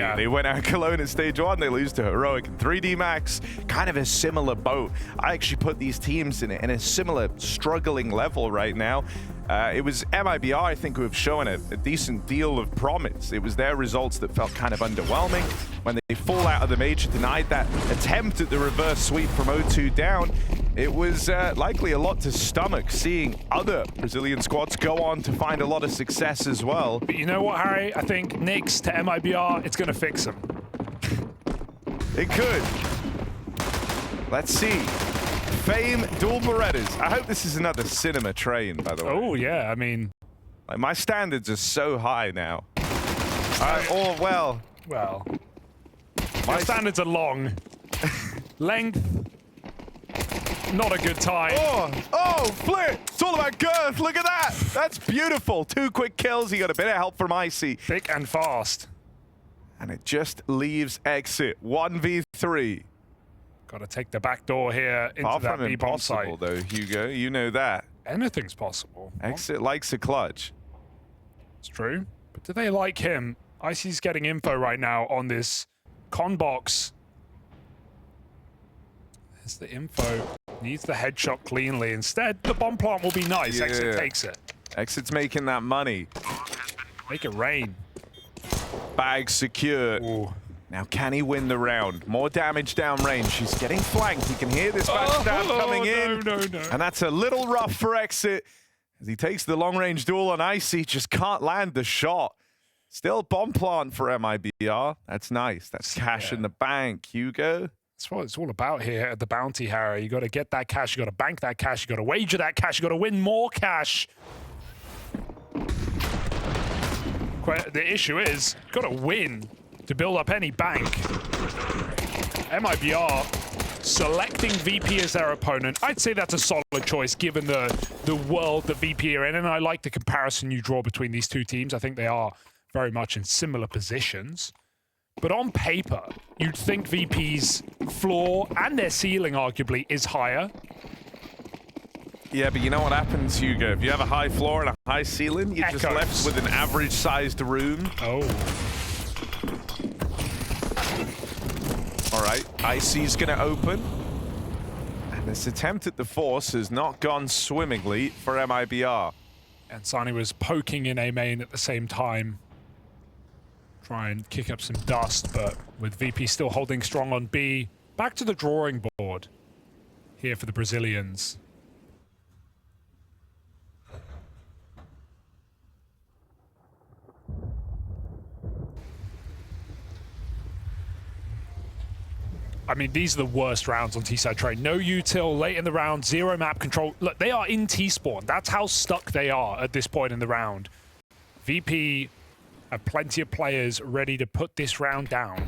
Yeah. They went out Cologne at stage 1, they lose to Heroic and 3D Max. Kind of a similar boat. I actually put these teams in a similar struggling level right now. It was MIBR, I think, who have shown a decent deal of promise. It was their results that felt kind of underwhelming. When they fall out of the major, denied that attempt at the reverse sweep from 0-2 down, it was likely a lot to stomach seeing other Brazilian squads go on to find a lot of success as well. But you know what, Harry? I think Nyx to MIBR, it's going to fix them. It could. Let's see. Fame, dual Berettas. I hope this is another cinema train, by the way. Oh, yeah, I mean... Like, my standards are so high now. Well... My standards are long. Length, not a good time. Oh, Flit! It's all about girth, look at that! That's beautiful. 2 quick kills, he got a bit of help from Icy. Thick and fast. And it just leaves Exit, 1v3. Got to take the back door here into that B-bomb site. Though, Hugo, you know that. Anything's possible. Exit likes a clutch. It's true. But do they like him? Icy's getting info right now on this con box. There's the info. Needs the headshot cleanly. Instead, the bomb plant will be nice. Yeah. Exit takes it. Exit's making that money. Make it rain. Bag secure. Ooh. Now, can he win the round? More damage downrange. He's getting flanked. He can hear this backstab coming in. No. And that's a little rough for Exit. As he takes the long-range duel on Icy, just can't land the shot. Still bomb plant for MIBR. That's nice. That's cash in the bank, Hugo. That's what it's all about here at the Bounty, Harry. You got to get that cash. You got to bank that cash. You got to wager that cash. You got to win more cash. The issue is, got to win to build up any bank. MIBR selecting VP as their opponent. I'd say that's a solid choice given the world that VP are in, and I like the comparison you draw between these two teams. I think they are very much in similar positions. But on paper, you'd think VP's floor and their ceiling arguably is higher. Yeah, but you know what happens, Hugo? If you have a high floor and a high ceiling, you're just left with an average-sized room. Oh. All right, Icy's going to open. And this attempt at the force has not gone swimmingly for MIBR. And Sani was poking in A main at the same time. Try and kick up some dust, but with VP still holding strong on B. Back to the drawing board here for the Brazilians. I mean, these are the worst rounds on T-side train. No util late in the round, 0 map control. Look, they are in T-spawn. That's how stuck they are at this point in the round. VP have plenty of players ready to put this round down.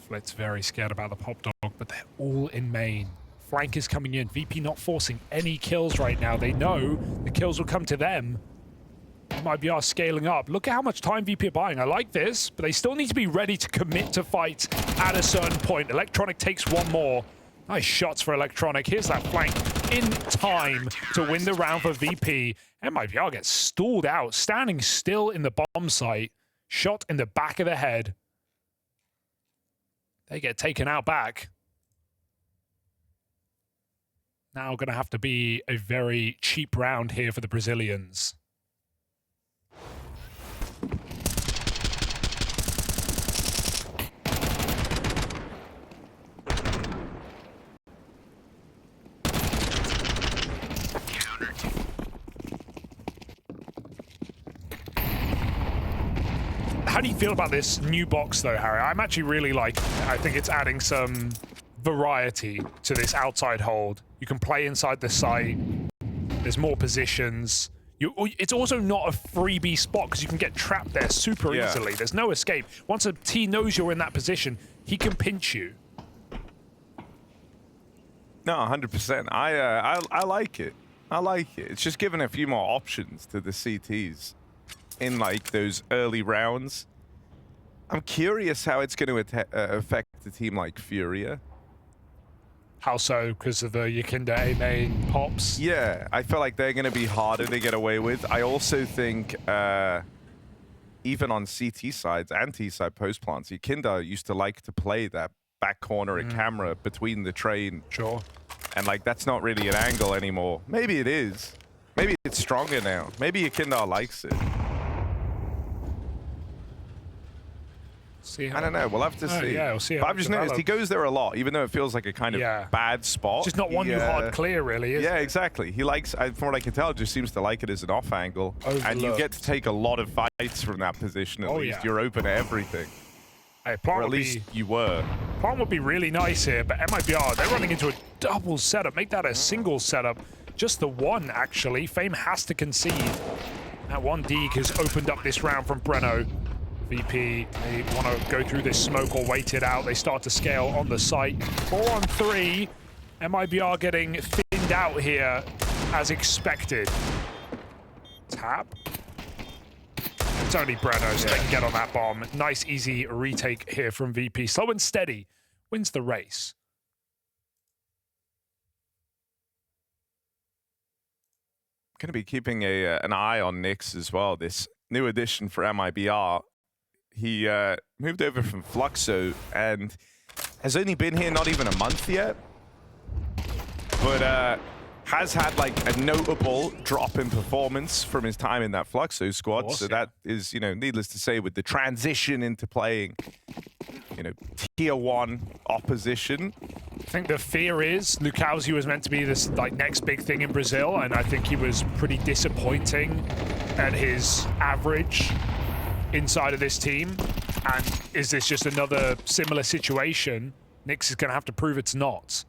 Flit's very scared about the pop dog, but they're all in main. Flank is coming in. VP not forcing any kills right now. They know the kills will come to them. MIBR scaling up. Look at how much time VP are buying. I like this, but they still need to be ready to commit to fight at a certain point. Electronic takes one more. Nice shots for Electronic. Here's that flank in time to win the round for VP. MIBR gets stalled out, standing still in the bomb site. Shot in the back of the head. They get taken out back. Now going to have to be a very cheap round here for the Brazilians. How do you feel about this new box though, Harry? I'm actually really liking it. I think it's adding some variety to this outside hold. You can play inside the site. There's more positions. It's also not a freebie spot because you can get trapped there super easily. There's no escape. Once a T knows you're in that position, he can pinch you. No, 100%. I like it. I like it. It's just giving a few more options to the CTs in like those early rounds. I'm curious how it's going to affect a team like Furia. How so? Because of the Yakinda A main pops? Yeah, I feel like they're going to be harder to get away with. I also think even on CT sides and T side post plants, Yakinda used to like to play that back corner at camera between the train. Sure. And like that's not really an angle anymore. Maybe it is. Maybe it's stronger now. Maybe Yakinda likes it. See how I don't know. We'll have to see. Yeah, we'll see. But I've just noticed he goes there a lot, even though it feels like a kind of bad spot. Just not one you hard clear, really, is it? Exactly. He likes, from what I can tell, just seems to like it as an off angle. Overlooked. And you get to take a lot of fights from that position at least. Yeah. You're open to everything. Hey, Or at least you were. Plan would be really nice here, but MIBR, they're running into a double setup. Make that a single setup. Just the one, actually. Fame has to concede. That one Deke has opened up this round from Breno. VP, they want to go through this smoke or wait it out. They start to scale on the site. 4 on 3. MIBR getting thinned out here as expected. Tap. It's only Breno, so they can get on that bomb. Nice, easy retake here from VP. Slow and steady wins the race. Going to be keeping an eye on Nyx as well. This new addition for MIBR. He moved over from Fluxo and has only been here not even a month yet, but has had like a notable drop in performance from his time in that Fluxo squad. So that is, you know, needless to say, with the transition into playing, you know, tier 1 opposition. I think the fear is Lucauzi was meant to be this like next big thing in Brazil, and I think he was pretty disappointing at his average inside of this team. And is this just another similar situation? Nyx is going to have to prove it's not.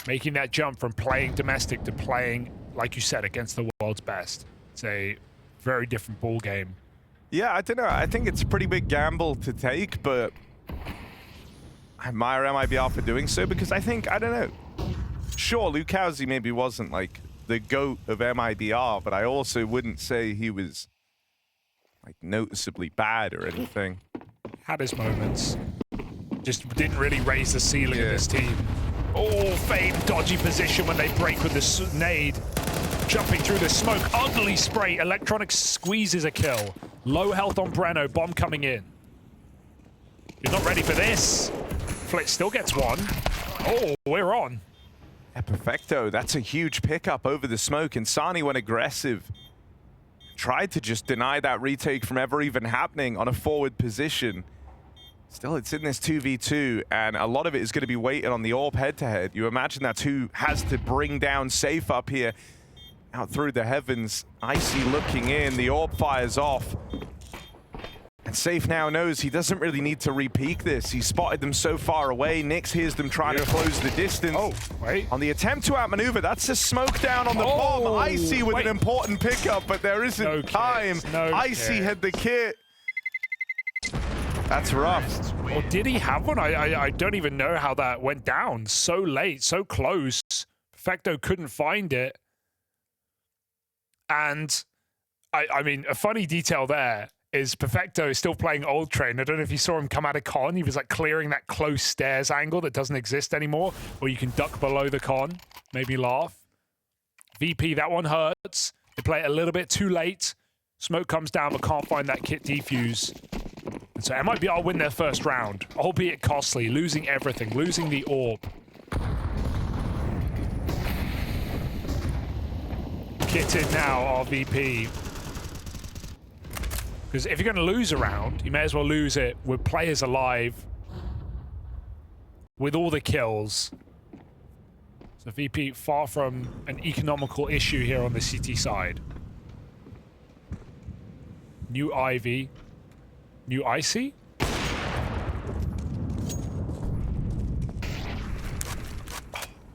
Making that jump from playing domestic to playing, like you said, against the world's best. It's a very different ball game. Yeah, I don't know. I think it's a pretty big gamble to take, but I admire MIBR for doing so because I think, I don't know. Sure, Lucauzi maybe wasn't like the GOAT of MIBR, but I also wouldn't say he was like noticeably bad or anything. Had his moments. Just didn't really raise the ceiling of this team. Oh, Fame, dodgy position when they break with the nade. Jumping through the smoke, ugly spray. Electronic squeezes a kill. Low health on Breno, bomb coming in. You're not ready for this. Flitz still gets one. Oh, we're on. Yeah, perfecto. That's a huge pickup over the smoke, and Sani went aggressive. Tried to just deny that retake from ever even happening on a forward position. Still, it's in this 2v2, and a lot of it is going to be weighted on the AWP head-to-head. You imagine that's who has to bring down Safe up here, out through the heavens. Icy looking in, the AWP fires off. And Safe now knows he doesn't really need to re-peek this. He spotted them so far away. Nyx hears them trying to close the distance. Oh, wait. On the attempt to outmaneuver, that's a smoke down on the bomb. Icy with an important pickup, but there isn't time. Icy had the kit. That's rough. Or did he have one? I don't even know how that went down. So late, so close. Perfecto couldn't find it. And, I mean, a funny detail there is Perfecto is still playing Old Train. I don't know if you saw him come out of con. He was like clearing that close stairs angle that doesn't exist anymore, where you can duck below the con, maybe laugh. VP, that one hurts. They play it a little bit too late. Smoke comes down, but can't find that kit defuse. And so MIBR win their first round, albeit costly, losing everything, losing the AWP. Kitted now, RVP. Because if you're going to lose a round, you may as well lose it with players alive, with all the kills. So VP far from an economical issue here on the CT side. New Ivy. New Icy?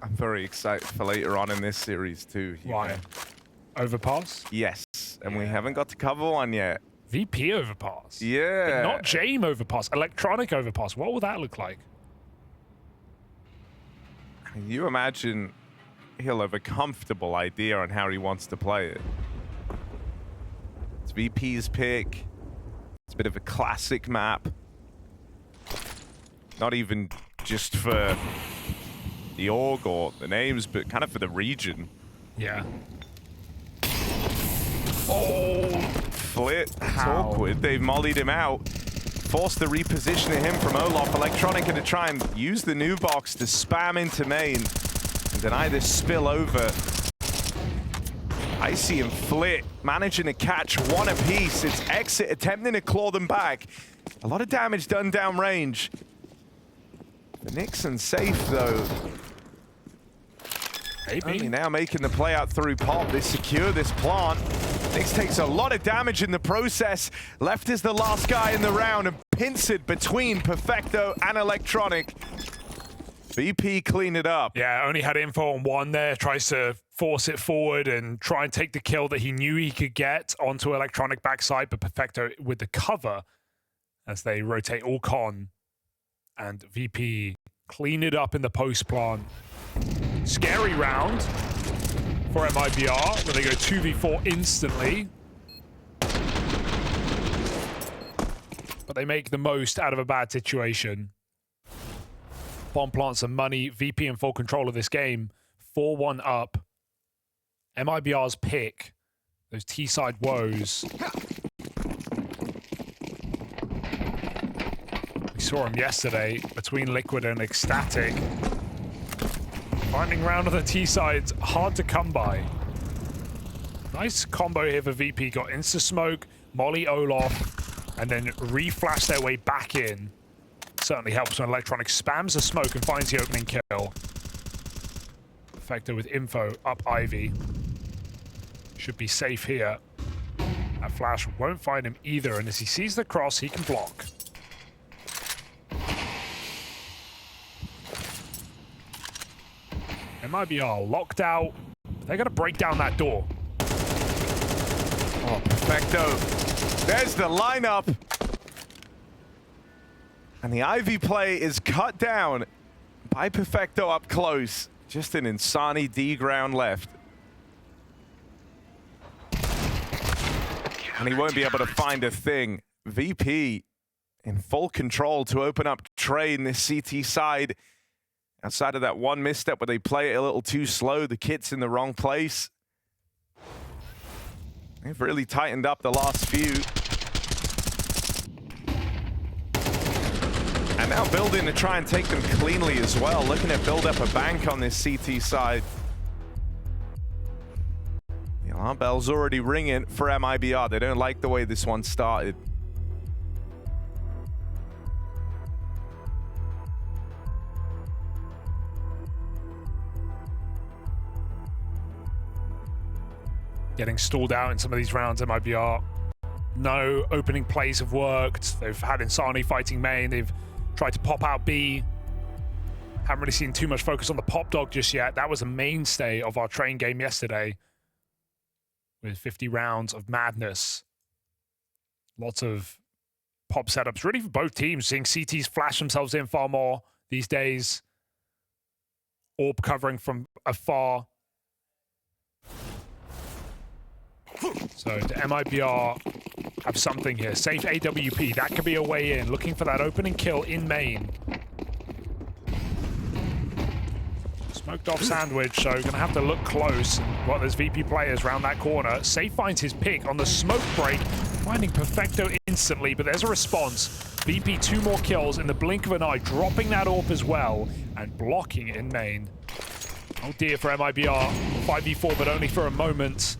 I'm very excited for later on in this series too. Why? Overpass? Yes, and we haven't got to cover one yet. VP overpass? Yeah. But not Jame overpass, electronic overpass. What will that look like? You imagine he'll have a comfortable idea on how he wants to play it. It's VP's pick. It's a bit of a classic map. Not even just for the org or the names, but kind of for the region. Yeah. Oh, Flit, it's awkward. They've mollied him out. Forced the repositioning him from Olaf. Electronica to try and use the new box to spam into main and deny this spill over. Icy and Flit managing to catch one apiece. It's Exit attempting to claw them back. A lot of damage done downrange. The Nixon safe though. maybe. Only now making the play out through Pop. They secure this plant. Nix takes a lot of damage in the process. Left is the last guy in the round and pincered between Perfecto and Electronic. VP clean it up. Yeah, only had info on one there. Tries to force it forward and try and take the kill that he knew he could get onto Electronic backside, but Perfecto with the cover as they rotate all con. And VP clean it up in the post plant. Scary round for MIBR, where they go 2v4 instantly. But they make the most out of a bad situation. Bomb plants some money. VP in full control of this game. 4-1 up. MIBR's pick. Those T-side woes. We saw him yesterday between Liquid and Ecstatic. Finding round on the T-side's hard to come by. Nice combo here for VP. Got insta-smoke, Molly Olaf, and then re-flash their way back in. Certainly helps when Electronic spams the smoke and finds the opening kill. Perfecto with info up Ivy. Should be safe here. That flash won't find him either, and as he sees the cross, he can block. MIBR locked out. They're gonna break down that door. Oh, Perfecto. There's the lineup. And the Ivy play is cut down by Perfecto up close. Just an Insani D ground left. And he won't be able to find a thing. VP in full control to open up trade in this CT side. Outside of that one misstep where they play it a little too slow, the kit's in the wrong place. They've really tightened up the last few. And now building to try and take them cleanly as well. Looking to build up a bank on this CT side. The alarm bell's already ringing for MIBR. They don't like the way this one started. Getting stalled out in some of these rounds, MIBR. No opening plays have worked. They've had Insani fighting main. They've tried to pop out B. Haven't really seen too much focus on the pop dog just yet. That was a mainstay of our train game yesterday. With 50 rounds of madness. Lots of pop setups, really for both teams. Seeing CTs flash themselves in far more these days. Orb covering from afar. So do MIBR have something here? Safe AWP, that could be a way in. Looking for that opening kill in main. Smoked off sandwich, so gonna have to look close. Well, there's VP players around that corner. Safe finds his pick on the smoke break, finding Perfecto instantly, but there's a response. VP 2 more kills in the blink of an eye, dropping that AWP as well, and blocking in main. Oh dear for MIBR, 5v4, but only for a moment.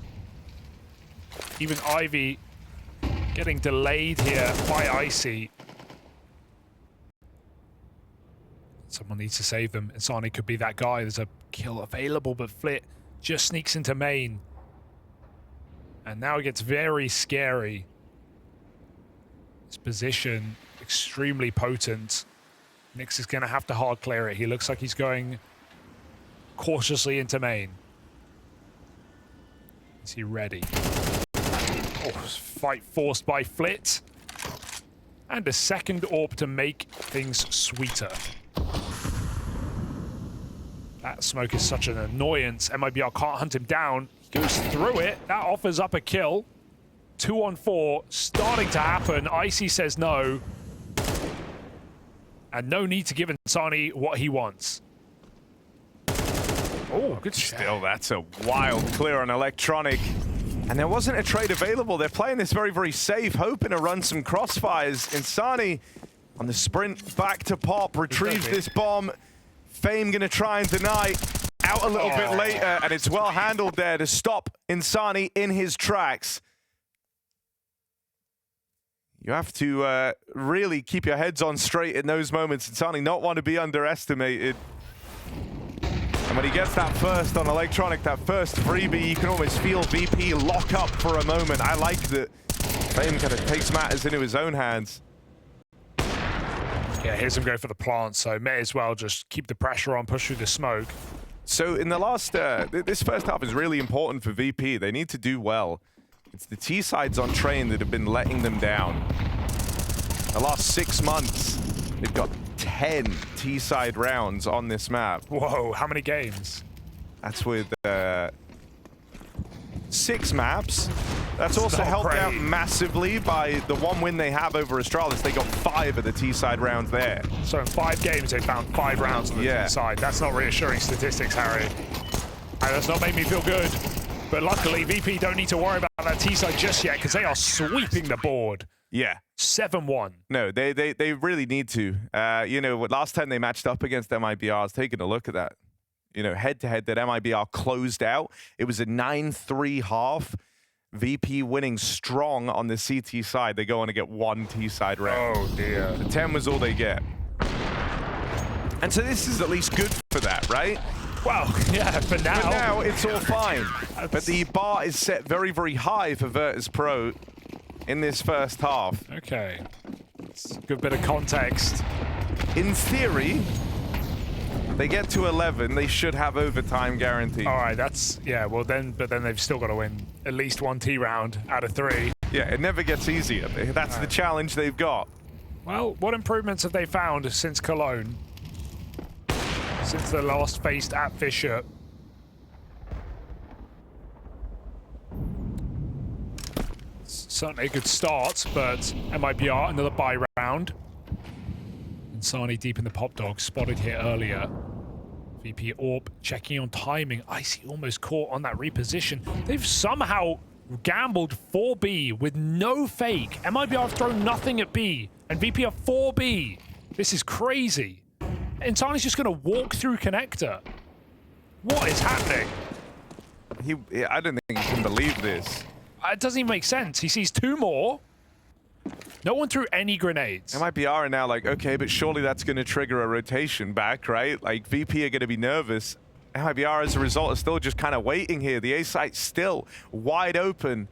Even Ivy getting delayed here by Icy. Someone needs to save them. Insani could be that guy. There's a kill available, but Flit just sneaks into main. And now it gets very scary. His position extremely potent. Nix is going to have to hard clear it. He looks like he's going cautiously into main. Is he ready? Oh, fight forced by Flit. And a second AWP to make things sweeter. That smoke is such an annoyance. MIBR can't hunt him down. He goes through it. That offers up a kill. 2 on 4 starting to happen. Icy says no. And no need to give Insani what he wants. Oh, good Still, that's a wild clear on Electronic. And there wasn't a trade available. They're playing this very, very safe, hoping to run some crossfires. Insani on the sprint back to Pop, retrieves this bomb. Fame gonna try and deny. Out a little bit later, and it's well handled there to stop Insani in his tracks. You have to really keep your heads on straight in those moments. Insani not want to be underestimated. And when he gets that first on Electronic, that first freebie, you can almost feel VP lock up for a moment. I like that Fame kind of takes matters into his own hands. Yeah, here's him go for the plant, so may as well just keep the pressure on, push through the smoke. So in the last, this first half is really important for VP. They need to do well. It's the T-sides on train that have been letting them down. The last 6 months, they've got 10 T-side rounds on this map. Whoa, how many games? That's with 6 maps. That's also helped out massively by the one win they have over Astralis. They got 5 of the T-side rounds there. So in 5 games, they found 5 rounds on the T-side. That's not reassuring statistics, Harry. And that's not made me feel good. But luckily, VP don't need to worry about that T-side just yet because they are sweeping the board. Yeah. 7-1. No, they really need to. You know, last time they matched up against MIBR, I was taking a look at that. You know, head-to-head that MIBR closed out. It was a 9-3 half. VP winning strong on the CT side. They go on to get 1 T-side round. Oh, dear. The 10 was all they get. And so this is at least good for that, right? Well, yeah, for now. But now it's all fine. But the bar is set very, very high for Virtus.pro in this first half. Okay. It's a good bit of context. In theory, they get to 11, they should have overtime guaranteed. All right, that's, yeah, well then, but then they've still got to win at least 1 T round out of 3. Yeah, it never gets easier. That's the challenge they've got. Well, what improvements have they found since Cologne? Since the last faced at Fisher? Certainly a good start, but MIBR, another bye round. Insani deep in the pop dog, spotted here earlier. VP Orb checking on timing. Icy almost caught on that reposition. They've somehow gambled 4B with no fake. MIBR have thrown nothing at B, and VP are 4B. This is crazy. Insani's just going to walk through connector. What is happening? I don't think he can believe this. It doesn't even make sense. He sees 2 more. No one threw any grenades. MIBR are now like, okay, but surely that's going to trigger a rotation back, right? Like, VP are going to be nervous. MIBR, as a result, are still just kind of waiting here. The A site's still wide open.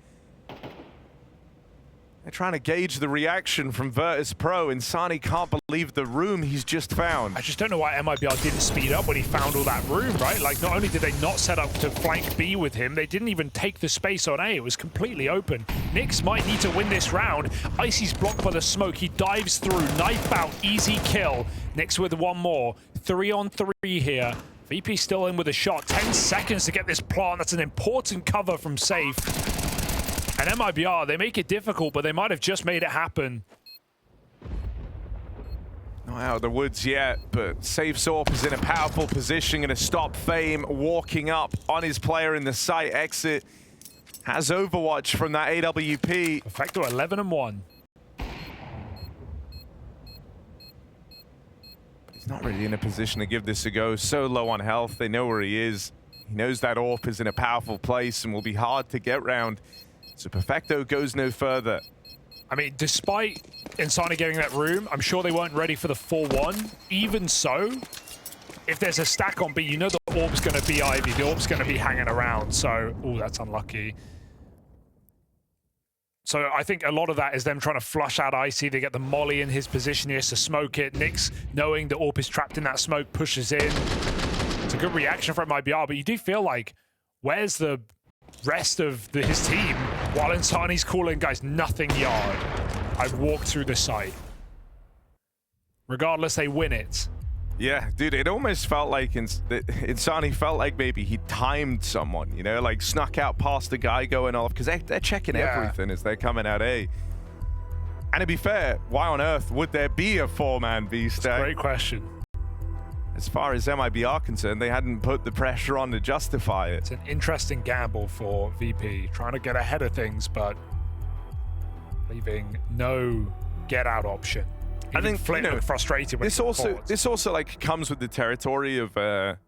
They're trying to gauge the reaction from Virtus.pro. Insani can't believe the room he's just found. I just don't know why MIBR didn't speed up when he found all that room, right? Like, not only did they not set up to flank B with him, they didn't even take the space on A. It was completely open. Nyx might need to win this round. Icy's blocked by the smoke. He dives through, knife out, easy kill. Nyx with 1 more. 3 on 3 here. VP still in with a shot. 10 seconds to get this plant. That's an important cover from Safe. And MIBR, they make it difficult, but they might have just made it happen. Not out of the woods yet, but Safe Sorp is in a powerful position, going to stop Fame walking up on his player in the site exit. Has Overwatch from that AWP. Perfecto 11-1. He's not really in a position to give this a go. So low on health, they know where he is. He knows that AWP is in a powerful place and will be hard to get round. So Perfecto goes no further. I mean, despite Insani getting that room, I'm sure they weren't ready for the 4-1. Even so, if there's a stack on B, you know the AWP's going to be Ivy. The AWP's going to be hanging around. So, oh, that's unlucky. So I think a lot of that is them trying to flush out Icy. They get the molly in his position. He has to smoke it. Nyx, knowing the AWP is trapped in that smoke, pushes in. It's a good reaction from MIBR, but you do feel like, where's the rest of his team while Insani's calling, guys, nothing yard. I've walked through the site. Regardless, they win it. Yeah, dude, it almost felt like Insani felt like maybe he timed someone, you know, like snuck out past the guy going off, because they're checking everything as they're coming out A. And to be fair, why on earth would there be a 4-man V-stack? Great question. As far as MIBR are concerned, they hadn't put the pressure on to justify it. It's an interesting gamble for VP, trying to get ahead of things, but leaving no get-out option. I think Flint looked frustrated when this also like comes with the territory of a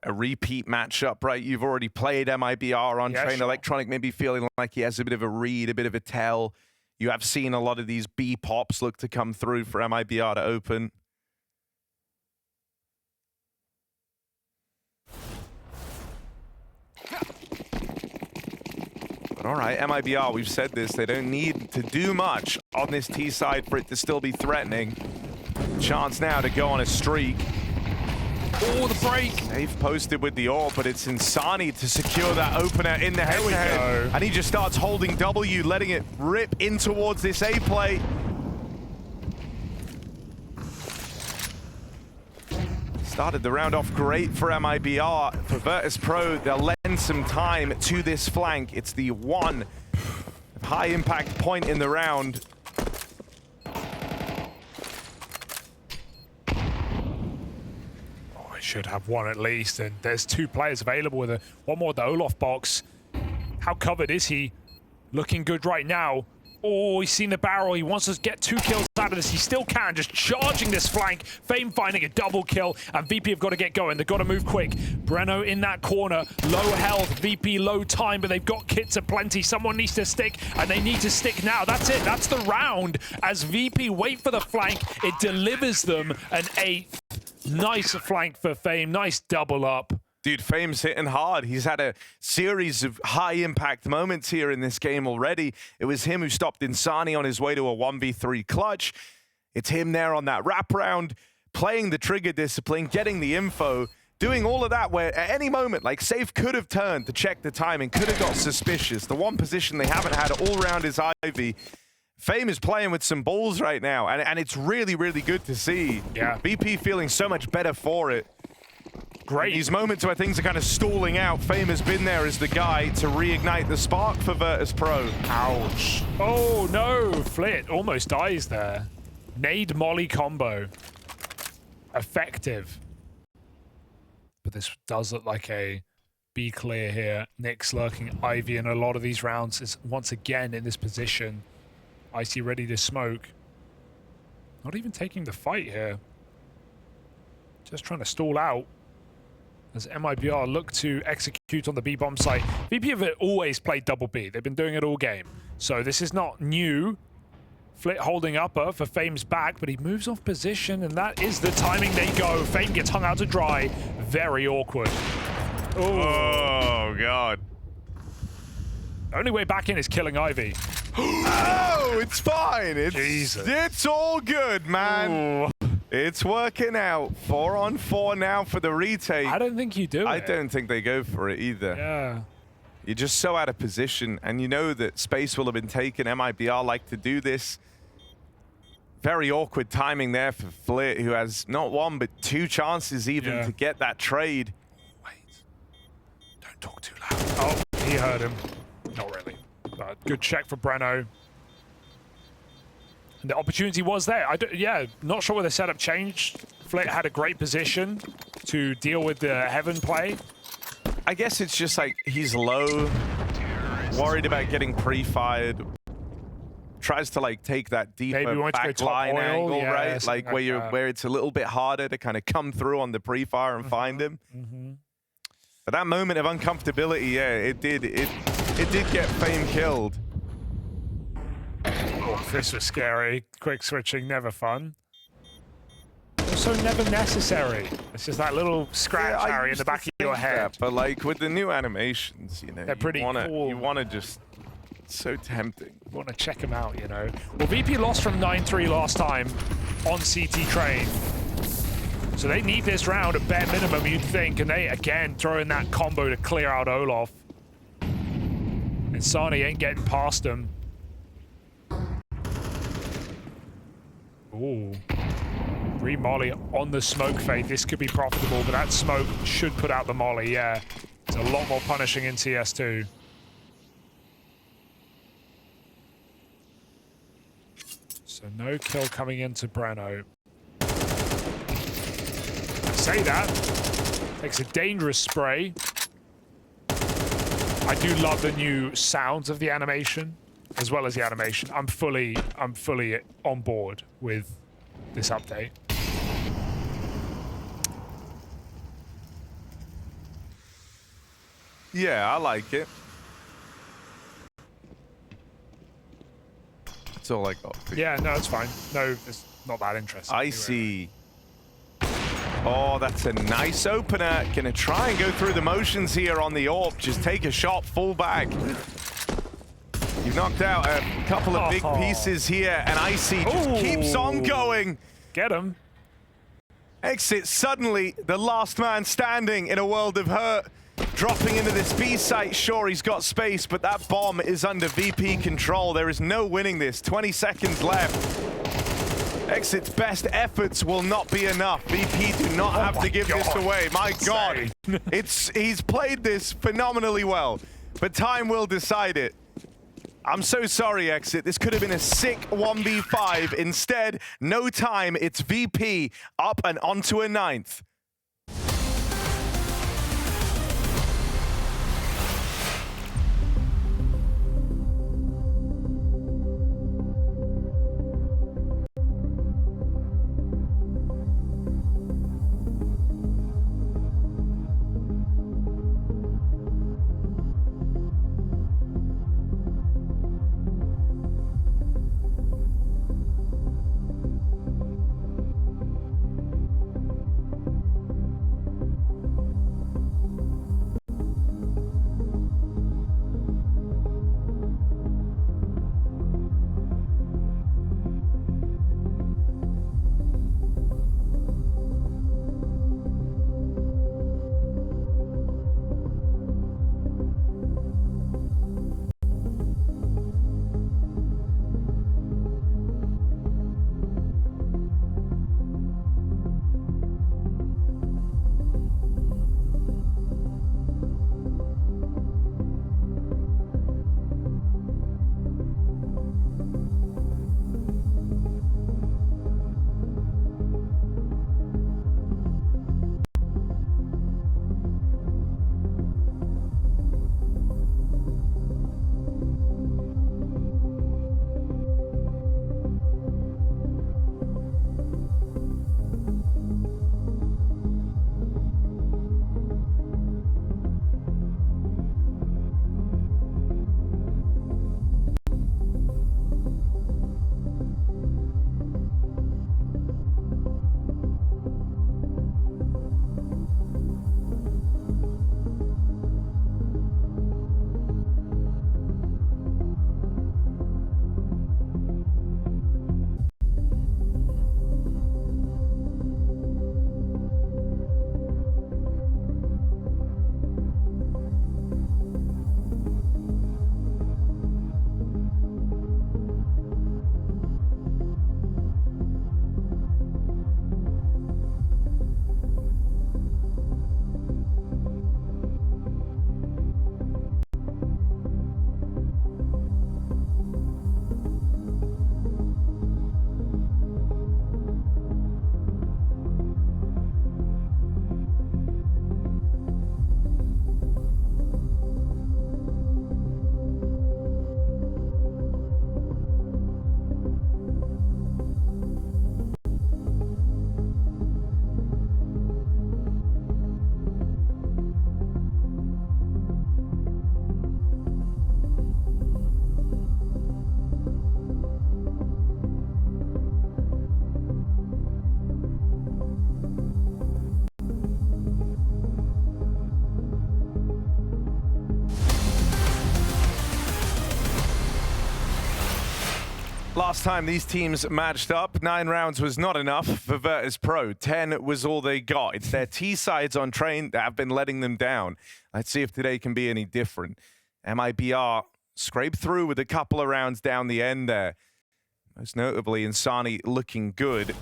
repeat matchup, right? You've already played MIBR on Train Electronic, maybe feeling like he has a bit of a read, a bit of a tell. You have seen a lot of these B pops look to come through for MIBR to open. But all right, MIBR, we've said this, they don't need to do much on this T side for it to still be threatening. Chance now to go on a streak. Oh, the break! Safe posted with the AWP, but it's Insani to secure that opener in the head-to-head. And he just starts holding W, letting it rip in towards this A play. Started the round off great for MIBR. For Virtus.pro, they'll lend some time to this flank. It's the one high impact point in the round. Should have one at least, and there's 2 players available with one more at the Olaf box. How covered is he? Looking good right now. Oh, he's seen the barrel. He wants to get 2 kills out of this. He still can, just charging this flank. Fame finding a double kill, and VP have got to get going. They've got to move quick. Breno in that corner, low health, VP low time, but they've got kits aplenty. Someone needs to stick, and they need to stick now. That's it, that's the round. As VP wait for the flank, it delivers them an 8th. Nice flank for Fame, nice double up. Dude, Fame's hitting hard. He's had a series of high-impact moments here in this game already. It was him who stopped Insani on his way to a 1v3 clutch. It's him there on that wraparound, playing the trigger discipline, getting the info, doing all of that where at any moment, like, Safe could have turned to check the timing, could have got suspicious. The one position they haven't had all round is Ivy. Fame is playing with some balls right now, and it's really, really good to see. Yeah. VP feeling so much better for it. Great. These moments where things are kind of stalling out, Fame has been there as the guy to reignite the spark for Virtus.pro. Ouch. Oh no, Flit almost dies there. Nade Molly combo. Effective. But this does look like a B clear here. Nick's lurking Ivy in a lot of these rounds is once again in this position. Icy ready to smoke. Not even taking the fight here. Just trying to stall out. As MIBR look to execute on the B bomb site. VP have always played double B. They've been doing it all game. So this is not new. Flit holding upper for Fame's back, but he moves off position, and that is the timing they go. Fame gets hung out to dry. Very awkward. Ooh. Oh, God. The only way back in is killing Ivy. Oh, it's fine. It's all good, man. Ooh. It's working out. 4-on-4 now for the retake. I don't think you do I don't think they go for it either. Yeah. You're just so out of position, and you know that space will have been taken. MIBR like to do this. Very awkward timing there for Flit, who has not 1 but 2 chances even to get that trade. Wait. Don't talk too loud. Oh, he heard him. Not really. But good check for Breno. And the opportunity was there. Yeah, not sure where the setup changed. Flit had a great position to deal with the Heaven play. I guess it's just like he's low, worried about getting pre-fired. Tries to like take that deeper back line angle, right? Like where it's a little bit harder to kind of come through on the pre-fire and find him. But that moment of uncomfortability, yeah, it did get Fame killed. Oh, this was scary. Quick switching, never fun. Also never necessary. It's just that little scratch, Harry, in the back of your head. That, but like with the new animations, you know, they're pretty cool. You want to just, it's so tempting. You want to check them out, you know. Well, VP lost from 9-3 last time on CT Train. So they need this round at bare minimum, you'd think, and they, again, throw in that combo to clear out Olaf. And Sani ain't getting past them. Ooh. Re-molly on the smoke fade. This could be profitable, but that smoke should put out the molly, yeah. It's a lot more punishing in CS2. No kill coming into Breno. I say that. Takes a dangerous spray. I do love the new sounds of the animation, as well as the animation. I'm fully on board with this update. Yeah, I like it. That's all I got. Yeah, no, it's fine. No, it's not that interesting. I see. Oh, that's a nice opener. Gonna try and go through the motions here on the AWP. Just take a shot, full bag. You've knocked out a couple of big pieces here, and Icy just keeps on going. Get him. Exit suddenly the last man standing in a world of hurt. Dropping into this B site, sure, he's got space, but that bomb is under VP control. There is no winning this. 20 seconds left. Exit's best efforts will not be enough. VP do not have to give this away. My God, he's played this phenomenally well, but time will decide it. I'm so sorry, Exit. This could have been a sick 1v5. Instead, no time. It's VP up and onto a 9th. Last time these teams matched up, 9 rounds was not enough for Virtus.pro. 10 was all they got. It's their T-sides on train that have been letting them down. Let's see if today can be any different. MIBR scraped through with a couple of rounds down the end there. Most notably, Insani looking good.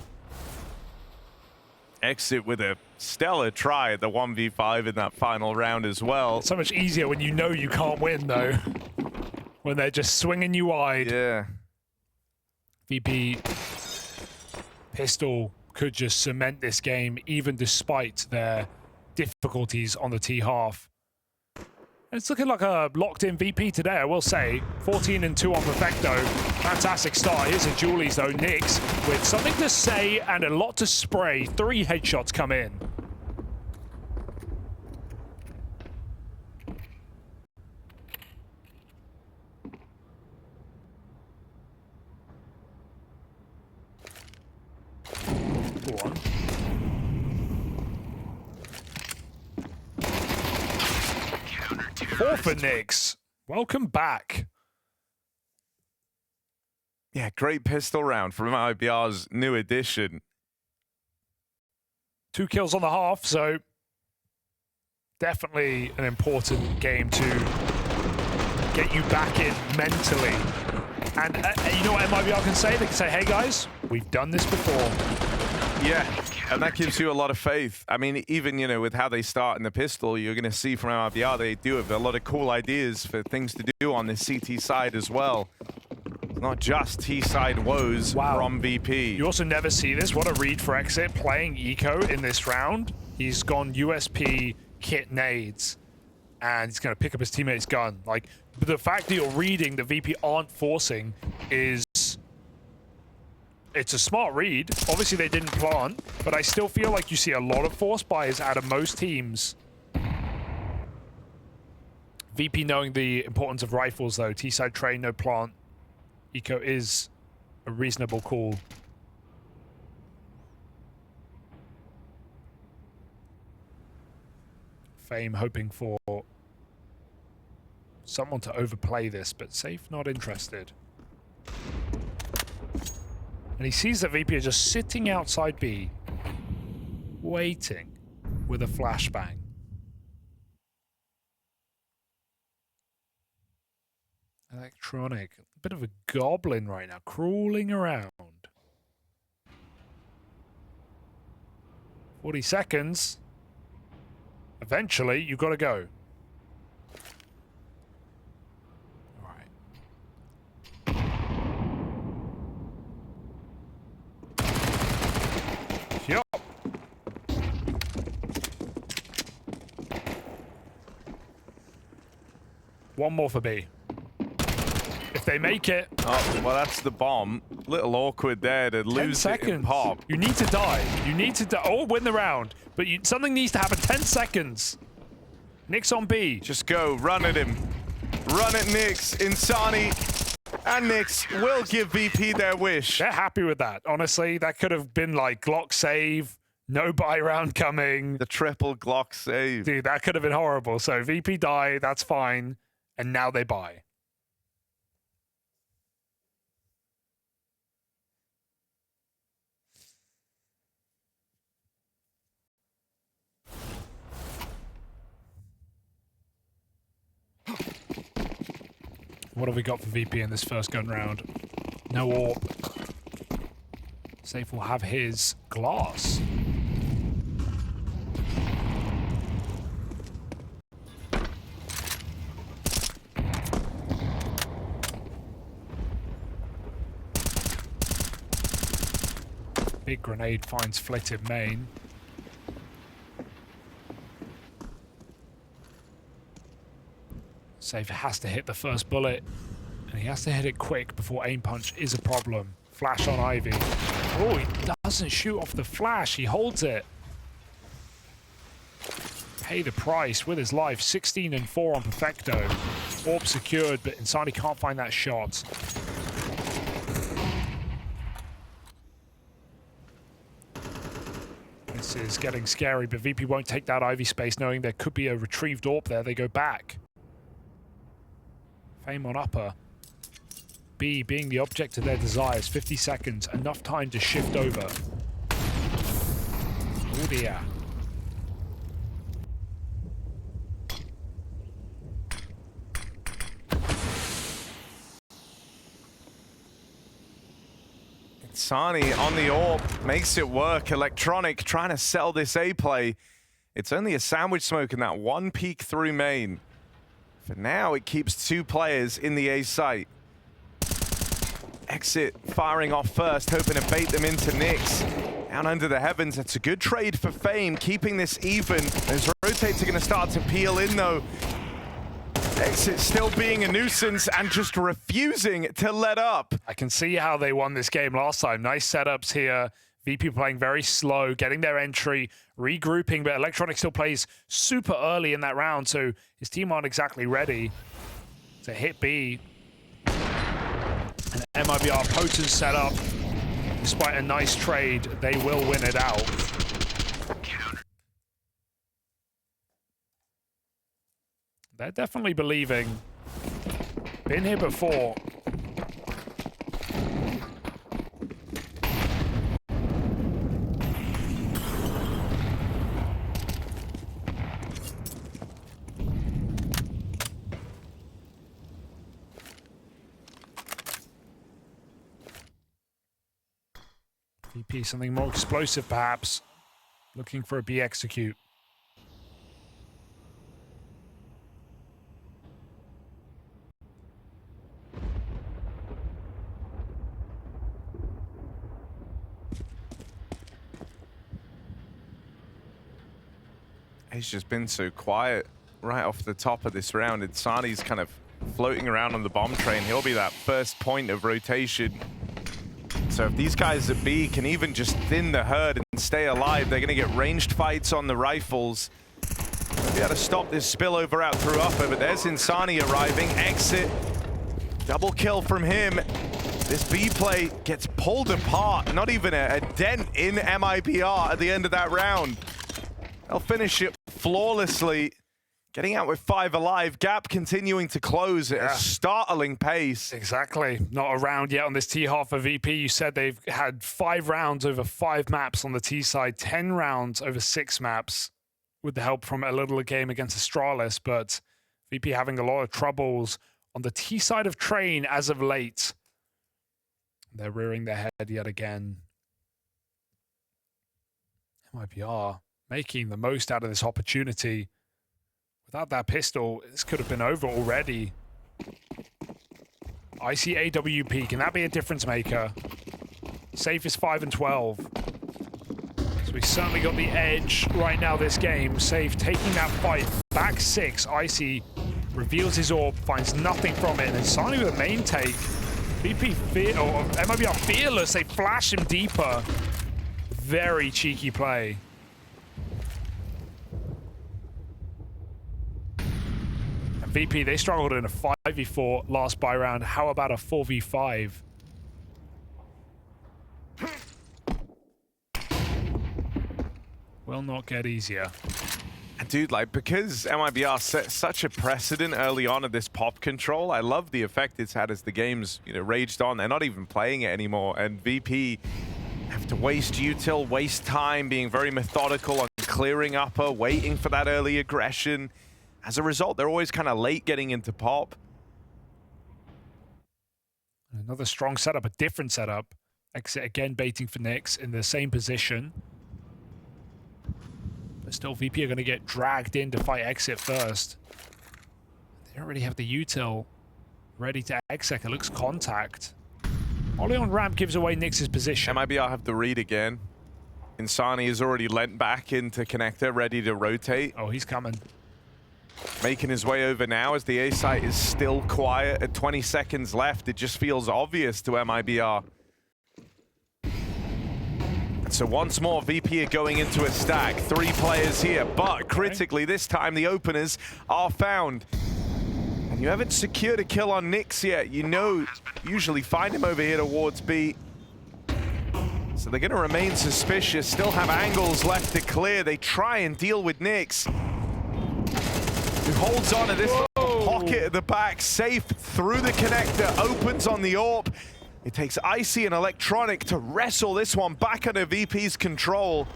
Exit with a stellar try at the 1v5 in that final round as well. It's so much easier when you know you can't win, though. When they're just swinging you wide. Yeah. VP Pistol could just cement this game even despite their difficulties on the T half. It's looking like a locked-in VP today, I will say. 14-2 on Perfecto. Fantastic start. Here's a Julie's, though. Nyx with something to say and a lot to spray. 3 headshots come in. Go on. Four for Nyx. Welcome back. Yeah, great pistol round from MIBR's new addition. 2 kills on the half, so definitely an important game to get you back in mentally. And you know what MIBR can say? They can say, hey guys, we've done this before. Yeah, and that gives you a lot of faith. I mean, even, you know, with how they start in the pistol, you're going to see from MIBR, they do have a lot of cool ideas for things to do on the CT side as well. It's not just T-side woes from VP. You also never see this. What a read for Exit playing Eco in this round. He's gone USP kit nades, and he's going to pick up his teammate's gun. Like, the fact that you're reading the VP aren't forcing is... It's a smart read. Obviously, they didn't plant, but I still feel like you see a lot of force buys out of most teams. VP knowing the importance of rifles, though. T-side train, no plant. Eco is a reasonable call. Fame hoping for someone to overplay this, but Safe not interested. And he sees that VP are just sitting outside B, waiting with a flashbang. Electronic, a bit of a goblin right now, crawling around. 40 seconds. Eventually, you've got to go. Yep. One more for B. If they make it... Oh, well, that's the bomb. Little awkward there to lose it in pop. You need to die. You need to die. Or win the round. But something needs to happen. 10 seconds. Nyx on B. Just go. Run at him. Run at Nyx. Insani. And Nyx will give VP their wish. They're happy with that. Honestly, that could have been like Glock save, no buy round coming. The triple Glock save. Dude, that could have been horrible. So VP die, that's fine. And now they buy. What have we got for VP in this first gun round? No AWP. Safe will have his glass. Big grenade finds Flit in main. Safe has to hit the first bullet, and he has to hit it quick before aim punch is a problem. Flash on Ivy. Oh, he doesn't shoot off the flash. He holds it. Pay the price with his life. 16-4 on Perfecto. AWP secured, but Insani can't find that shot. This is getting scary, but VP won't take that Ivy space, knowing there could be a retrieved AWP there. They go back. Fame on upper. B being the object of their desires. 50 seconds. Enough time to shift over. Oh dear. Insani on the AWP makes it work. Electronic trying to sell this A play. It's only a sandwich smoke in that one peek through main. For now, it keeps 2 players in the A site. Exit firing off first, hoping to bait them into Nyx. Down under the heavens, that's a good trade for Fame, keeping this even. Those rotates are going to start to peel in though. Exit still being a nuisance and just refusing to let up. I can see how they won this game last time. Nice setups here. VP playing very slow, getting their entry, regrouping, but Electronic still plays super early in that round, so his team aren't exactly ready to hit B. And MIBR potent setup. Despite a nice trade, they will win it out. They're definitely believing. Been here before. VP, something more explosive perhaps. Looking for a B execute. He's just been so quiet right off the top of this round. Insani's kind of floating around on the bomb train. He'll be that first point of rotation. So if these guys at B can even just thin the herd and stay alive, they're going to get ranged fights on the rifles. They'll be able to stop this spillover out through upper, but there's Insani arriving. Exit. Double kill from him. This B play gets pulled apart. Not even a dent in MIBR at the end of that round. They'll finish it flawlessly. Getting out with 5 alive. Gap continuing to close at a startling pace. Exactly. Not a round yet on this T half for VP. You said they've had 5 rounds over 5 maps on the T side, 10 rounds over 6 maps with the help from a little game against Astralis, but VP having a lot of troubles on the T side of Train as of late. They're rearing their head yet again. MIBR making the most out of this opportunity. Without that pistol, this could have been over already. I see AWP. Can that be a difference maker? Safe is 5 and 12. So we certainly got the edge right now this game. Safe taking that fight. Back 6. Icy reveals his orb, finds nothing from it. And Sani with a main take. VP MIBR fearless. They flash him deeper. Very cheeky play. VP, they struggled in a 5v4 last buy round. How about a 4v5? Will not get easier. Dude, like, because MIBR set such a precedent early on of this pop control, I love the effect it's had as the game's, raged on. They're not even playing it anymore, and VP have to waste util, waste time, being very methodical on clearing upper, waiting for that early aggression. As a result, they're always kind of late getting into pop. Another strong setup, a different setup. Exit again baiting for Nyx in the same position. But still, VP are going to get dragged in to fight Exit first. They don't really have the util ready to exec. It looks contact. Ollie on ramp gives away Nyx's position. MIBR have the read again. Insani is already lent back into connector, ready to rotate. Oh, he's coming. Making his way over now as the A site is still quiet at 20 seconds left. It just feels obvious to MIBR. And so once more, VP are going into a stack. 3 players here, but critically this time the openers are found. And you haven't secured a kill on Nyx yet. Usually find him over here towards B. So they're going to remain suspicious, still have angles left to clear. They try and deal with Nyx, who holds on to this little pocket at the back, safe through the connector, opens on the AWP. It takes Icy and Electronic to wrestle this one back under VP's control.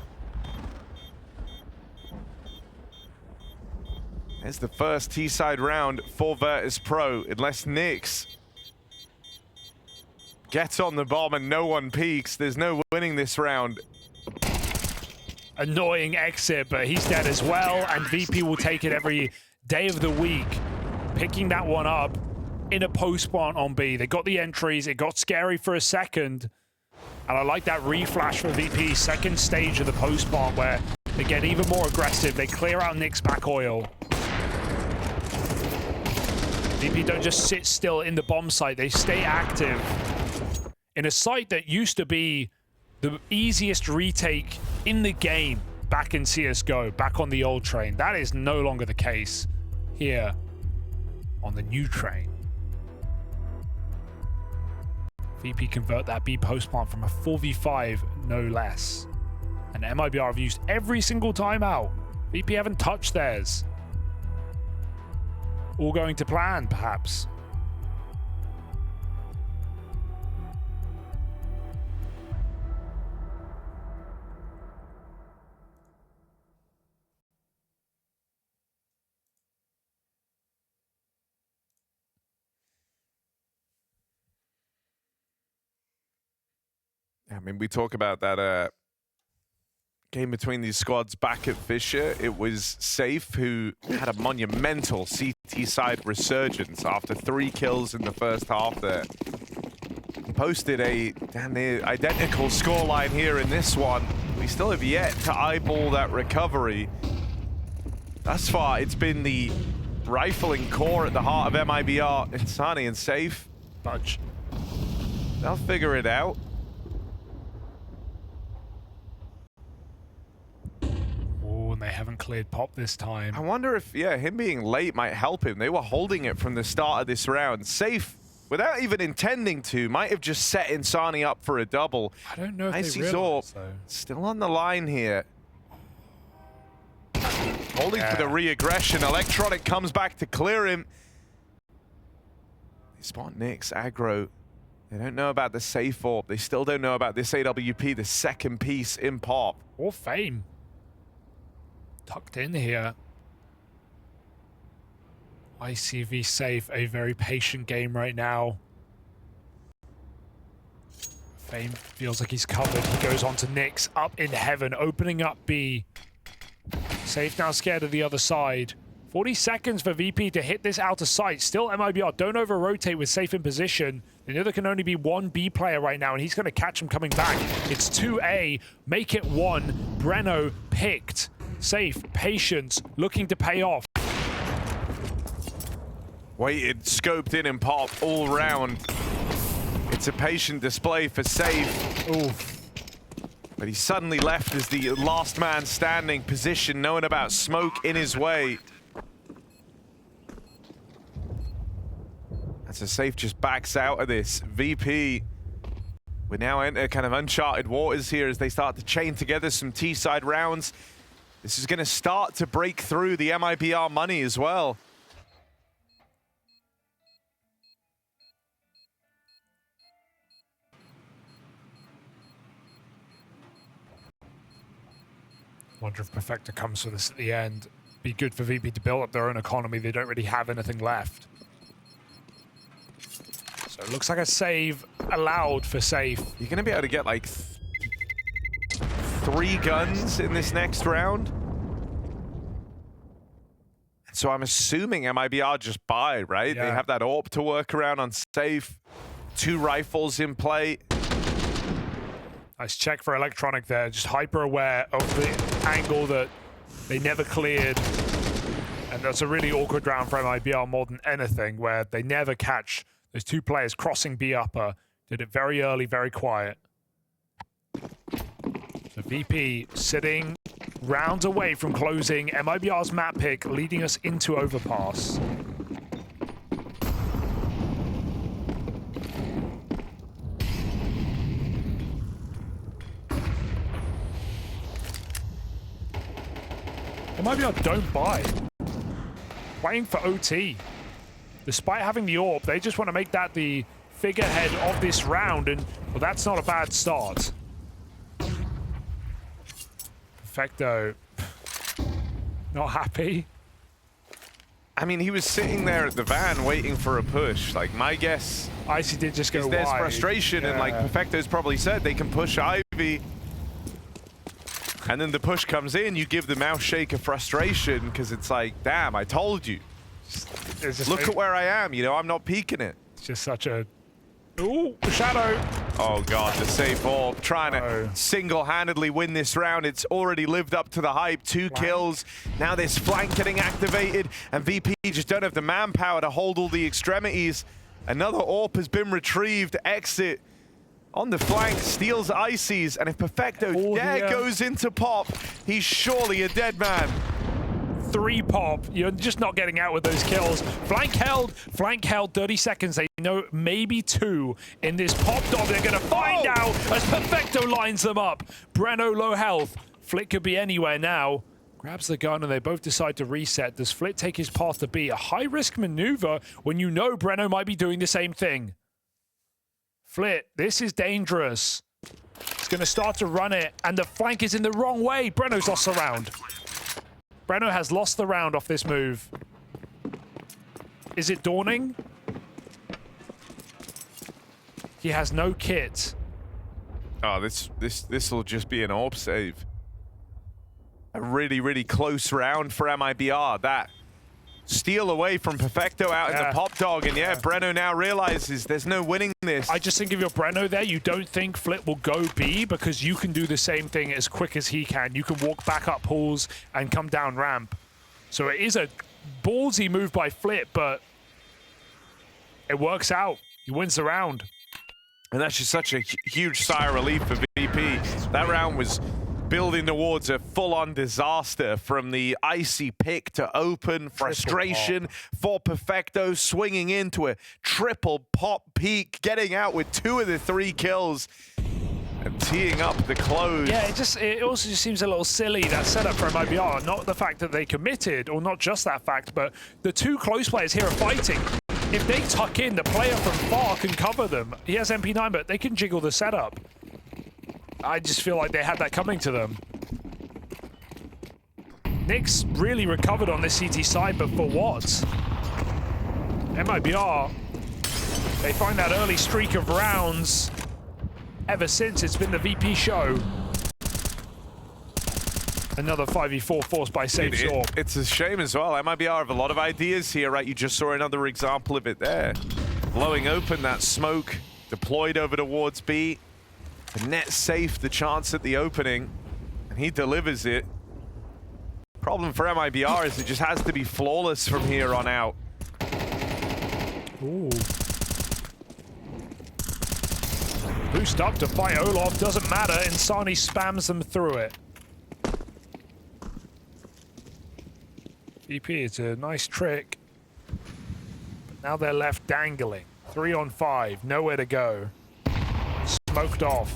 There's the first T-side round for Virtus.pro, unless Nyx gets on the bomb and no one peeks. There's no winning this round. Annoying exit, but he's dead as well, and VP will take it every day of the week. Picking that one up in a post plant on B. They got the entries. It got scary for a second. And I like that reflash for VP, second stage of the post plant where they get even more aggressive. They clear out Nick's back oil. VP don't just sit still in the bomb site. They stay active in a site that used to be the easiest retake in the game back in CSGO, back on the old train. That is no longer the case here on the new train. VP convert that B post plant from a 4v5, no less. And MIBR have used every single timeout. VP haven't touched theirs. All going to plan, perhaps. I mean, we talk about that game between these squads back at Fisher. It was Safe who had a monumental CT side resurgence after 3 kills in the first half there. He posted a damn near identical scoreline here in this one. We still have yet to eyeball that recovery. Thus far, it's been the rifling core at the heart of MIBR. Insani and Safe. Budge. They'll figure it out. Oh, and they haven't cleared pop this time. I wonder if, yeah, him being late might help him. They were holding it from the start of this round. Safe, without even intending to, might have just set Insani up for a double. I don't know if Icy they realize, Zorp though. still on the line here. Holding for the re-aggression. Electronic comes back to clear him. They spot Nyx aggro. They don't know about the safe orb. They still don't know about this AWP, the second piece in pop. Or Fame. Tucked in here. ICV Safe, a very patient game right now. Fame feels like he's covered. He goes on to Nyx, up in heaven, opening up B. Safe now scared of the other side. 40 seconds for VP to hit this out of sight. Still MIBR don't over-rotate with Safe in position. They know there can only be one B player right now, and he's going to catch him coming back. It's 2A. Make it 1. Breno picked. Safe, patience, looking to pay off. Waited, scoped in and pop all round. It's a patient display for Safe. Oof. But he suddenly left as the last man standing position, knowing about smoke in his way. And so Safe just backs out of this. VP, we now enter kind of uncharted waters here as they start to chain together some T-side rounds. This is going to start to break through the MIBR money as well. Wonder if Perfecta comes for this at the end. Be good for VP to build up their own economy. They don't really have anything left. So it looks like a save allowed for Safe. You're going to be able to get like 3 guns in this next round. So I'm assuming MIBR just buy, right? Yeah. They have that AWP to work around on Safe. 2 rifles in play. Nice check for Electronic there. Just hyper aware of the angle that they never cleared. And that's a really awkward round for MIBR more than anything, where they never catch those 2 players crossing B upper. Did it very early, very quiet. So VP sitting rounds away from closing MIBR's map pick, leading us into overpass. MIBR don't buy. Waiting for OT. Despite having the AWP, they just want to make that the figurehead of this round, and well, that's not a bad start. Perfecto. Not happy. I mean, he was sitting there at the van waiting for a push. Like, my guess Icy did just go is there's wide. frustration, and like Perfecto's probably said, they can push Ivy. And then the push comes in, you give the mouse shake of frustration, because it's like, damn, I told you. It's just, Look at where I am, you know, I'm not peeking it. It's just such a... Ooh, shadow. Oh god, the safe ball, trying to single-handedly win this round. It's already lived up to the hype. 2 kills. Now this flank getting activated, and VP just don't have the manpower to hold all the extremities. Another AWP has been retrieved. Exit on the flank, steals Ices, and if Perfecto goes into pop, he's surely a dead man. 3 pop. You're just not getting out with those kills. Flank held 30 seconds. They know maybe 2 in this pop dog. They're going to find out as Perfecto lines them up. Breno low health. Flit could be anywhere now. Grabs the gun and they both decide to reset. Does Flit take his path to B? A high-risk maneuver when you know Breno might be doing the same thing. Flit, this is dangerous. He's going to start to run it, and the flank is in the wrong way. Breno's lost the round. Breno has lost the round off this move. Is it dawning? He has no kit. Oh, this will just be an AWP save. A really, really close round for MIBR. That steal away from Perfecto out in the pop dog, and Breno now realizes there's no winning this. I just think if you're Breno there, you don't think Flit will go B because you can do the same thing as quick as he can. You can walk back up pools and come down ramp. So it is a ballsy move by Flit, but it works out. He wins the round. And that's just such a huge sigh of relief for VP. That round was building towards a full-on disaster, from the icy pick to open, frustration for Perfecto, swinging into a triple pop peak, getting out with 2 of the 3 kills, and teeing up the close. Yeah, it also just seems a little silly, that setup for MIBR. Not the fact that they committed, or not just that fact, but the 2 close players here are fighting. If they tuck in, the player from far can cover them. He has MP9, but they can jiggle the setup. I just feel like they had that coming to them. Nick's really recovered on this CT side, but for what? MIBR, they find that early streak of rounds. Ever since, it's been the VP show. Another 5v4 forced by Safe Shore. It's a shame as well. MIBR have a lot of ideas here, right? You just saw another example of it there. Blowing open that smoke, deployed over towards B. The net safe, the chance at the opening, and he delivers it. Problem for MIBR is it just has to be flawless from here on out. Ooh. Boost up to fight Olaf, doesn't matter. Insani spams them through it. VP, it's a nice trick. But now they're left dangling. 3 on 5, nowhere to go. Smoked off.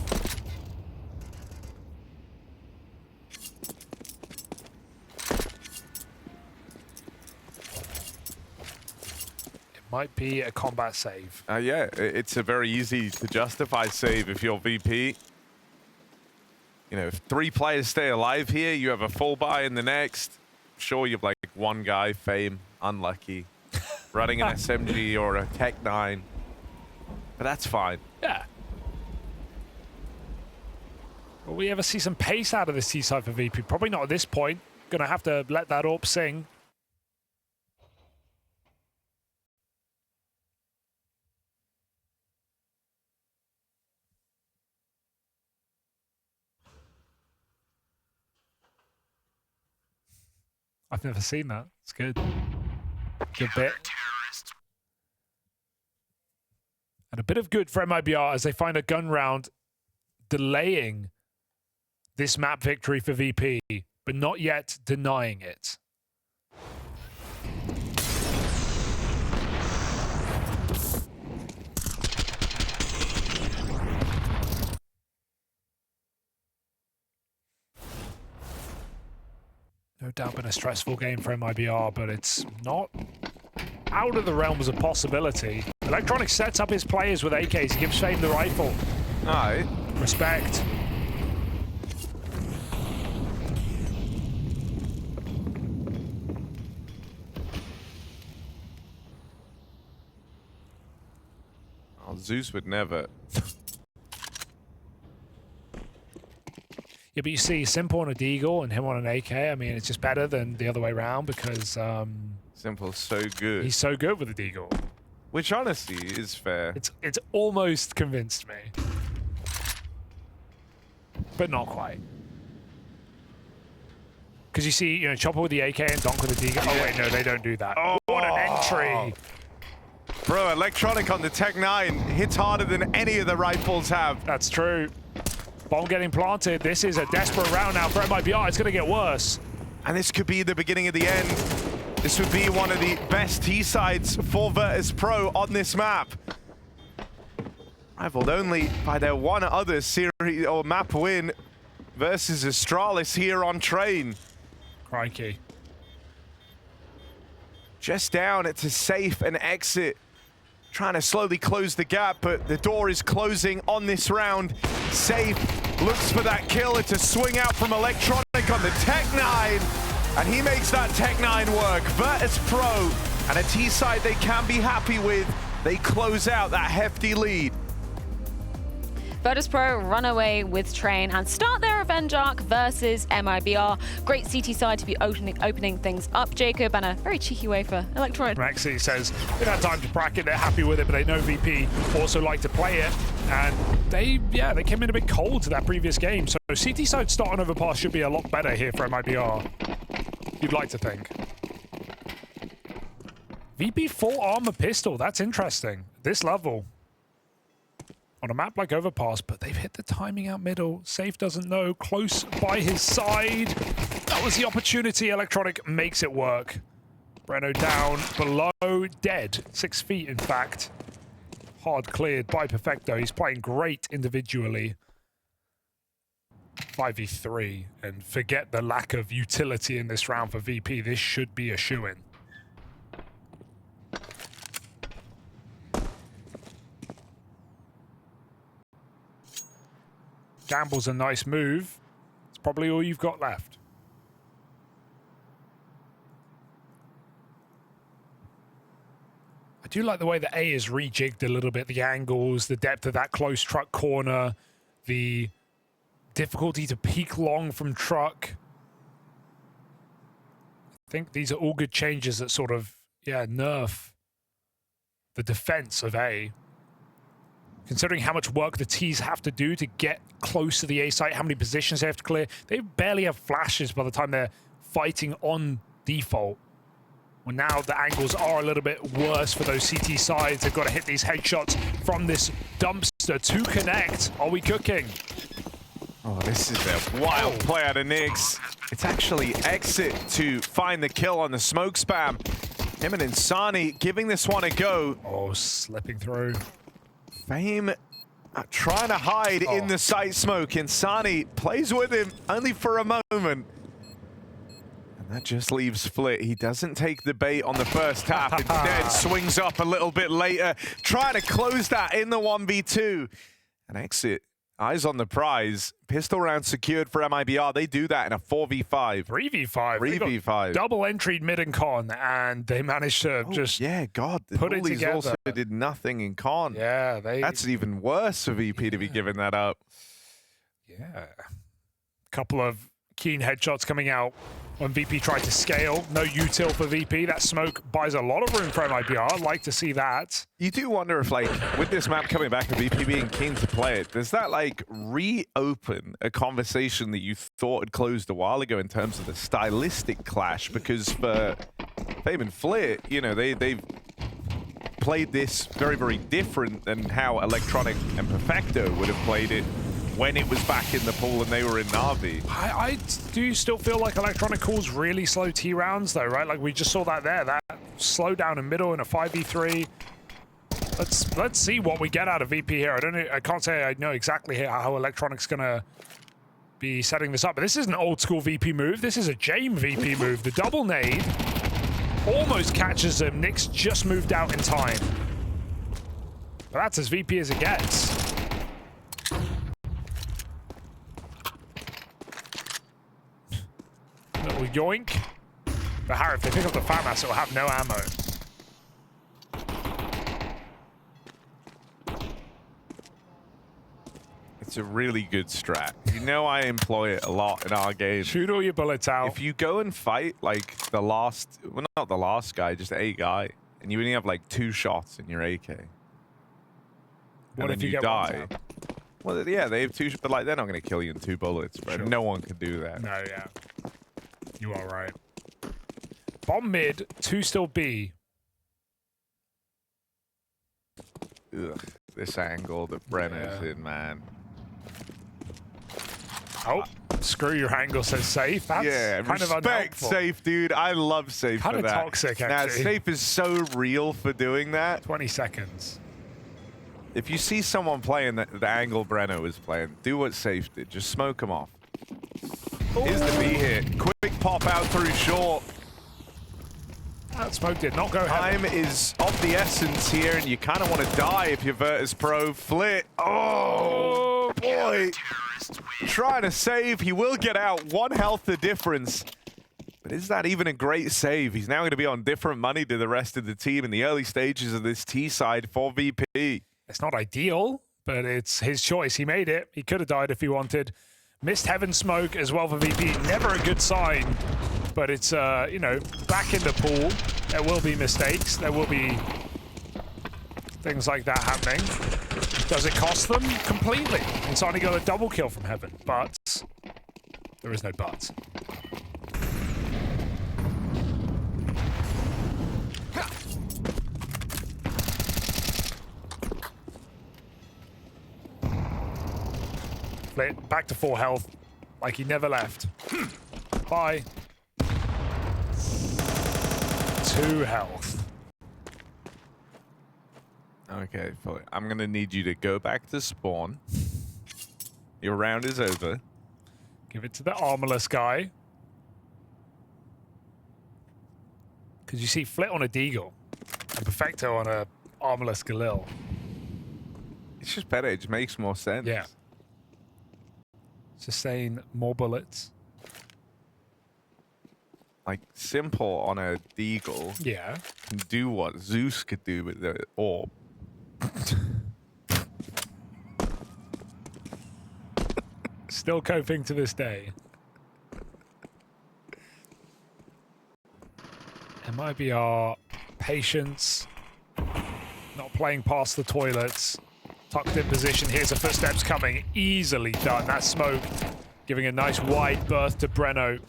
It might be a combat save. Yeah, it's a very easy to justify save if you're VP. You know, if 3 players stay alive here, you have a full buy in the next. Sure, you've like 1 guy, Fame, unlucky, running an SMG or a Tech 9. But that's fine. Yeah. Will we ever see some pace out of this T-side for VP? Probably not at this point. Gonna have to let that AWP sing. I've never seen that. It's good. Good bit. And a bit of good for MIBR as they find a gun round delaying this map victory for VP, but not yet denying it. No doubt been a stressful game for MIBR, but it's not out of the realms of possibility. Electronic sets up his players with AKs. He gives Fame the rifle. Alright. Respect. Oh, Zeus would never. Yeah, but you see Simple on a Deagle and him on an AK. I mean, it's just better than the other way around because Simple's so good. he's so good with a Deagle. Which honestly is fair. It's almost convinced me. But not quite. Because you see, you know, Chopper with the AK and Donk with the Deagle. Oh wait, no, they don't do that. Oh. What an entry! Bro, Electronic on the Tech 9 hits harder than any of the rifles have. That's true. Bomb getting planted. This is a desperate round now for MIBR. It's going to get worse. And this could be the beginning of the end. This would be one of the best T-sides for Virtus.pro on this map. Rivaled only by their one other series or map win versus Astralis here on Train. Crikey. Just down to safe and exit. Trying to slowly close the gap, but the door is closing on this round. Safe looks for that kill. It's a swing out from Electronic on the Tech 9. And he makes that Tech 9 work. Virtus.pro and a T-side they can be happy with. They close out that hefty lead. Virtus.pro run away with Train and start their revenge arc versus MIBR. Great CT side to be opening things up, Jacob, and a very cheeky way for Electronic. Maxi says they've had time to bracket, they're happy with it, but they know VP also like to play it. And they came in a bit cold to that previous game. So CT side starting overpass should be a lot better here for MIBR. You'd like to think. VP full armor pistol, that's interesting. This level. On a map like Overpass, but they've hit the timing out middle. Safe doesn't know. Close by his side. That was the opportunity. Electronic makes it work. Breno down, below, dead. 6 feet, in fact. Hard cleared by Perfecto. He's playing great individually. 5v3, and forget the lack of utility in this round for VP. This should be a shoo-in. Gamble's a nice move. It's probably all you've got left. I do like the way the A is rejigged a little bit. The angles, the depth of that close truck corner, the difficulty to peek long from truck. I think these are all good changes that sort of, nerf the defense of A. Considering how much work the T's have to do to get close to the A site, how many positions they have to clear, they barely have flashes by the time they're fighting on default. Well, now the angles are a little bit worse for those CT sides. They've got to hit these headshots from this dumpster to connect. Are we cooking? Oh, this is a wild play out of Nix. It's actually Exit to find the kill on the smoke spam. Him and Insani giving this one a go. Oh, slipping through. Fame trying to hide in the site smoke. Insani plays with him only for a moment. And that just leaves Flit. He doesn't take the bait on the first tap. Instead, swings up a little bit later, trying to close that in the 1v2. And Exit, eyes on the prize. Pistol round secured for MIBR. They do that in a 4v5. 3v5. 3v5. Double entry mid and con, and they managed to just put it together. Also did nothing in con. Yeah, that's even worse for VP to be giving that up. Yeah. Couple of keen headshots coming out when VP tried to scale. No util for VP. That smoke buys a lot of room for MIBR. I'd like to see that. You do wonder if, like, with this map coming back and VP being keen to play it, does that, like, reopen a conversation that you thought had closed a while ago in terms of the stylistic clash? Because for Fame and Flit, you know, they've played this very, very different than how Electronic and Perfecto would have played it when it was back in the pool and they were in Na'Vi. I do still feel like Electronic calls really slow T rounds though, right? Like we just saw that there, that slowdown in middle in a 5v3. Let's see what we get out of VP here. I can't say I know exactly how Electronic's gonna be setting this up, but this is an old school VP move. This is a Jame VP move. The double nade almost catches him. Nix just moved out in time. But that's as VP as it gets. Little yoink. But Harry, if they pick up the FAMAS, it will have no ammo. It's a really good strat. You know I employ it a lot in our game. Shoot all your bullets out. If you go and fight like the last, well, not the last guy, just a guy, and you only have like 2 shots in your AK, What and if then you you get one die. tap? Well, yeah, they have 2, but like they're not going to kill you in 2 bullets, bro. Sure. No one can do that. No, yeah. You are right. Bomb mid, 2 still B. Ugh, this angle that Brenner's in, man. Oh, screw your angle, says Safe. That's Yeah, kind of respect unhelpful. Safe, dude. I love Safe Kind for of that. toxic, Nah, actually. Safe is so real for doing that. 20 seconds. If you see someone playing the angle Brenner was playing, do what Safe did. Just smoke them off. Here's the B hit. Quick pop out through short. That smoke did not go heavy. Time is of the essence here, and you kind of want to die if you're Virtus.pro. Flit. Oh, boy. Trying to save. He will get out. 1 health the difference. But is that even a great save? He's now going to be on different money to the rest of the team in the early stages of this T side for VP. It's not ideal, but it's his choice. He made it. He could have died if he wanted. Missed Heaven Smoke as well for VP. Never a good sign, but it's, you know, back in the pool. There will be mistakes. There will be things like that happening. Does it cost them? Completely. It's only got a double kill from Heaven, but there is no but. Flit back to 4 health, like he never left. Bye. 2 health. Okay, Flit. I'm going to need you to go back to spawn. Your round is over. Give it to the armorless guy. Because you see Flit on a Deagle and Perfecto on a armorless Galil. It's just better. It just makes more sense. Yeah. Sustain more bullets. Like, simple on a Deagle Yeah. can do what Zeus could do with the orb. Still coping to this day. MIBR, patience, not playing past the toilets, tucked in position. Here's the footsteps coming, easily done. That smoke giving a nice wide berth to Breno.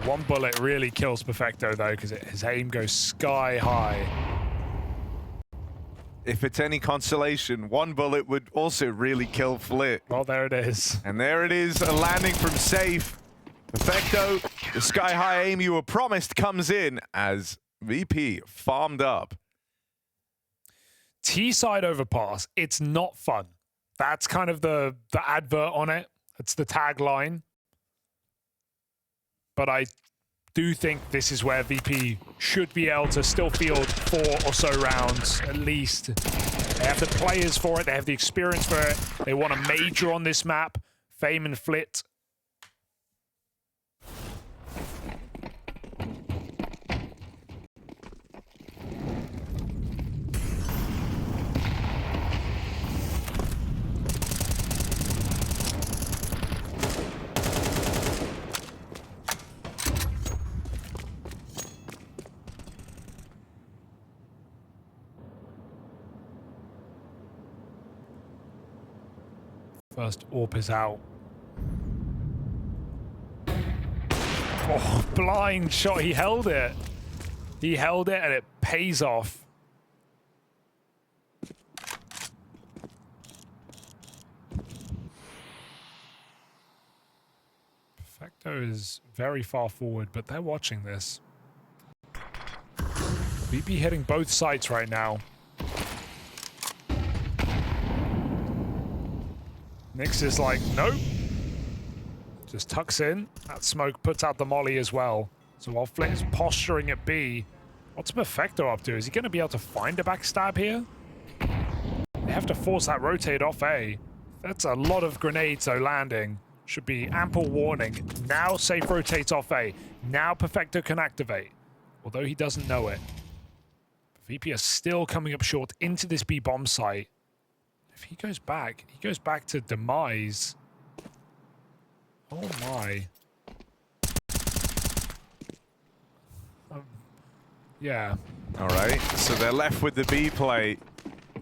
1 bullet really kills Perfecto though, because his aim goes sky high. If it's any consolation, 1 bullet would also really kill Flit. Well, there it is. And there it is, a landing from Safe. Perfecto, the sky-high aim you were promised comes in as VP farmed up. T-side overpass, it's not fun. That's kind of the advert on it. It's the tagline. But I do think this is where VP should be able to still field 4 or so rounds, at least. They have the players for it. They have the experience for it. They want to major on this map. Fame and Flit. First AWP is out. Oh, blind shot. He held it. He held it and it pays off. Perfecto is very far forward, but they're watching this. VP hitting both sites right now. Nyx is like, nope. Just tucks in. That smoke puts out the molly as well. So while Flit is posturing at B, what's Perfecto up to? Is he going to be able to find a backstab here? They have to force that rotate off A. That's a lot of grenades, though, landing. Should be ample warning. Now Safe rotates off A. Now Perfecto can activate, although he doesn't know it. VP are still coming up short into this B bomb site. If he goes back to demise. Oh my. Yeah. All right, so they're left with the B play.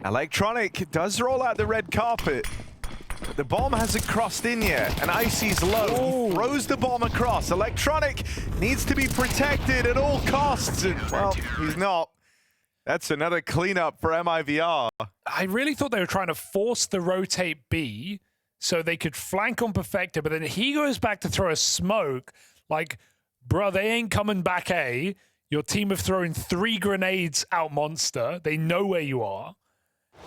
Electronic does roll out the red carpet. But the bomb hasn't crossed in yet, and Icy's low. Ooh. He throws the bomb across. Electronic needs to be protected at all costs, and, well, he's not. That's another cleanup for MIBR. I really thought they were trying to force the rotate B so they could flank on Perfecta, but then he goes back to throw a smoke. Like, bruh, they ain't coming back A. Your team have thrown 3 grenades out Monster. They know where you are.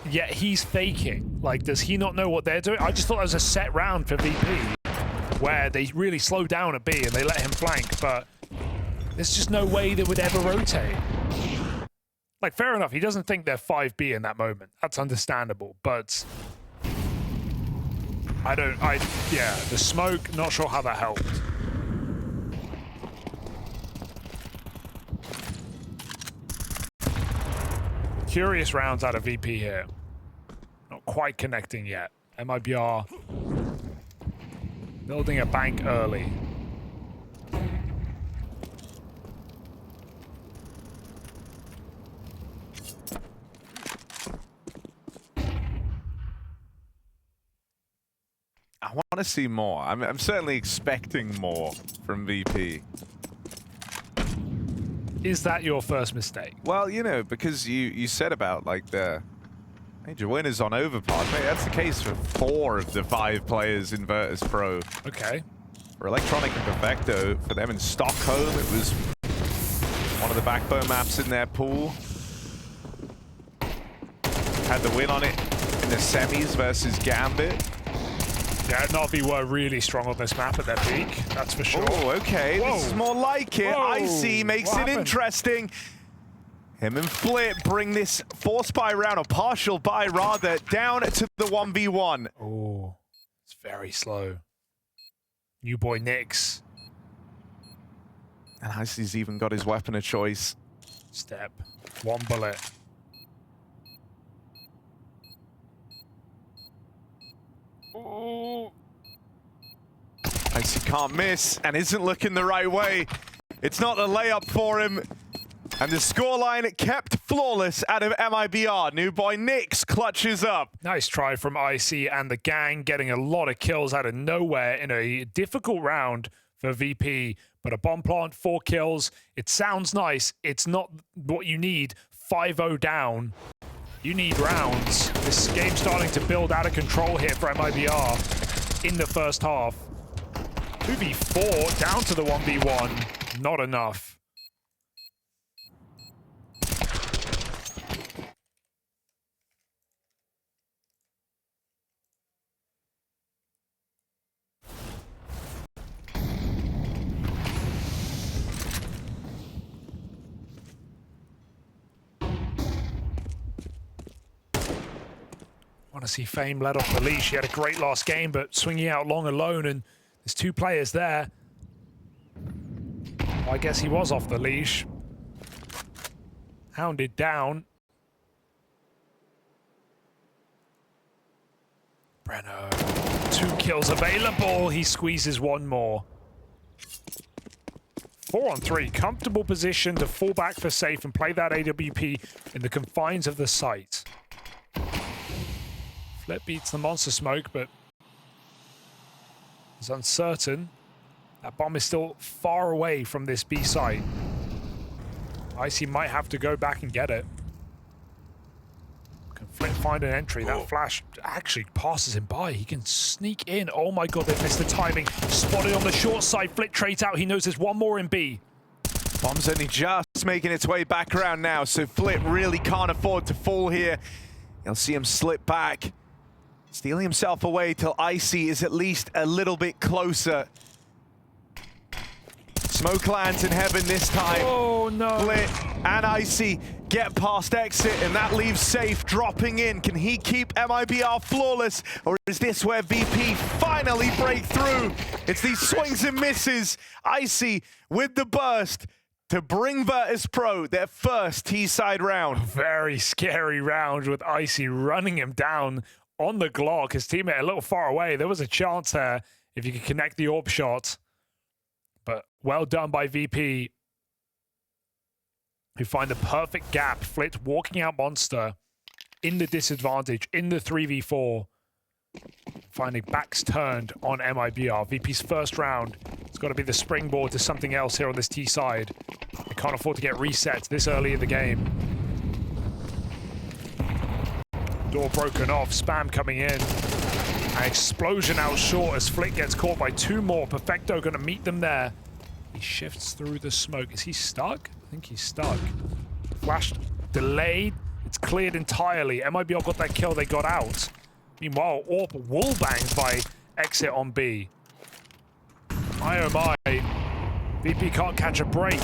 Yet he's faking. Like, does he not know what they're doing? I just thought it was a set round for VP where they really slow down at B and they let him flank, but there's just no way they would ever rotate. Like, fair enough, he doesn't think they're 5B in that moment. That's understandable, but yeah, the smoke, not sure how that helped. Curious rounds out of VP here. Not quite connecting yet. MIBR building a bank early. I want to see more. I'm certainly expecting more from VP. Is that your first mistake? Well, you know, because you said about, like, the major winners on Overpass. Maybe that's the case for 4 of the 5 players in Virtus.pro. Okay. For Electronic and Perfecto, for them in Stockholm, it was one of the backbone maps in their pool. Had the win on it in the semis versus Gambit. Yeah, Na'Vi were really strong on this map at their peak, that's for sure. Oh, okay, Whoa. this is more like it. Whoa. Icy makes What it happened? interesting. Him and Flip bring this forced buy round, or partial buy rather, down to the 1v1. Oh, it's very slow. New boy Nyx. And Icy's even got his weapon of choice. Step. 1 bullet. Oh. Icy can't miss and isn't looking the right way. It's not the layup for him. And the scoreline kept flawless out of MIBR. New boy Nyx clutches up. Nice try from Icy and the gang, getting a lot of kills out of nowhere in a difficult round for VP. But a bomb plant, 4 kills. It sounds nice. It's not what you need. 5-0 down. You need rounds. This game's starting to build out of control here for MIBR in the first half. 2v4 down to the 1v1. Not enough. Want to see Fame let off the leash. He had a great last game, but swinging out long alone, and there's 2 players there. Well, I guess he was off the leash. Hounded down. Brenno. 2 kills available. He squeezes 1 more. 4-on-3. Comfortable position to fall back for safe and play that AWP in the confines of the site. Flip beats the monster smoke, but is uncertain. That bomb is still far away from this B site. Icy might have to go back and get it. Can Flip find an entry? That flash actually passes him by. He can sneak in. Oh my god, they've missed the timing. Spotted on the short side. Flip trades out. He knows there's 1 more in B. Bomb's only just making its way back around now, so Flip really can't afford to fall here. You'll see him slip back, stealing himself away till Icy is at least a little bit closer. Smoke lands in heaven this time. Oh no. Flip and Icy get past exit, and that leaves Safe dropping in. Can he keep MIBR flawless, or is this where VP finally break through? It's these swings and misses. Icy with the burst to bring Virtus.pro their first T-side round. Very scary round with Icy running him down on the Glock. His teammate a little far away. There was a chance there if you could connect the orb shot. But well done by VP, who find the perfect gap. Flit walking out Monster in the disadvantage, in the 3v4. Finding backs turned on MIBR. VP's first round. It's got to be the springboard to something else here on this T side. They can't afford to get reset this early in the game. Door broken off. Spam coming in. An explosion out short as Flick gets caught by two more. Perfecto going to meet them there. He shifts through the smoke. Is he stuck? I think he's stuck. Flashed. Delayed. It's cleared entirely. MIBR got that kill. They got out. Meanwhile, Orp wallbanged by Exit on B. My oh my. VP can't catch a break.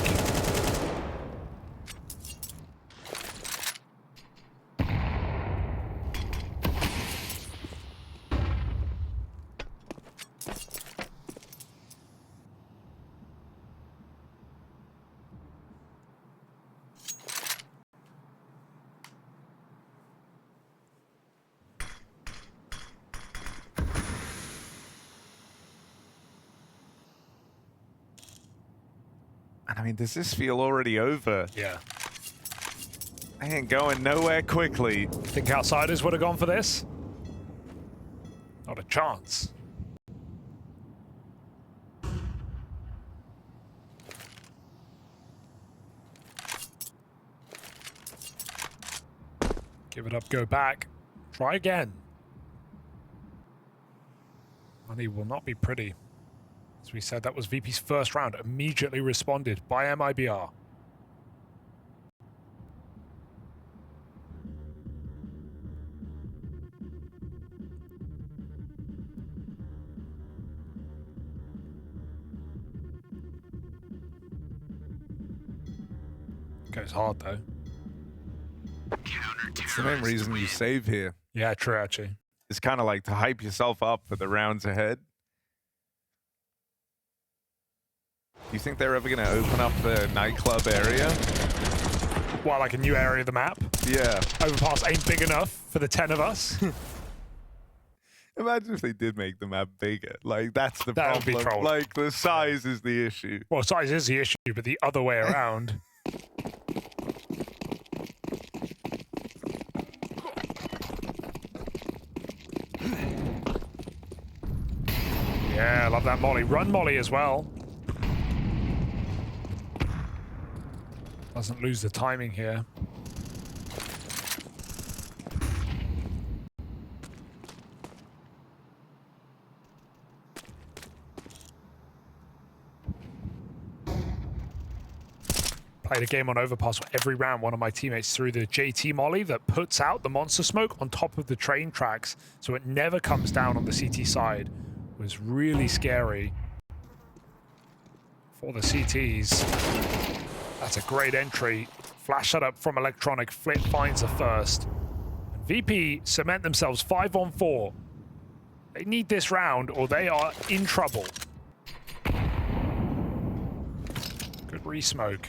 I mean, does this feel already over? Yeah. I ain't going nowhere quickly. Think Outsiders would have gone for this? Not a chance. Give it up, go back. Try again. Money will not be pretty. As we said, that was VP's first round, immediately responded by MIBR. Goes hard though. It's the main reason you save here. Yeah, true actually. It's kind of like to hype yourself up for the rounds ahead. Do you think they're ever going to open up the nightclub area? What, like a new area of the map? Yeah. Overpass ain't big enough for the 10 of us. Imagine if they did make the map bigger. Like, that's the That would be problem. troll. Like, the size is the issue. Well, size is the issue, but the other way around. Yeah, I love that molly. Run molly as well. Doesn't lose the timing here. Played a game on Overpass where every round one of my teammates threw the JT molly that puts out the monster smoke on top of the train tracks, so it never comes down on the CT side. It was really scary for the CTs. That's a great entry. Flash shot up from Electronic. Flip finds the first. And VP cement themselves 5-on-4. They need this round or they are in trouble. Good re-smoke.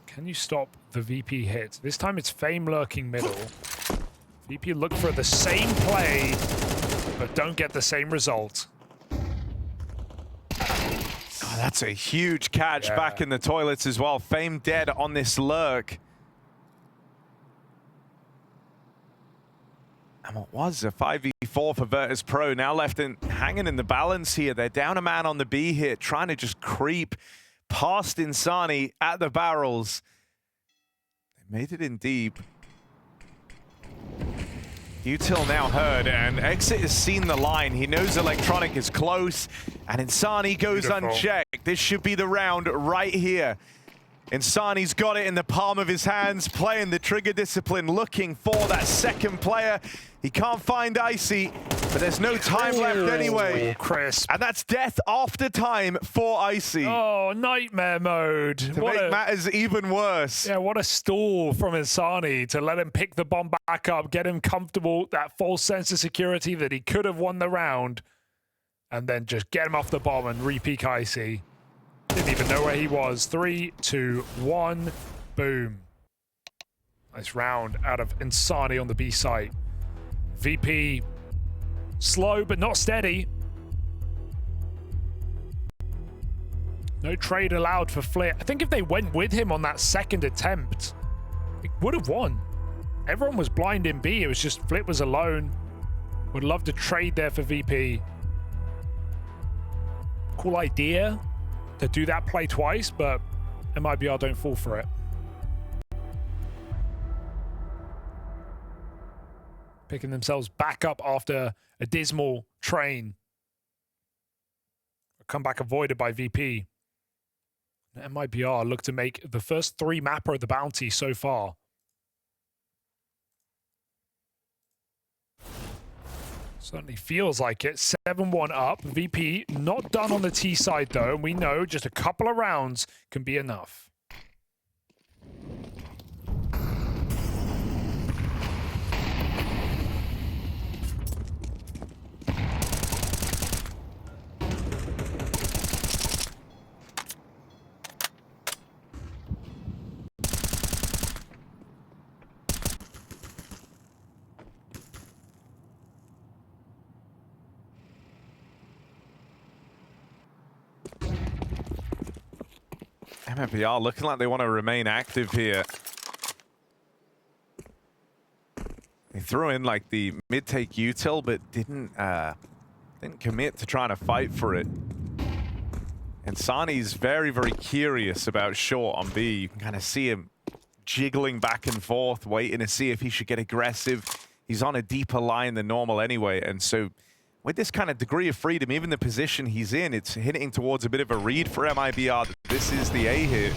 Can you stop the VP hit? This time it's Fame lurking middle. VP look for the same play, but don't get the same result. Oh, that's a huge catch back in the toilets as well. Fame dead on this lurk. And what was a 5v4 for Virtus.pro, now left hanging in the balance here. They're down a man on the B hit, trying to just creep past Insani at the barrels. They made it in deep. Util now heard, and Exit has seen the line. He knows Electronic is close, and Insani goes unchecked. This should be the round right here. Insani's got it in the palm of his hands, playing the trigger discipline, looking for that second player. He can't find Icy, but there's no time left anyway. Crisp. And that's death after time for Icy. Oh, nightmare mode. To make matters even worse. Yeah, what a stall from Insani to let him pick the bomb back up, get him comfortable, that false sense of security that he could have won the round. and then just get him off the bomb and re-peek Icy. Didn't even know where he was. 3, 2, 1, boom. Nice round out of Insani on the B site. VP slow but not steady. No trade allowed for Flit. I think if they went with him on that second attempt, it would have won. Everyone was blind in B. It was just Flit was alone. Would love to trade there for VP. Cool idea to do that play twice, but MIBR don't fall for it. Picking themselves back up after a dismal train. A comeback avoided by VP. MIBR look to make the first 3 mapper of the bounty so far. Certainly feels like it. 7-1 up. VP not done on the T side though, and we know just a couple of rounds can be enough. MIBR looking like they want to remain active here. They threw in like the mid-take util, but didn't commit to trying to fight for it. And Sani's very, very curious about short on B. You can kind of see him jiggling back and forth, waiting to see if he should get aggressive. He's on a deeper line than normal anyway, and so with this kind of degree of freedom, even the position he's in, it's hinting towards a bit of a read for MIBR. This is the A here.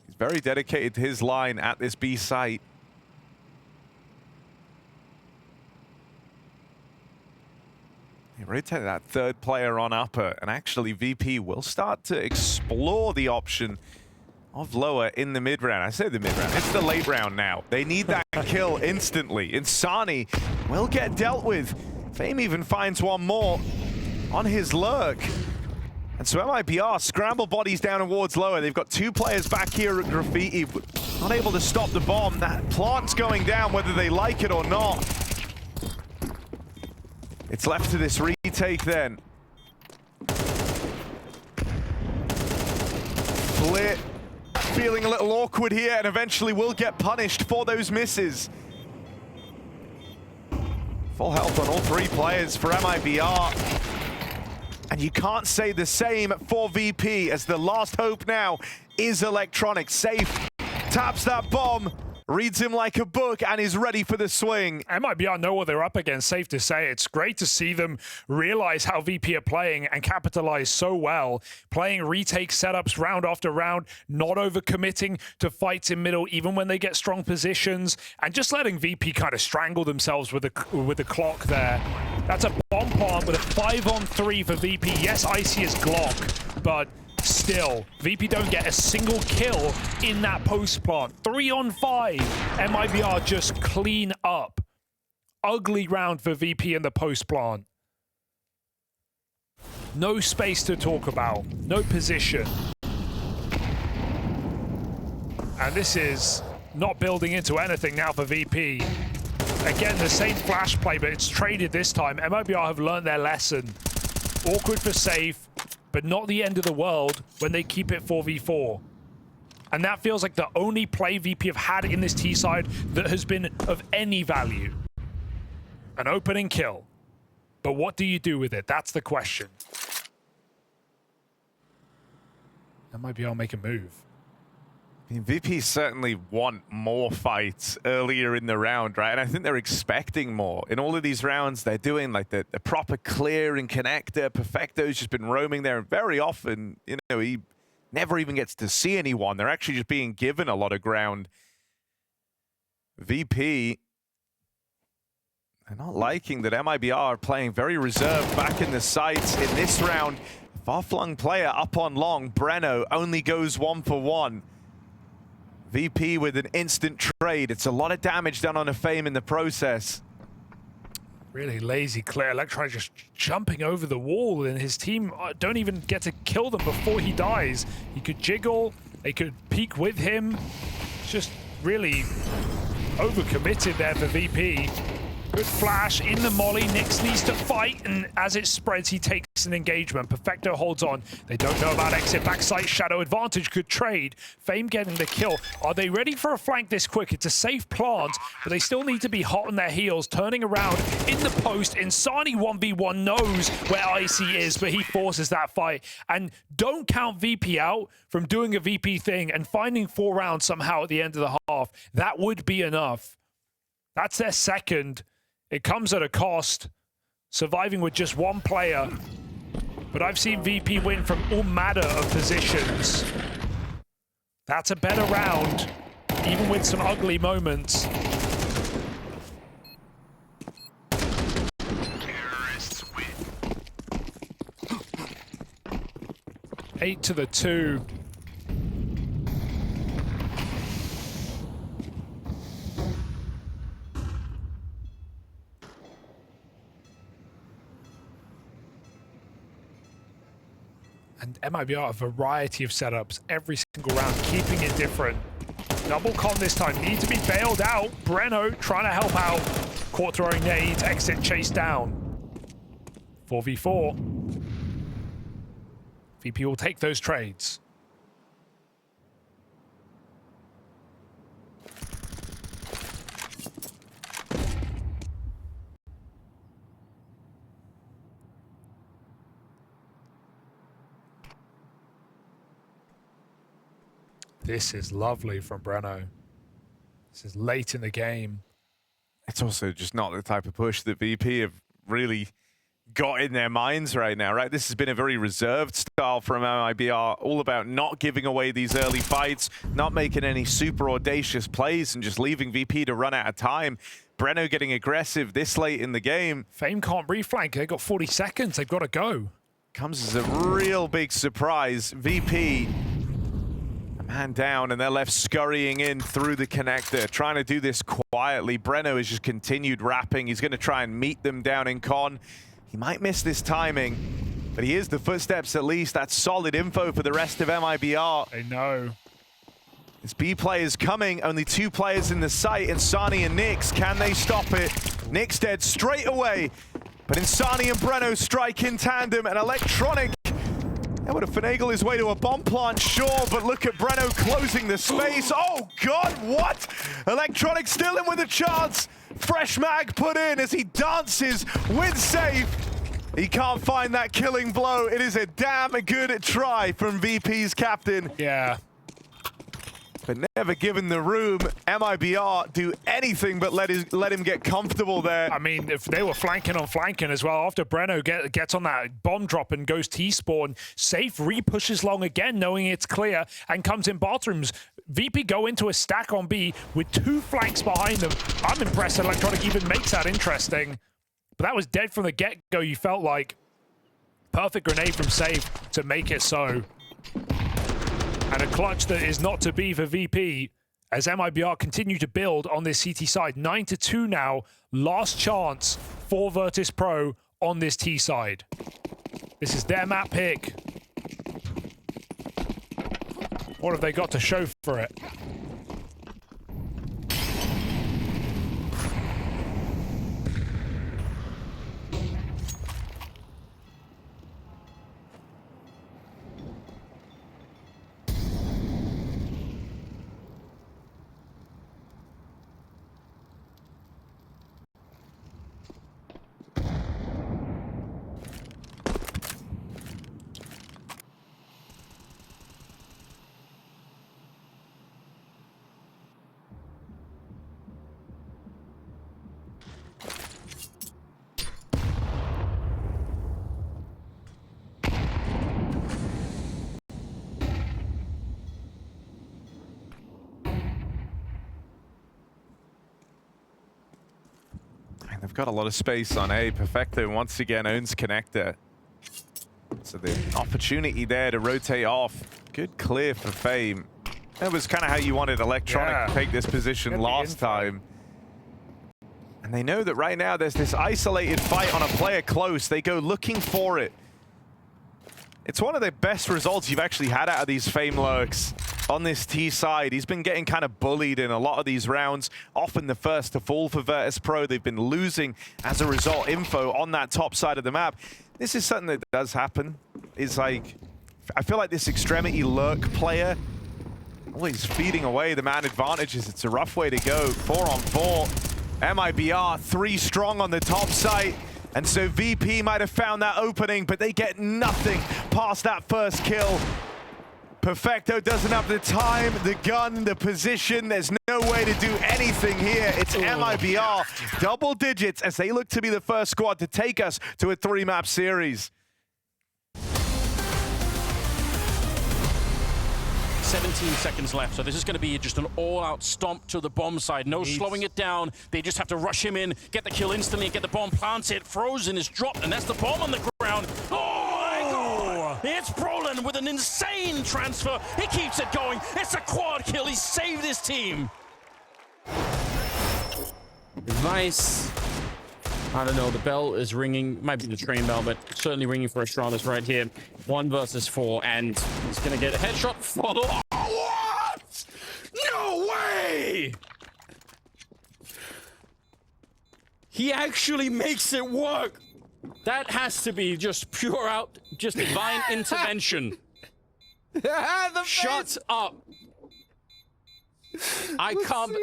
He's very dedicated to his line at this B site. He rotated that third player on upper, and actually VP will start to explore the option of lower in the mid round. I say the mid round, it's the late round now. They need that kill instantly. Insani will get dealt with. Fame even finds one more on his lurk. And so MIBR scramble bodies down towards lower. They've got 2 players back here at Graffiti, not able to stop the bomb. That plant's going down whether they like it or not. It's left to this retake then. Flit feeling a little awkward here and eventually will get punished for those misses. Full health on all 3 players for MIBR. And you can't say the same for VP, as the last hope now is Electronic. Safe taps that bomb, reads him like a book, and is ready for the swing. MIBR know what they're up against, safe to say. It's great to see them realize how VP are playing and capitalize so well. Playing retake setups round after round, not overcommitting to fights in middle, even when they get strong positions, and just letting VP kind of strangle themselves with the clock there. That's a bomb plant with a 5-on-3 for VP. Yes, Icy is Glock, but still, VP don't get a single kill in that post plant. 3-on-5. MIBR just clean up. Ugly round for VP in the post plant. No space to talk about. No position. And this is not building into anything now for VP. Again, the same flash play, but it's traded this time. MIBR have learned their lesson. Awkward for safe, but not the end of the world when they keep it 4v4. And that feels like the only play VP have had in this T side that has been of any value. An opening kill. But what do you do with it? That's the question. MIBR make a move. I mean, VP certainly want more fights earlier in the round, right? And I think they're expecting more. In all of these rounds, they're doing like the proper clear and connector. Perfecto's just been roaming there, and very often, you know, he never even gets to see anyone. They're actually just being given a lot of ground. VP, they're not liking that MIBR are playing very reserved back in the sites in this round. Far-flung player up on long. Breno only goes 1-for-1. VP with an instant trade. It's a lot of damage done on a Fame in the process. Really lazy clear. Electronic just jumping over the wall, and his team don't even get to kill them before he dies. He could jiggle, they could peek with him. It's just really overcommitted there for VP. Good flash in the molly. Nyx needs to fight, and as it spreads, he takes an engagement. Perfecto holds on. They don't know about exit. Backside shadow advantage could trade. Fame getting the kill. Are they ready for a flank this quick? It's a safe plant, but they still need to be hot on their heels. Turning around in the post. Insani 1v1 knows where Icy is, but he forces that fight. And don't count VP out from doing a VP thing and finding 4 rounds somehow at the end of the half. That would be enough. That's their second. It comes at a cost, surviving with just 1 player. But I've seen VP win from all manner of positions. That's a better round, even with some ugly moments. Terrorists win. 8-2. And MIBR, a variety of setups every single round, keeping it different. Double con this time, need to be bailed out. Breno trying to help out. Caught throwing nades, exit chase down. 4v4. VP will take those trades. This is lovely from Breno. This is late in the game. It's also just not the type of push that VP have really got in their minds right now, right? This has been a very reserved style from MIBR, all about not giving away these early fights, not making any super audacious plays, and just leaving VP to run out of time. Breno getting aggressive this late in the game. Fame can't reflank. They've got 40 seconds. They've got to go. Comes as a real big surprise. VP, a man down, and they're left scurrying in through the connector, trying to do this quietly. Breno has just continued rapping. He's going to try and meet them down in con. He might miss this timing, but he hears the footsteps at least. That's solid info for the rest of MIBR. They know. This B play is coming. Only 2 players in the site, Insani and Nyx. Can they stop it? Nyx dead straight away, but Insani and Breno strike in tandem, and Electronic able to finagle his way to a bomb plant, sure, but look at Breno closing the space. Oh God, what? Electronic still in with a chance. Fresh mag put in as he dances with safe. He can't find that killing blow. It is a damn good try from VP's captain. Yeah. But never given the room, MIBR do anything but let him get comfortable there. I mean, if they were flanking on flanking as well, after Breno gets on that bomb drop and goes T-spawn, Safe re-pushes long again, knowing it's clear, and comes in bathrooms. VP go into a stack on B with 2 flanks behind them. I'm impressed Electronic even makes that interesting. But that was dead from the get-go, you felt like. Perfect grenade from Safe to make it so. And a clutch that is not to be for VP as MIBR continue to build on this CT side. 9-2 now. Last chance for Virtus.pro on this T side. This is their map pick. What have they got to show for it? They've got a lot of space on A. Perfecto once again owns connector. So the opportunity there to rotate off. Good clear for Fame. That was kind of how you wanted Electronic to take this position last time. And they know that right now there's this isolated fight on a player close. They go looking for it. It's one of the best results you've actually had out of these Fame Lurks on this T side. He's been getting kind of bullied in a lot of these rounds, often the first to fall for Virtus.pro. They've been losing as a result info on that top side of the map. This is something that does happen. It's like, I feel like this Extremity Lurk player always feeding away the man advantages. It's a rough way to go. 4-on-4. MIBR 3 strong on the top site. And so VP might have found that opening, but they get nothing past that first kill. Perfecto doesn't have the time, the gun, the position. There's no way to do anything here. It's MIBR, double digits, as they look to be the first squad to take us to a 3-map series. 17 seconds left, so this is going to be just an all-out stomp to the bomb side. No slowing it down. They just have to rush him in, get the kill instantly, get the bomb planted. Frozen is dropped, and that's the bomb on the ground. Oh my God! It's Brolin with an insane transfer. He keeps it going. It's a quad kill. He saved his team. Nice. I don't know, the bell is ringing, might be the train bell, but certainly ringing for Astralis right here. 1 versus 4, and he's gonna get a headshot follow. Oh, what? No way! He actually makes it work. That has to be just pure out, just divine intervention. Shut up. I can't.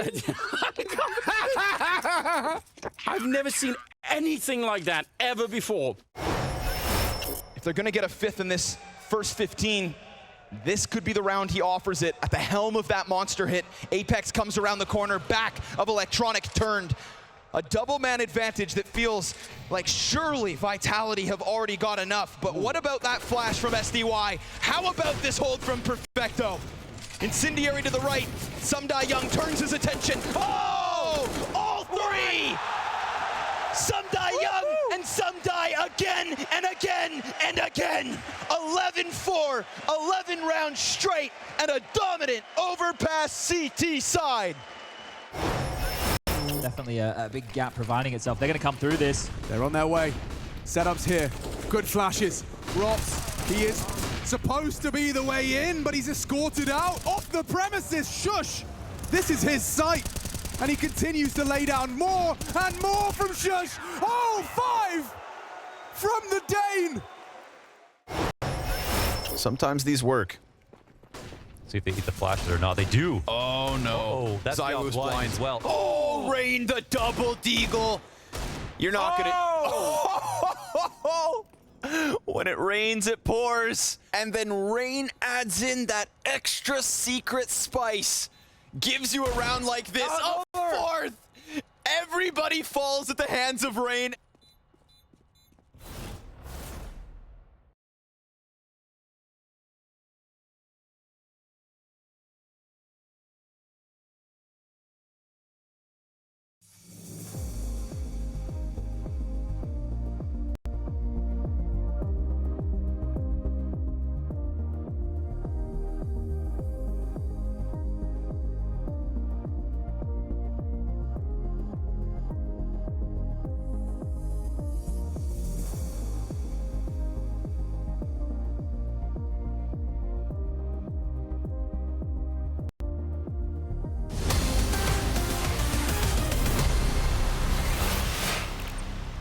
I've never seen anything like that ever before. If they're gonna get a 5th in this first 15, this could be the round he offers it. At the helm of that monster hit, Apex comes around the corner, back of Electronic turned. A double man advantage that feels like surely Vitality have already got enough. But what about that flash from SDY? How about this hold from Perfecto? Incendiary to the right. Sumdai Young turns his attention. Oh! All 3! Sumdai Young and Sumdai again and again and again. 11-4, 11 rounds straight, and a dominant overpass CT side. Definitely a big gap providing itself. They're going to come through this. They're on their way. Setups here. Good flashes. Rops. He is supposed to be the way in, but he's escorted out off the premises. Shush! This is his site. And he continues to lay down more and more from Shush. Oh, 5 from the Dane. Sometimes these work. See if they eat the flashes or not. They do. Oh no. Oh, that's Zywo's blind as well. Oh, Rain the double deagle. You're not gonna. When it rains, it pours. And then Rain adds in that extra secret spice. Gives you a round like this. A 4th. Everybody falls at the hands of Rain.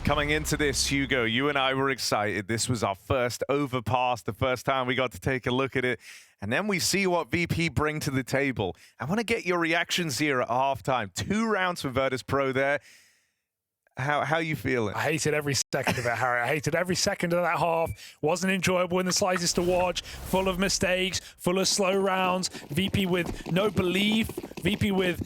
Coming into this, Hugo, you and I were excited. This was our first overpass, the first time we got to take a look at it. And then we see what VP bring to the table. I want to get your reactions here at halftime. 2 rounds for Virtus.pro there. How you feeling? I hated every second of it, Harry. I hated every second of that half. Wasn't enjoyable in the slightest to watch. Full of mistakes, full of slow rounds. VP with no belief. VP with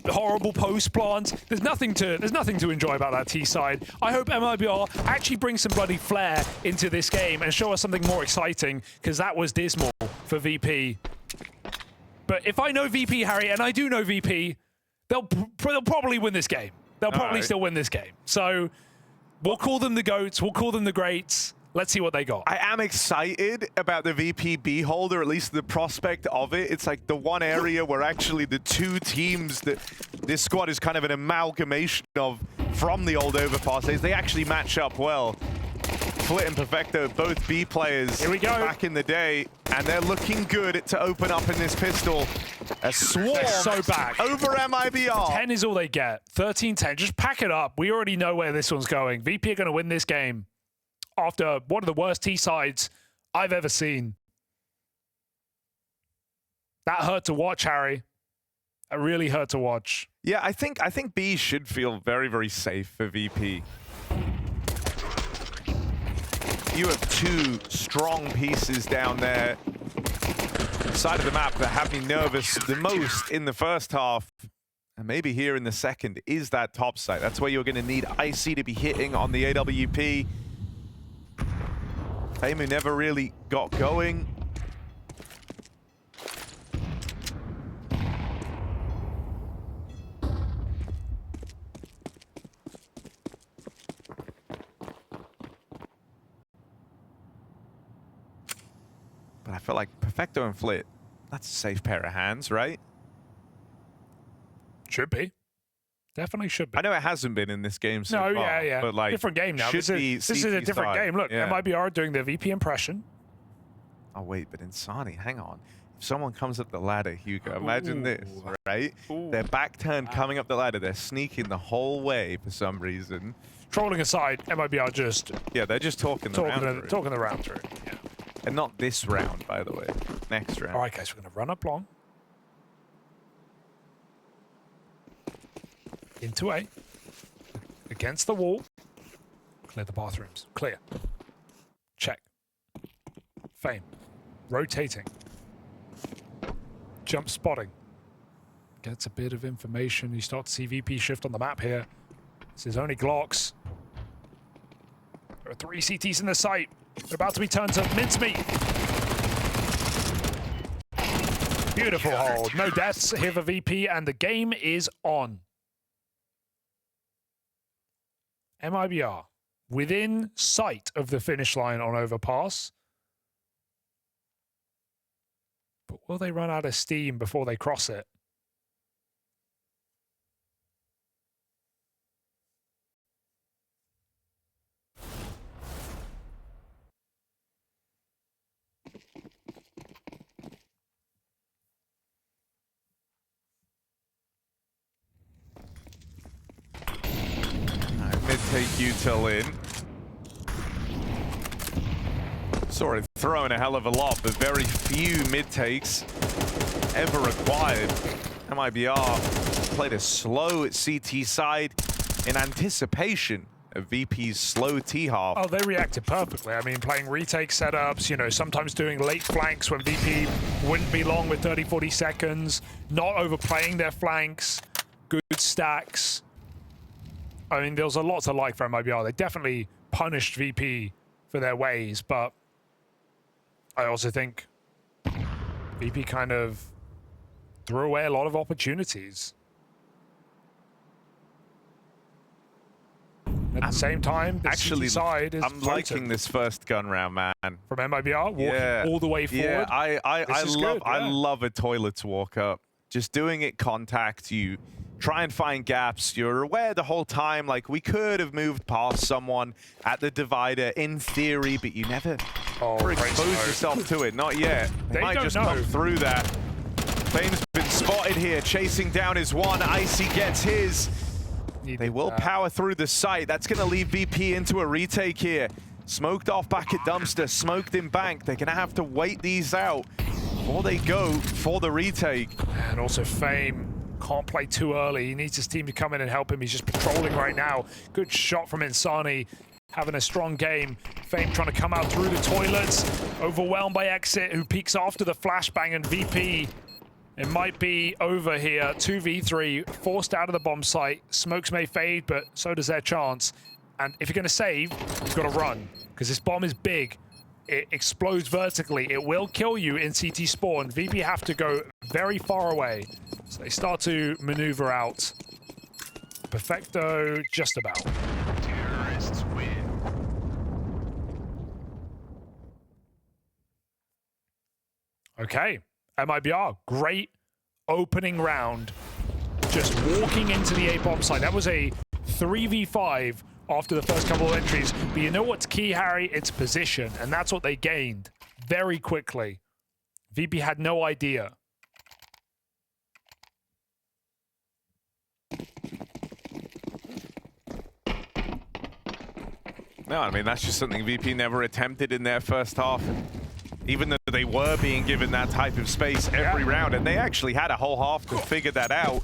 horrible post plants. There's nothing to enjoy about that T side. I hope MIBR actually brings some bloody flair into this game and show us something more exciting, because that was dismal for VP. But if I know VP, Harry, and I do know VP, they'll probably win this game. They'll probably still win this game. So we'll call them the GOATs. We'll call them the greats. Let's see what they got. I am excited about the VPB holder, at least the prospect of it. It's like the one area where actually the 2 teams that this squad is kind of an amalgamation of from the old Overpass days. They actually match up well. Flit and Perfecto, both B players Here we go. back in the day, and they're looking good to open up in this pistol. A swarm They're so back. over MIBR. 10 is all they get. 13-10. Just pack it up. We already know where this one's going. VP are going to win this game after one of the worst T-sides I've ever seen. That hurt to watch, Harry. That really hurt to watch. Yeah, I think B should feel very, very safe for VP. You have two strong pieces down there. Side of the map that have me nervous the most in the first half, and maybe here in the second, is that top site. That's where you're going to need Icy to be hitting on the AWP. Fame who never really got going. But I feel like Perfecto and Flit, that's a safe pair of hands, right? Should be. Definitely should be. I know it hasn't been in this game so far. Yeah. But like, different game now. should This be is a CT different side. game. Look, Yeah. MIBR doing their VP impression. Oh wait, but Insani, hang on. If someone comes up the ladder, Hugo, imagine this, right? They're back turned coming up the ladder. They're sneaking the whole way for some reason. Trolling aside, MIBR just Yeah, they're just talking the round through. talking the round through. Yeah. And not this round, by the way. Next round. All right, guys, we're going to run up long. Into A. Against the wall. Clear the bathrooms. Clear. Check. Fame. Rotating. Jump spotting. Gets a bit of information. You start to see VP shift on the map here. This is only Glocks. There are 3 CTs in the site. They're about to be turned to mincemeat. Beautiful hold. No deaths here for VP, and the game is on. MIBR within sight of the finish line on Overpass. But will they run out of steam before they cross it? Mid-take util in. Sorry, throwing a hell of a lot, but very few mid-takes ever required. MIBR played a slow CT side in anticipation of VP's slow T-half. Oh, they reacted perfectly. I mean, playing retake setups, you know, sometimes doing late flanks when VP wouldn't be long with 30, 40 seconds, not overplaying their flanks, good stacks. I mean, there was a lot to like from MIBR. They definitely punished VP for their ways, but I also think VP kind of threw away a lot of opportunities. At the same time, the Actually, CT side is I'm liking this first gun round, man. from MIBR, walking all the way forward. Yeah, I good. love a toilets walk up. Just doing it contact, you try and find gaps. You're aware the whole time, like, we could have moved past someone at the divider in theory, but you never expose yourself to it. Not yet. They might don't just know. come through that. Fame's been spotted here, chasing down his one. Icy gets his. They will power through the site. That's going to leave VP into a retake here. Smoked off back at dumpster, smoked in bank. They're going to have to wait these out before they go for the retake. And also Fame can't play too early. He needs his team to come in and help him. He's just patrolling right now. Good shot from Insani, having a strong game. Fame trying to come out through the toilets. Overwhelmed by Exit, who peeks after the flashbang, and VP. It might be over here. 2v3, forced out of the bomb site. Smokes may fade, but so does their chance. And if you're going to save, you've got to run, because this bomb is big. It explodes vertically. It will kill you in CT spawn. VP have to go very far away. So they start to maneuver out. Perfecto, just about. Terrorists win. Okay, MIBR, great opening round. Just walking into the A bomb site. That was a 3v5 after the first couple of entries. But you know what's key, Harry? It's position, and that's what they gained very quickly. VP had no idea. No, I mean, that's just something VP never attempted in their first half. Even though they were being given that type of space every round, and they actually had a whole half to figure that out.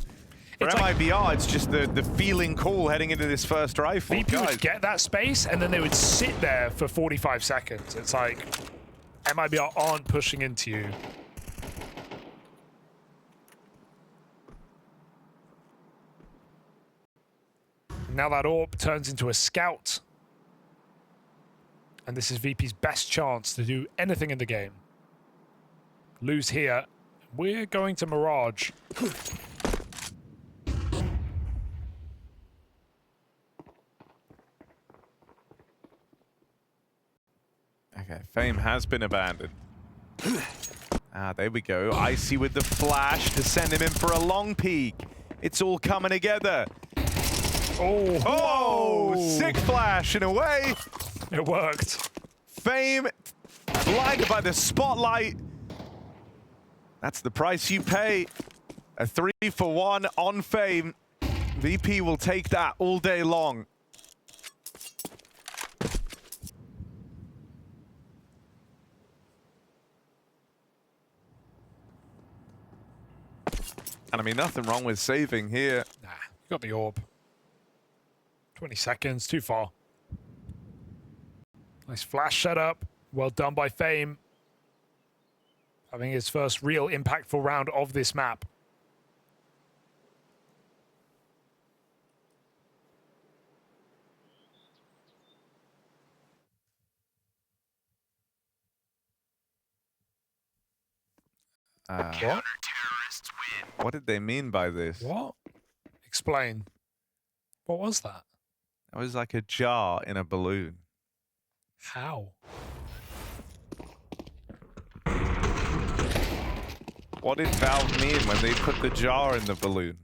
For MIBR, it's just the feeling cool heading into this first rifle. VP would get that space, and then they would sit there for 45 seconds. It's like, MIBR aren't pushing into you. Now that AWP turns into a scout. And this is VP's best chance to do anything in the game. Lose here. We're going to Mirage. Okay, Fame has been abandoned. There we go. Icy with the flash to send him in for a long peek. It's all coming together. Oh, sick flash and away. It worked. Fame blinded by the spotlight. That's the price you pay. A 3-for-1 on Fame. VP will take that all day long. And I mean, nothing wrong with saving here. Nah, you got the AWP. 20 seconds, too far. Nice flash setup. Well done by Fame. Having his first real impactful round of this map. What? What did they mean by this? What? Explain. What was that? That was like a jar in a balloon. How? What did Valve mean when they put the jar in the balloon?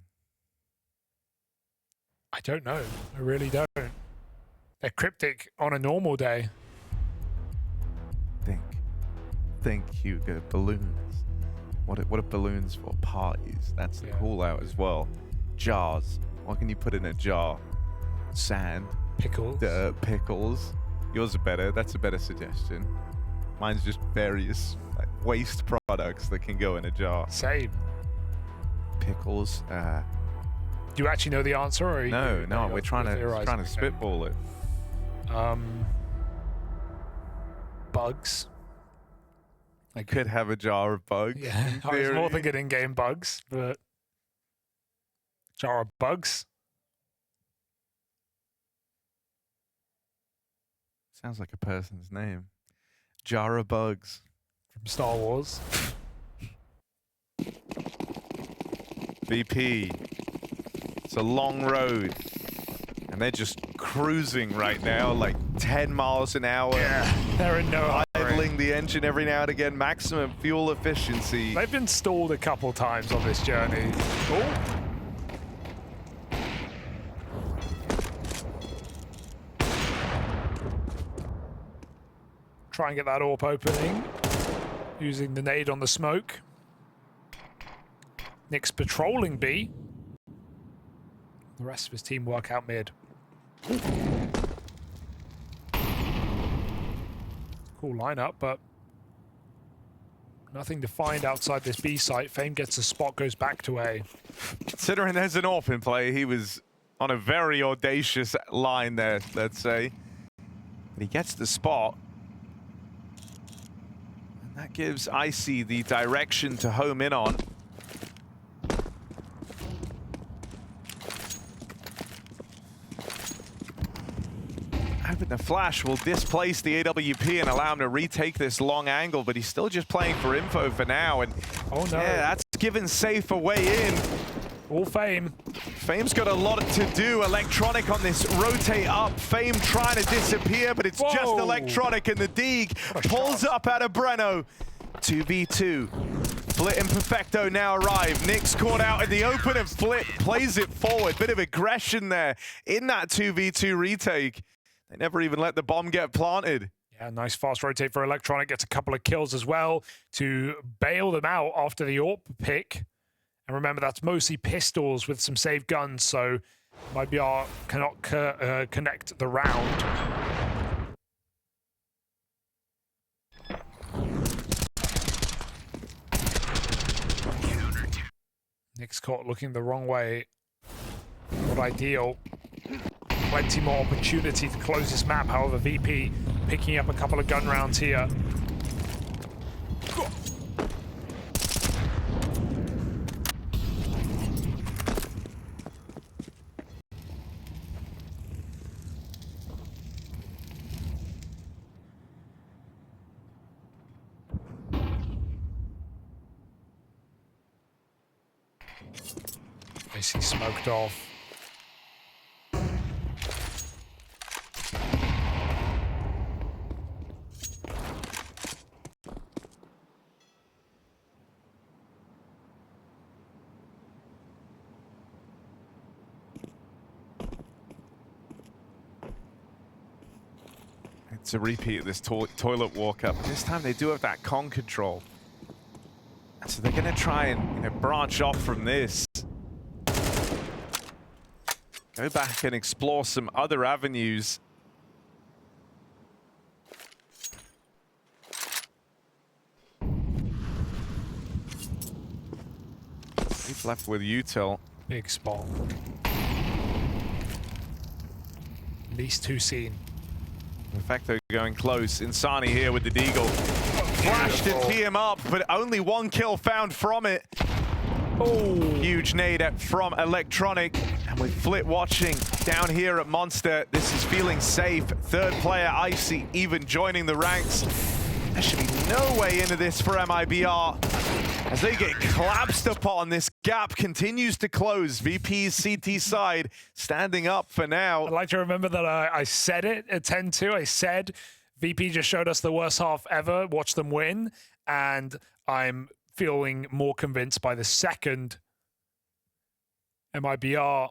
I don't know. I really don't. They're cryptic on a normal day. Think, Hugo. Balloons. What are balloons for? Parties. That's the call out as well. Jars. What can you put in a jar? Sand. Pickles. Pickles. Yours are better. That's a better suggestion. Mine's just various waste products that can go in a jar. Same. Pickles. Do you actually know the answer? Or No. We're trying to spitball it. Bugs. I could have a jar of bugs. Yeah, I was more thinking in-game bugs, but jar of bugs. Sounds like a person's name. Jar of bugs. From Star Wars. VP. It's a long road. And they're just cruising right now, like 10 miles an hour. Yeah, they're in no hurry. Idling the engine every now and again, maximum fuel efficiency. They've been stalled a couple times on this journey. Oh. Try and get that AWP opening. Using the nade on the smoke. Nick's patrolling B. The rest of his team work out mid. Cool lineup, but nothing to find outside this B site. Fame gets a spot, goes back to A. Considering there's an AWP in play, he was on a very audacious line there, let's say. But he gets the spot. And that gives Icy the direction to home in on. Hoping the flash will displace the AWP and allow him to retake this long angle, but he's still just playing for info for now. And oh no, yeah, that's given Safe a way in. All Fame. Fame's got a lot to do. Electronic on this rotate up. Fame trying to disappear, but it's just Electronic, and the Deeg pulls up out of Breno. 2v2. Flit and Perfecto now arrive. Nick's caught out in the open and Flit plays it forward. Bit of aggression there in that 2v2 retake. They never even let the bomb get planted. Yeah, nice fast rotate for Electronic. Gets a couple of kills as well to bail them out after the AWP pick. And remember, that's mostly pistols with some saved guns, so MIBR cannot connect the round. Nick's caught looking the wrong way. Not ideal. Plenty more opportunity to close this map. However, VP picking up a couple of gun rounds here. I see smoked off. It's a repeat of this toilet walk-up. This time they do have that con control. So they're going to try and branch off from this. Go back and explore some other avenues. He's left with util. Big spot. At least two seen. Perfecto going close. Insani here with the deagle. Flash to tee him up, but only one kill found from it. Oh, huge nade from Electronic. And with Flit watching down here at Monster, this is feeling safe. Third player, Icy, even joining the ranks. There should be no way into this for MIBR. As they get collapsed upon, this gap continues to close. VP's CT side standing up for now. I'd like to remember that I said it at 10-2. I said VP just showed us the worst half ever. Watch them win. And I'm feeling more convinced by the second. MIBR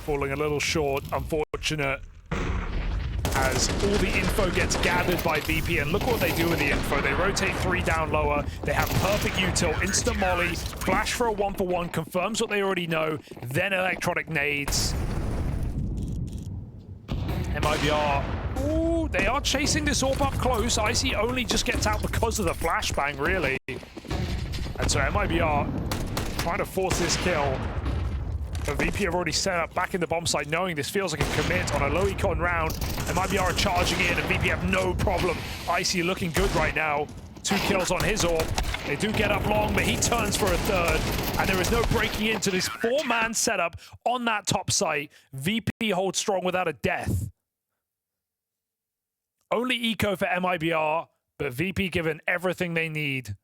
falling a little short. Unfortunate. As all the info gets gathered by VP, and look what they do with the info. They rotate 3 down lower. They have perfect util, instant molly, flash for a 1-for-1, confirms what they already know, then Electronic nades. MIBR, ooh, they are chasing this AWP up close. Icy only just gets out because of the flashbang, really. And so MIBR trying to force this kill. But VP have already set up back in the bomb site, knowing this feels like a commit on a low econ round. MIBR are charging in, and VP have no problem. Icy looking good right now. 2 kills on his AWP. They do get up long, but he turns for a third. And there is no breaking into this 4-man setup on that top site. VP holds strong without a death. Only eco for MIBR, but VP given everything they need.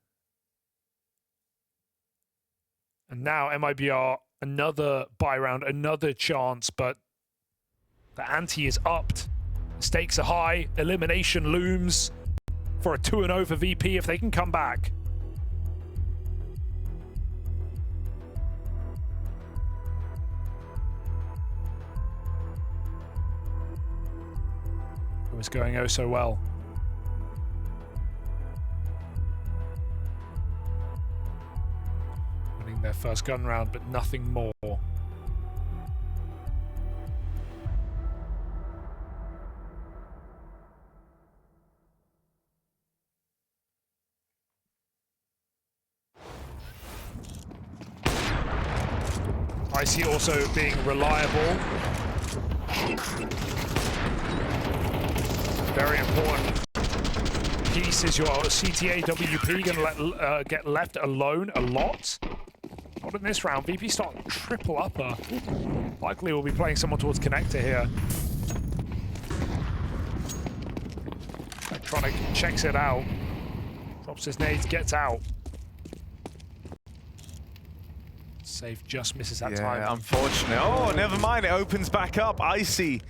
And now MIBR, another buy round, another chance, but the ante is upped. Stakes are high. Elimination looms for a 2-0 for VP if they can come back. It was going oh so well. Winning their first gun round, but nothing more. Icy also being reliable. Very important piece is your CTA WP going to get left alone a lot. Not in this round. VP start triple upper. Likely we'll be playing someone towards connector here. Electronic checks it out. Drops his nades, gets out. Safe just misses that time. Unfortunate. Oh, never mind. It opens back up. Icy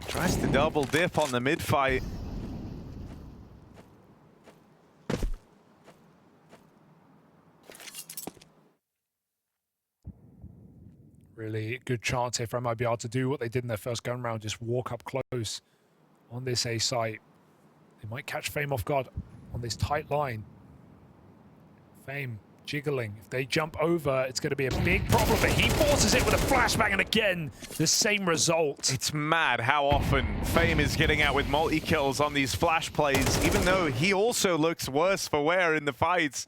tries to double dip on the mid fight. Really good chance here for MIBR to do what they did in their first gun round, just walk up close on this A site. They might catch Fame off guard on this tight line. Fame jiggling. If they jump over, it's going to be a big problem, but he forces it with a flashbang, and again, the same result. It's mad how often Fame is getting out with multi-kills on these flash plays, even though he also looks worse for wear in the fights.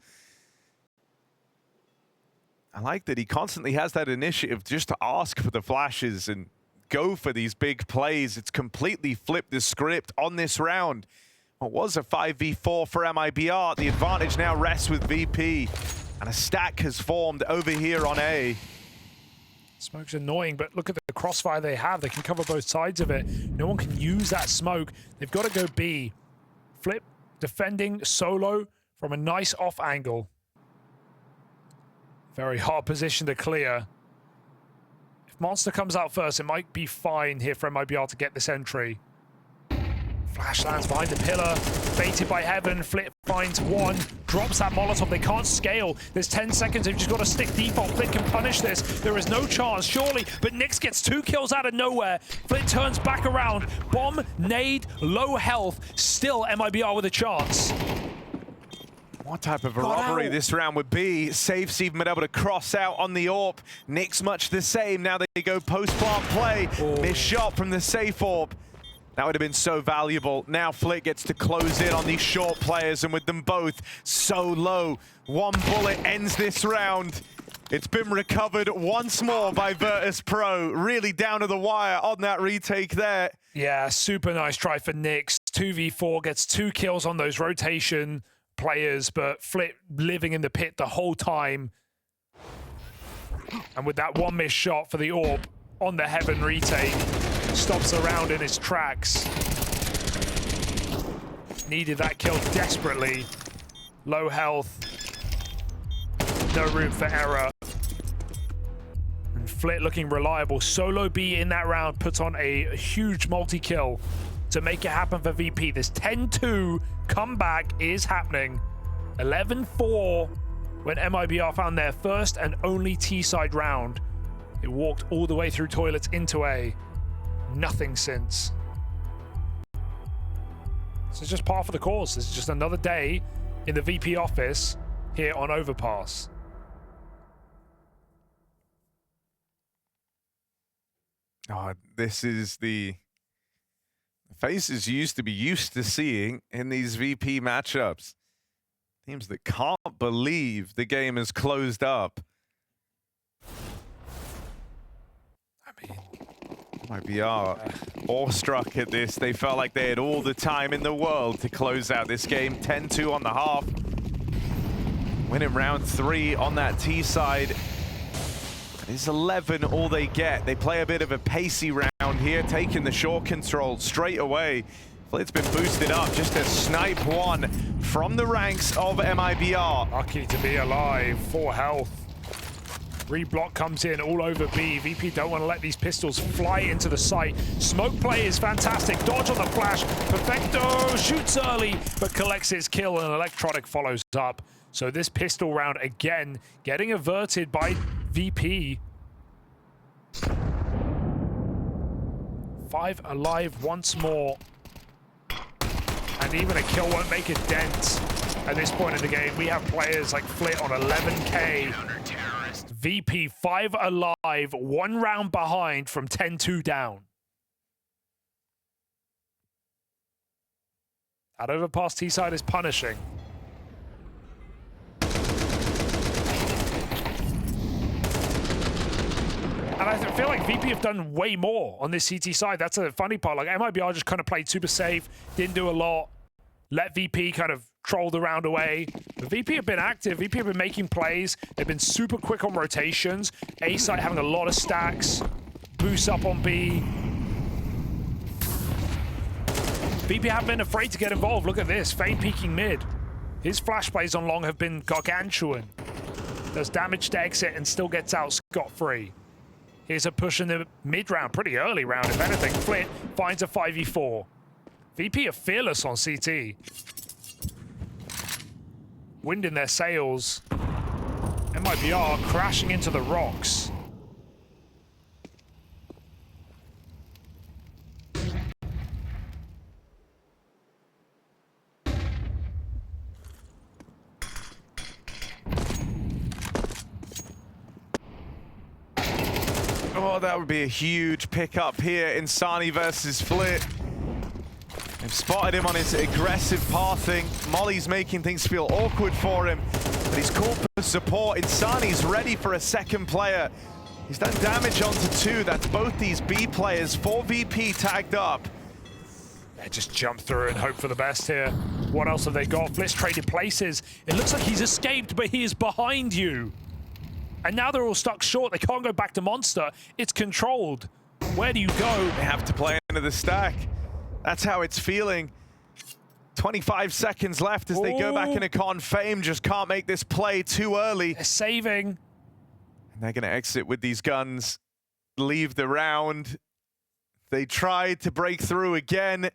I like that he constantly has that initiative just to ask for the flashes and go for these big plays. It's completely flipped the script on this round. What was a 5v4 for MIBR. The advantage now rests with VP. And a stack has formed over here on A. Smoke's annoying, but look at the crossfire they have. They can cover both sides of it. No one can use that smoke. They've got to go B. Flip, defending solo from a nice off angle. Very hard position to clear. If Monster comes out first, it might be fine here for MIBR to get this entry. Flash lands behind the pillar, baited by Heaven. Flip finds one, drops that Molotov. They can't scale. There's 10 seconds. They've just got to stick default. Flip can punish this. There is no chance, surely. But Nyx gets 2 kills out of nowhere. Flip turns back around. Bomb, nade, low health. Still MIBR with a chance. What type of a robbery this round would be. Safe's even been able to cross out on the AWP. Nyx much the same. Now they go post-plant play. Missed shot from the safe AWP. That would have been so valuable. Now Flick gets to close in on these short players, and with them both so low, one bullet ends this round. It's been recovered once more by Virtus.pro. Really down to the wire on that retake there. Yeah, super nice try for Nyx. 2v4, gets 2 kills on those rotation players, but Flip living in the pit the whole time. And with that one missed shot for the AWP on the Heaven retake, stops the round in its tracks. Needed that kill desperately. Low health. No room for error. And Flit looking reliable. Solo B in that round puts on a huge multi-kill to make it happen for VP. This 10-2 comeback is happening. 11-4 when MIBR found their first and only T-side round. It walked all the way through toilets into A. Nothing since. This is just par for the course. This is just another day in the VP office here on Overpass. Oh, this is the faces you used to be used to seeing in these VP matchups. Teams that can't believe the game is closed up. I mean, MIBR awestruck at this. They felt like they had all the time in the world to close out this game. 10-2 on the half. Winning round 3 on that T side. It's 11 all they get. They play a bit of a pacey round here, taking the short control straight away. Flit's been boosted up just to snipe one from the ranks of MIBR. Lucky to be alive, 4 health. Reblock comes in all over B. VP don't want to let these pistols fly into the site. Smoke play is fantastic. Dodge on the flash. Perfecto shoots early, but collects his kill, and Electronic follows up. So this pistol round again getting averted by VP. 5 alive once more. And even a kill won't make a dent at this point in the game. We have players like Flit on 11k. VP 5 alive, 1 round behind from 10-2 down. That overpass T side is punishing. And I feel like VP have done way more on this CT side. That's the funny part. Like MIBR just kind of played super safe, didn't do a lot, let VP kind of troll the round away. But VP have been active. VP have been making plays. They've been super quick on rotations. A side having a lot of stacks. Boost up on B. VP haven't been afraid to get involved. Look at this. Fame peeking mid. His flash plays on long have been gargantuan. Does damage to exit and still gets out scot-free. Here's a push in the mid-round, pretty early round, if anything. Flit finds a 5v4. VP are fearless on CT. Wind in their sails. MIBR crashing into the rocks. Oh, that would be a huge pickup here. Insani versus Flit. They've spotted him on his aggressive pathing. Molly's making things feel awkward for him, but he's called for support. Insani's ready for a second player. He's done damage onto 2. That's both these B players. 4 VP tagged up. They just jump through and hope for the best here. What else have they got? Blitz traded places. It looks like he's escaped, but he is behind you. And now they're all stuck short. They can't go back to Monster. It's controlled. Where do you go? They have to play into the stack. That's how it's feeling. 25 seconds left as they go back into Con. Fame just can't make this play too early. They're saving. And they're going to exit with these guns, leave the round. They tried to break through again.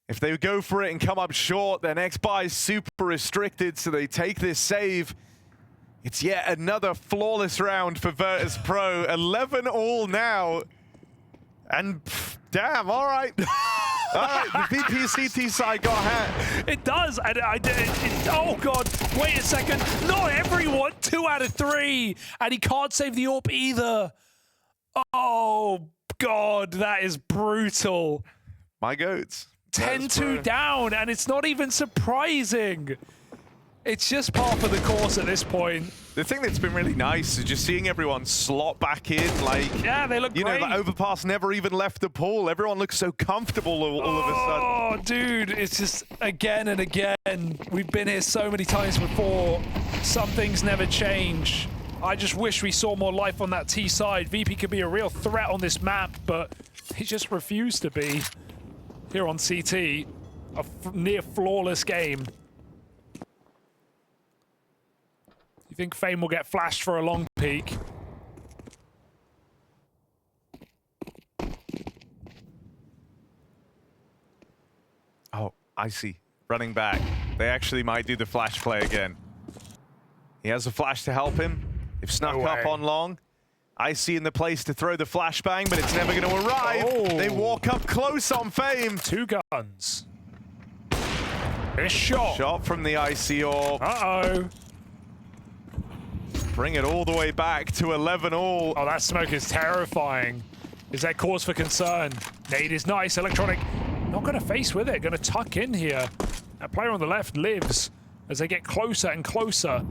If they go for it and come up short, their next buy is super restricted, so they take this save. It's yet another flawless round for Virtus.pro. 11 all now. And damn, all right. All right, the VPCT side got hat. It does, and oh God, wait a second. Not everyone, 2 out of 3. And he can't save the AWP either. Oh God, that is brutal. My goats. 10-2 down, and it's not even surprising. It's just par for the course at this point. The thing that's been really nice is just seeing everyone slot back in, like, yeah, they look great. You know, the overpass never even left the pool. Everyone looks so comfortable all of a sudden. Oh, dude, it's just again and again. We've been here so many times before. Some things never change. I just wish we saw more life on that T side. VP could be a real threat on this map, but he just refused to be. Here on CT, a near flawless game. You think Fame will get flashed for a long peek? Oh, I see. Running back. They actually might do the flash play again. He has a flash to help him. They've snuck up on long. I see in the place to throw the flashbang, but it's never going to arrive. Oh. They walk up close on Fame. 2 guns. A shot. Shot from the IC orb. Uh-oh. Bring it all the way back to 11 all. Oh, that smoke is terrifying. Is there cause for concern? Nade is nice. Electronic not going to face with it. Going to tuck in here. That player on the left lives as they get closer and closer.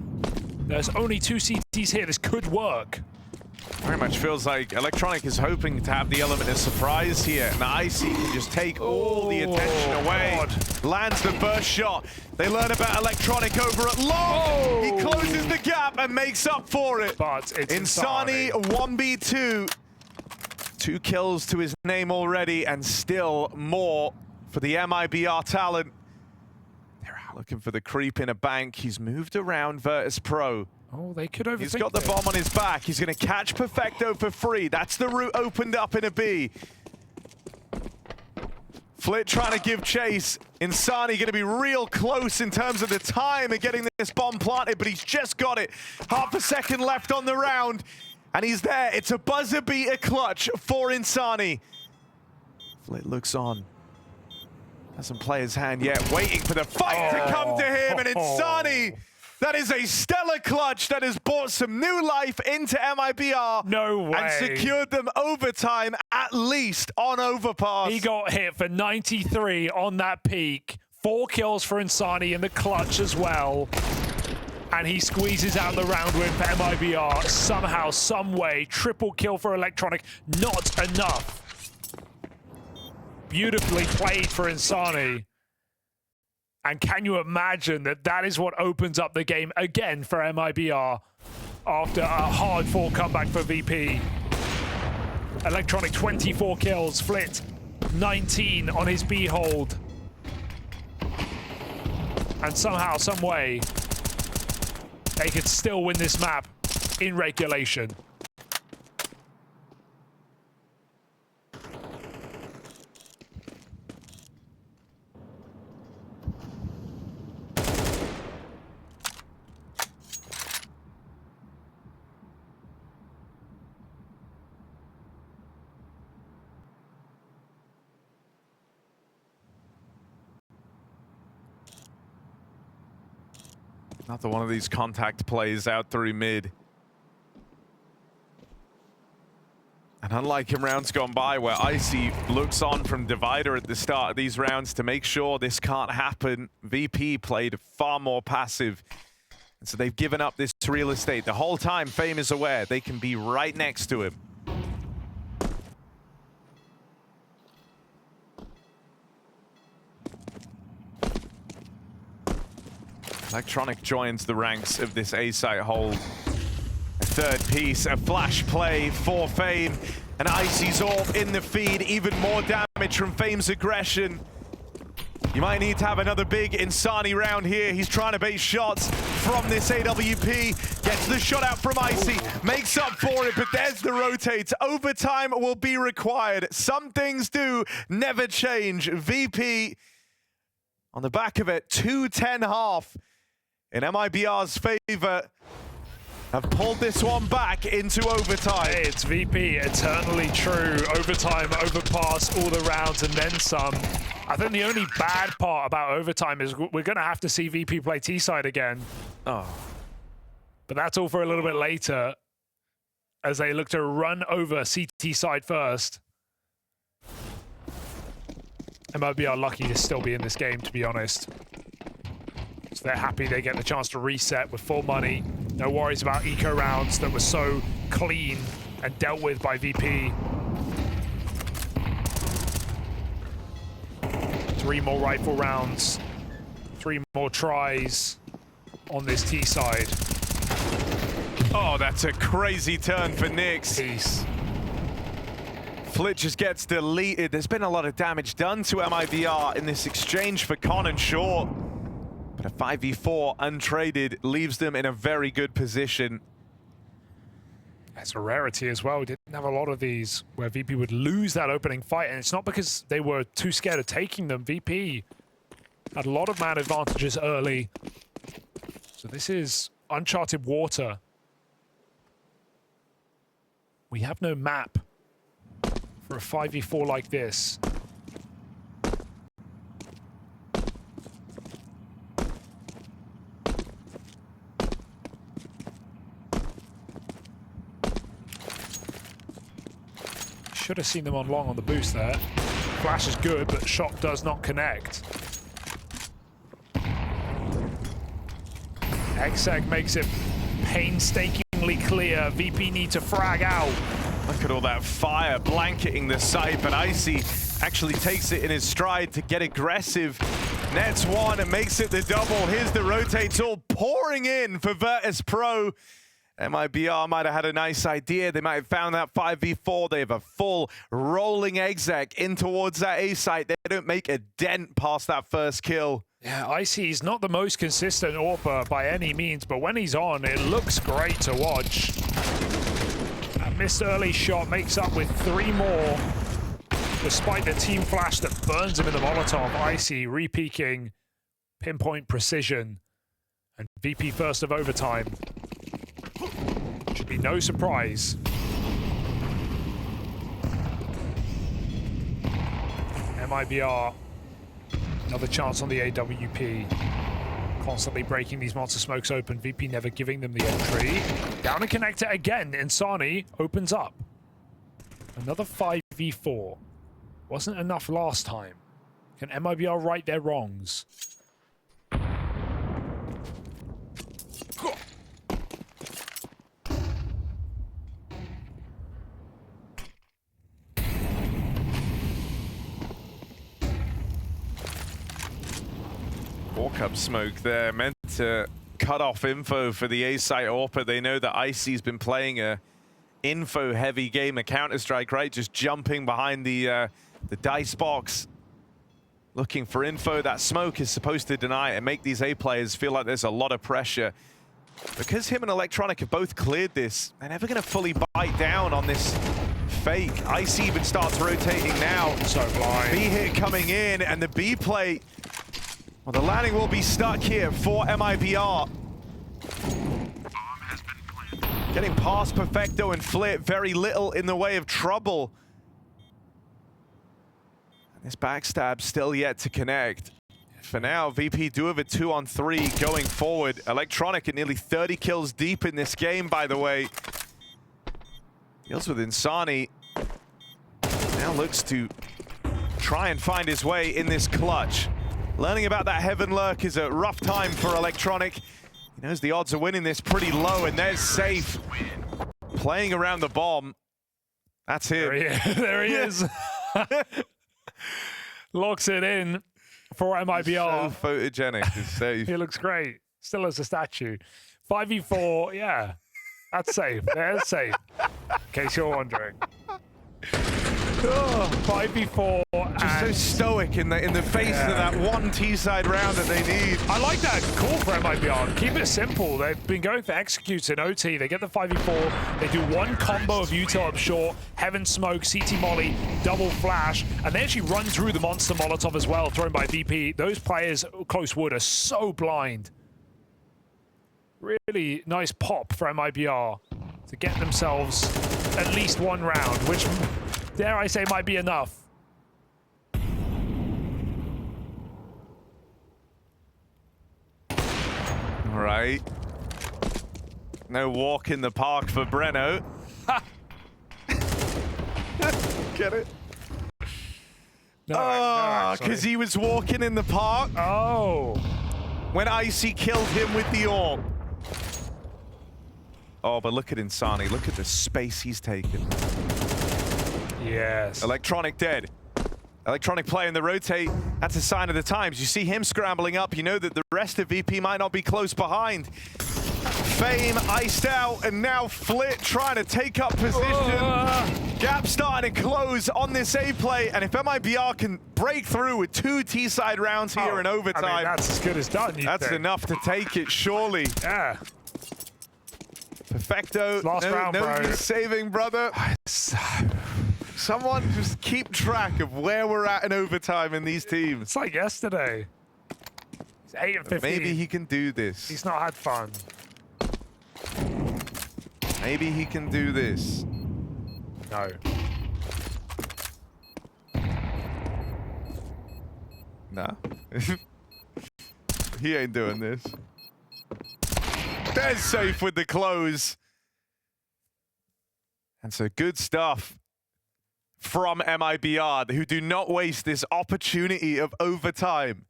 There's only 2 CTs here. This could work. Very much feels like Electronic is hoping to have the element of surprise here, and the IC can just take all the attention away. God. Lands the burst shot. They learn about Electronic over at long. He closes the gap and makes up for it. But it's Insani 1v2. 2 kills to his name already, and still more for the MIBR talent. They're out looking for the creep in a bank. He's moved around Virtus.pro. Oh, they could overthink. He's got the bomb on his back. He's going to catch Perfecto for free. That's the route opened up in a B. Flit trying to give chase. Insani going to be real close in terms of the time of getting this bomb planted, but he's just got it. Half a second left on the round, and he's there. It's a buzzer beater clutch for Insani. Flit looks on. Doesn't play his hand yet, waiting for the fight to come to him, and Insani. That is a stellar clutch that has brought some new life into MIBR. No way. And secured them overtime, at least on overpass. He got hit for 93 on that peak. 4 kills for Insani in the clutch as well. And he squeezes out the round win for MIBR. Somehow, some way, triple kill for Electronic. Not enough. Beautifully played for Insani. And can you imagine that that is what opens up the game again for MIBR after a hard-fought comeback for VP? Electronic 24 kills, Flit 19 on his B hold. And somehow, some way, they could still win this map in regulation. Another one of these contact plays out through mid. And And unlike in rounds gone by where Icy looks on from Divider at the start of these rounds to make sure this can't happen, VP played far more passive. And so they've given up this real estate. The whole time, Fame is aware they can be right next to him. Electronic joins the ranks of this A-site hold. A third piece, a flash play for Fame. And Icy's orb in the feed, even more damage from Fame's aggression. You might need to have another big Insani round here. He's trying to bait shots from this AWP. Gets the shot out from Icy, makes up for it, but there's the rotate. Overtime will be required. Some things do never change. VP on the back of it, 2-10-1/2 in MIBR's favor. Have pulled this one back into overtime. Hey, it's VP, eternally true. Overtime, overpass, all the rounds, and then some. I think the only bad part about overtime is we're going to have to see VP play T-side again. Oh. But that's all for a little bit later as they look to run over CT side first. MIBR lucky to still be in this game, to be honest. So they're happy they get the chance to reset with full money. No worries about eco rounds that were so clean and dealt with by VP. 3 more rifle rounds. 3 more tries on this T side. Oh, that's a crazy turn for Nyx. Peace. Flit just gets deleted. There's been a lot of damage done to MIBR in this exchange for Con and Short. But a 5v4 untraded leaves them in a very good position. That's a rarity as well. We didn't have a lot of these where VP would lose that opening fight, and it's not because they were too scared of taking them. VP had a lot of man advantages early. So this is uncharted water. We have no map for a 5v4 like this. Should have seen them on long on the boost there. Flash is good, but shot does not connect. Exeg makes it painstakingly clear. VP need to frag out. Look at all that fire blanketing the site, but Icy actually takes it in his stride to get aggressive. Nets one and makes it the double. Here's the rotates all pouring in for Virtus.pro. MIBR might have had a nice idea. They might have found that 5v4. They have a full rolling exec in towards that A site. They don't make a dent past that first kill. Yeah, Icy is not the most consistent AWPer by any means, but when he's on, it looks great to watch. That missed early shot makes up with 3 more. Despite the team flash that burns him in the Molotov, Icy re-peaking, pinpoint precision, and VP first of overtime. Should be no surprise. MIBR, another chance on the AWP. Constantly breaking these monster smokes open. VP never giving them the entry. Down and connector again. Insani opens up. Another 5v4. Wasn't enough last time. Can MIBR right their wrongs? Walk-up smoke there, meant to cut off info for the A-site AWPer. They know that Icy's been playing a info-heavy game of Counter-Strike, right? Just jumping behind the dice box, looking for info. That smoke is supposed to deny it and make these A players feel like there's a lot of pressure. Because him and Electronic have both cleared this, they're never going to fully bite down on this fake. Icy even starts rotating now. So blind. B hit coming in, and the B play. Well, the landing will be stuck here for MIBR. Getting past Perfecto and Flit, very little in the way of trouble. And this backstab still yet to connect. For now, VP do have a 2-on-3 going forward. Electronic at nearly 30 kills deep in this game, by the way. Deals with Insani. Now looks to try and find his way in this clutch. Learning about that Heaven Lurk is a rough time for Electronic. He knows the odds of winning this pretty low, and there's Safe playing around the bomb. That's him. There he is. Locks it in for MIBR. So photogenic, is Safe. He looks great. Still as a statue. 5v4, yeah. That's Safe. There's Safe. In case you're wondering. 5v4. Just so stoic in the face of that one T-side round that they need. I like that call for MIBR. Keep it simple. They've been going for executes in OT. They get the 5v4. They do one combo of util up short, Heaven Smoke, CT Molly, double flash, and they actually run through the Monster Molotov as well, thrown by VP. Those players close wood are so blind. Really nice pop for MIBR to get themselves at least one round, which, dare I say, might be enough. All right. No walk in the park for Breno. Get it? No, because he was walking in the park. Oh. When Icy killed him with the orb. Oh, but look at Insani. Look at the space he's taken. Yes. Electronic dead. Electronic playing the rotate. That's a sign of the times. You see him scrambling up. You know that the rest of VP might not be close behind. Fame iced out, and now Flit trying to take up position. Gap starting to close on this A play, and if MIBR can break through with 2 T-side rounds here in overtime, I mean, that's as good as done. That's enough to take it, surely. Yeah. Perfecto. Last round, bro. Saving, brother. Someone just keep track of where we're at in overtime in these teams. It's like yesterday. He's 8 and 15. Maybe he can do this. He's not had fun. Maybe he can do this. No. Nah. He ain't doing this. There's Safe with the close. And so good stuff from MIBR, who do not waste this opportunity of overtime.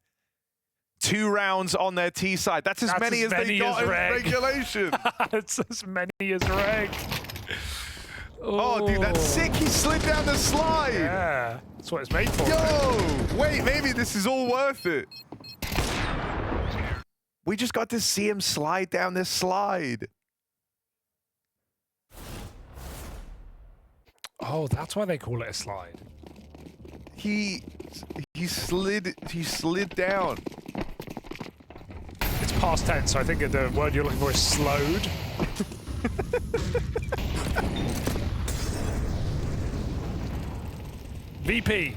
2 rounds on their T side. That's as many as they got in regulation. It's as many as reg. Oh, dude, that's sick. He slid down the slide. Yeah, that's what it's made for. Yo, wait, maybe this is all worth it. We just got to see him slide down this slide. Oh, that's why they call it a slide. He slid down. It's past tense, so I think the word you're looking for is slowed. VP,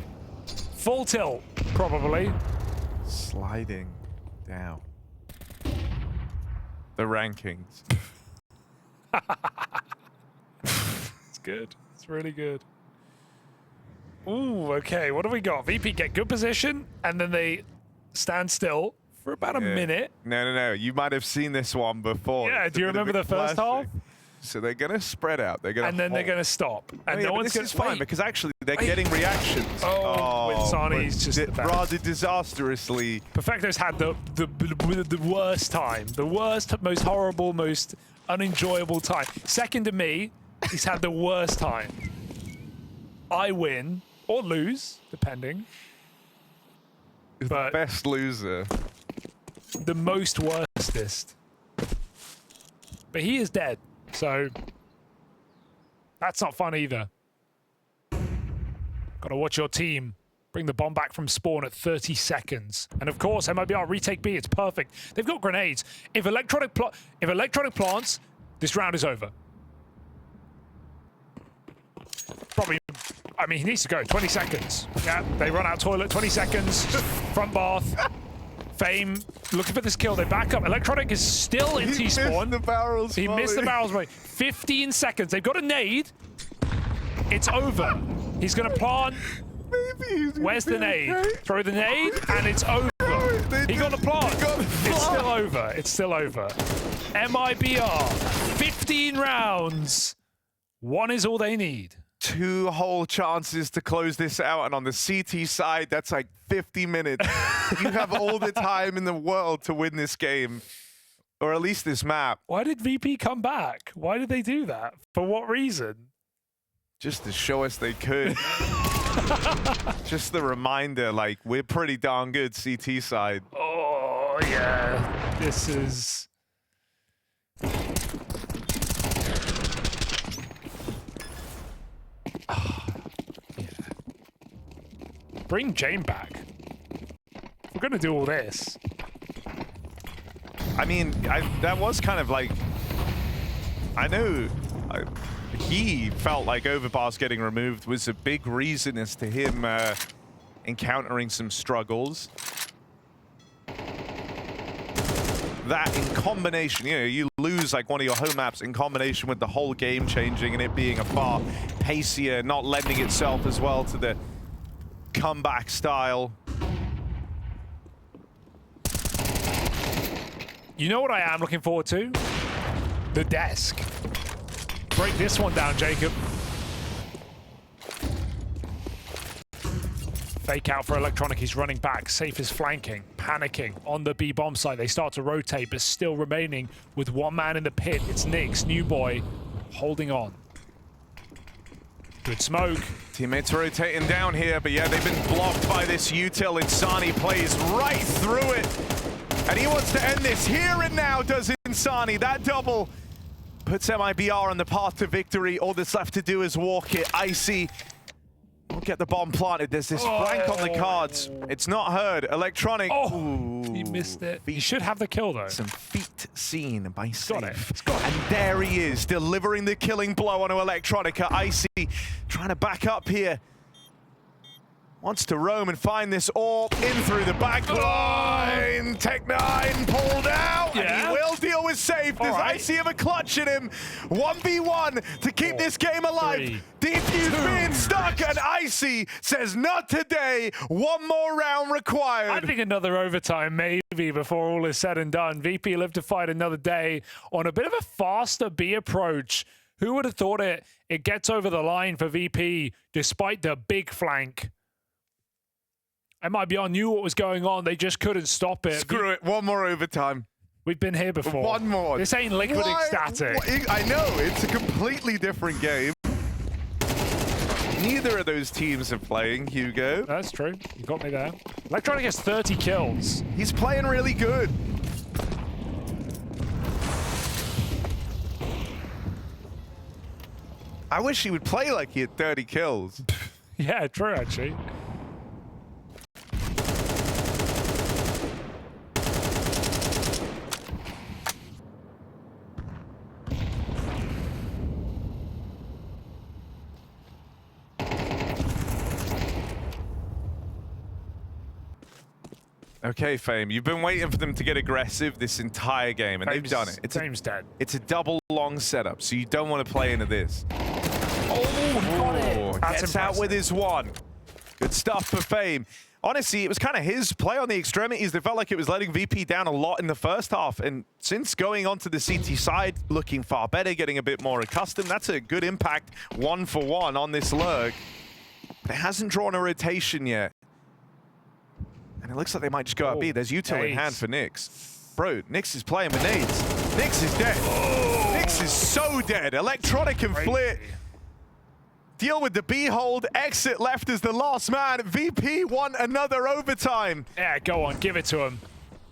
full tilt, probably. Sliding down. The rankings. It's good. It's really good. Ooh, okay. What do we got? VP get good position, and then they stand still for about a minute. No. You might have seen this one before. Yeah, do you remember the first half? So they're going to spread out. They're going to they're going to stop. And no one's going to fine because actually they're getting reactions. Winsani's just the best. Rather disastrously. Perfecto's had the worst time. The worst, most horrible, most unenjoyable time. Second to me, he's had the worst time. I win or lose, depending. But the best loser. The most worstest. But he is dead, so that's not fun either. Gotta watch your team bring the bomb back from spawn at 30 seconds. And of course, MIBR retake B, it's perfect. They've got grenades. If electronic plants, this round is over. Probably, I mean, he needs to go, 20 seconds. Yeah, they run out toilet, 20 seconds, front bath. Fame looking for this kill, they back up. Electronic is still in T-spawn. He missed the barrels. He missed the barrels, right? 15 seconds, they've got a nade. It's over. He's gonna plant. Where's the nade? Throw the nade, and it's over. He got the plant. It's still over. It's still over. MIBR, 15 rounds. 1 is all they need. 2 whole chances to close this out, and on the CT side, that's like 50 minutes. You have all the time in the world to win this game, or at least this map. Why did VP come back? Why did they do that? For what reason? Just to show us they could. Just the reminder, like, we're pretty darn good CT side. Oh, yeah. This is... Yeah. Bring Jane back. We're going to do all this. I mean, that was kind of like... I know... he felt like Overbars getting removed was a big reason as to him encountering some struggles. That in combination, you know, you lose like one of your home maps in combination with the whole game changing and it being a far pacier, not lending itself as well to the comeback style. You know what I am looking forward to? The desk. Break this one down, Jacob. Fake out for Electronic. He's running back. Safe is flanking. Panicking on the B bomb site. They start to rotate, but still remaining with one man in the pit. It's Nyx, new boy, holding on. Good smoke. Teammates rotating down here, but yeah, they've been blocked by this util. Insani plays right through it. And he wants to end this here and now, does Insani. That double puts MIBR on the path to victory. All that's left to do is walk it. Icy will get the bomb planted. There's this flank on the cards. It's not heard. Electronic. Oh, he missed it. He should have the kill, though. Some feet seen by Safe. Got it. It's got it. And there he is, delivering the killing blow onto Electronica. Icy trying to back up here. Wants to roam and find this AWP in through the back line. Tech9 pulled out, and he will deal with Safe. Does Icy have a clutch in him? 1v1 to keep this game alive. Defuse being stuck, and Icy says, not today. One more round required. I think another overtime, maybe, before all is said and done. VP live to fight another day on a bit of a faster B approach. Who would have thought it? It gets over the line for VP, despite the big flank. MIBR knew what was going on. They just couldn't stop it. Screw it. One more overtime. We've been here before. One more. This ain't liquid ecstatic. I know. It's a completely different game. Neither of those teams are playing, Hugo. That's true. You got me there. Electronic has 30 kills. He's playing really good. I wish he would play like he had 30 kills. Yeah, true, actually. Okay, Fame, you've been waiting for them to get aggressive this entire game, and they've done it. Fame's dead. It's a double long setup, so you don't want to play into this. Oh, got it. That's gets out with his one. Good stuff for Fame. Honestly, it was kind of his play on the extremities. They felt like it was letting VP down a lot in the first half, and since going onto the CT side, looking far better, getting a bit more accustomed, that's a good impact 1-for-1 on this lurk. But it hasn't drawn a rotation yet. And it looks like they might just go out B. There's util in hand for Nyx. Bro, Nyx is playing with nades. Nyx is dead. Nyx is so dead. Electronic and Flit deal with the B hold. Exit left as the last man. VP won another overtime. Yeah, go on. Give it to him.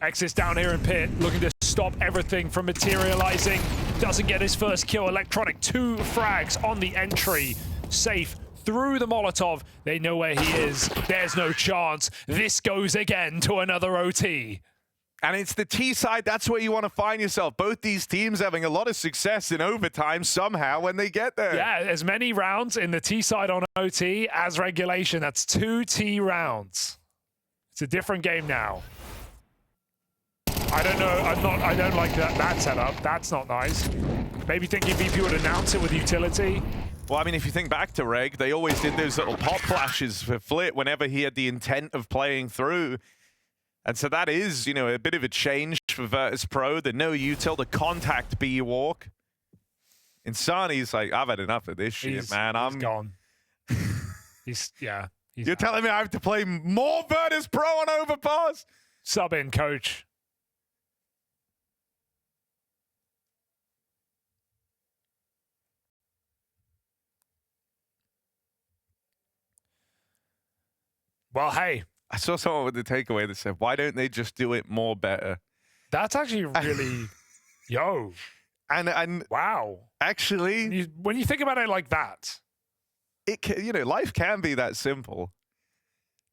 Exit's down here in pit, looking to stop everything from materializing. Doesn't get his first kill. Electronic, 2 frags on the entry. Safe. Through the Molotov. They know where he is. There's no chance. This goes again to another OT. And it's the T side. That's where you want to find yourself. Both these teams having a lot of success in overtime somehow when they get there. Yeah, as many rounds in the T side on OT as regulation. That's 2 T rounds. It's a different game now. I don't know. I don't like that setup. That's not nice. Maybe thinking VP would announce it with utility. Well, I mean, if you think back to Reg, they always did those little pop flashes for Flit whenever he had the intent of playing through. And so that is, you know, a bit of a change for Virtus.pro. The no util, the contact B walk. Insani's like, I've had enough of this shit, man. I'm gone. Yeah. You're telling me I have to play more Virtus.pro on overpass? Sub in, coach. Well, hey. I saw someone with the takeaway that said, why don't they just do it more better? That's actually really, yo. And wow. Actually, when you think about it like that, it can, life can be that simple.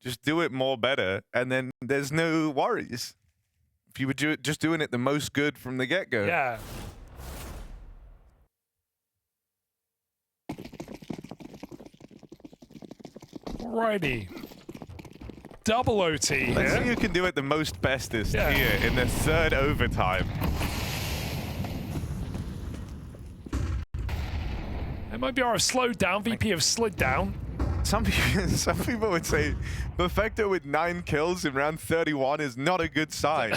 Just do it more better, and then there's no worries. If you were just doing it the most good from the get-go. Yeah. Alrighty. Double OT Let's see here. who can do it the most bestest here in the third overtime. MIBR have slowed down. VP have slid down. Some people would say Perfecto with 9 kills in round 31 is not a good sign.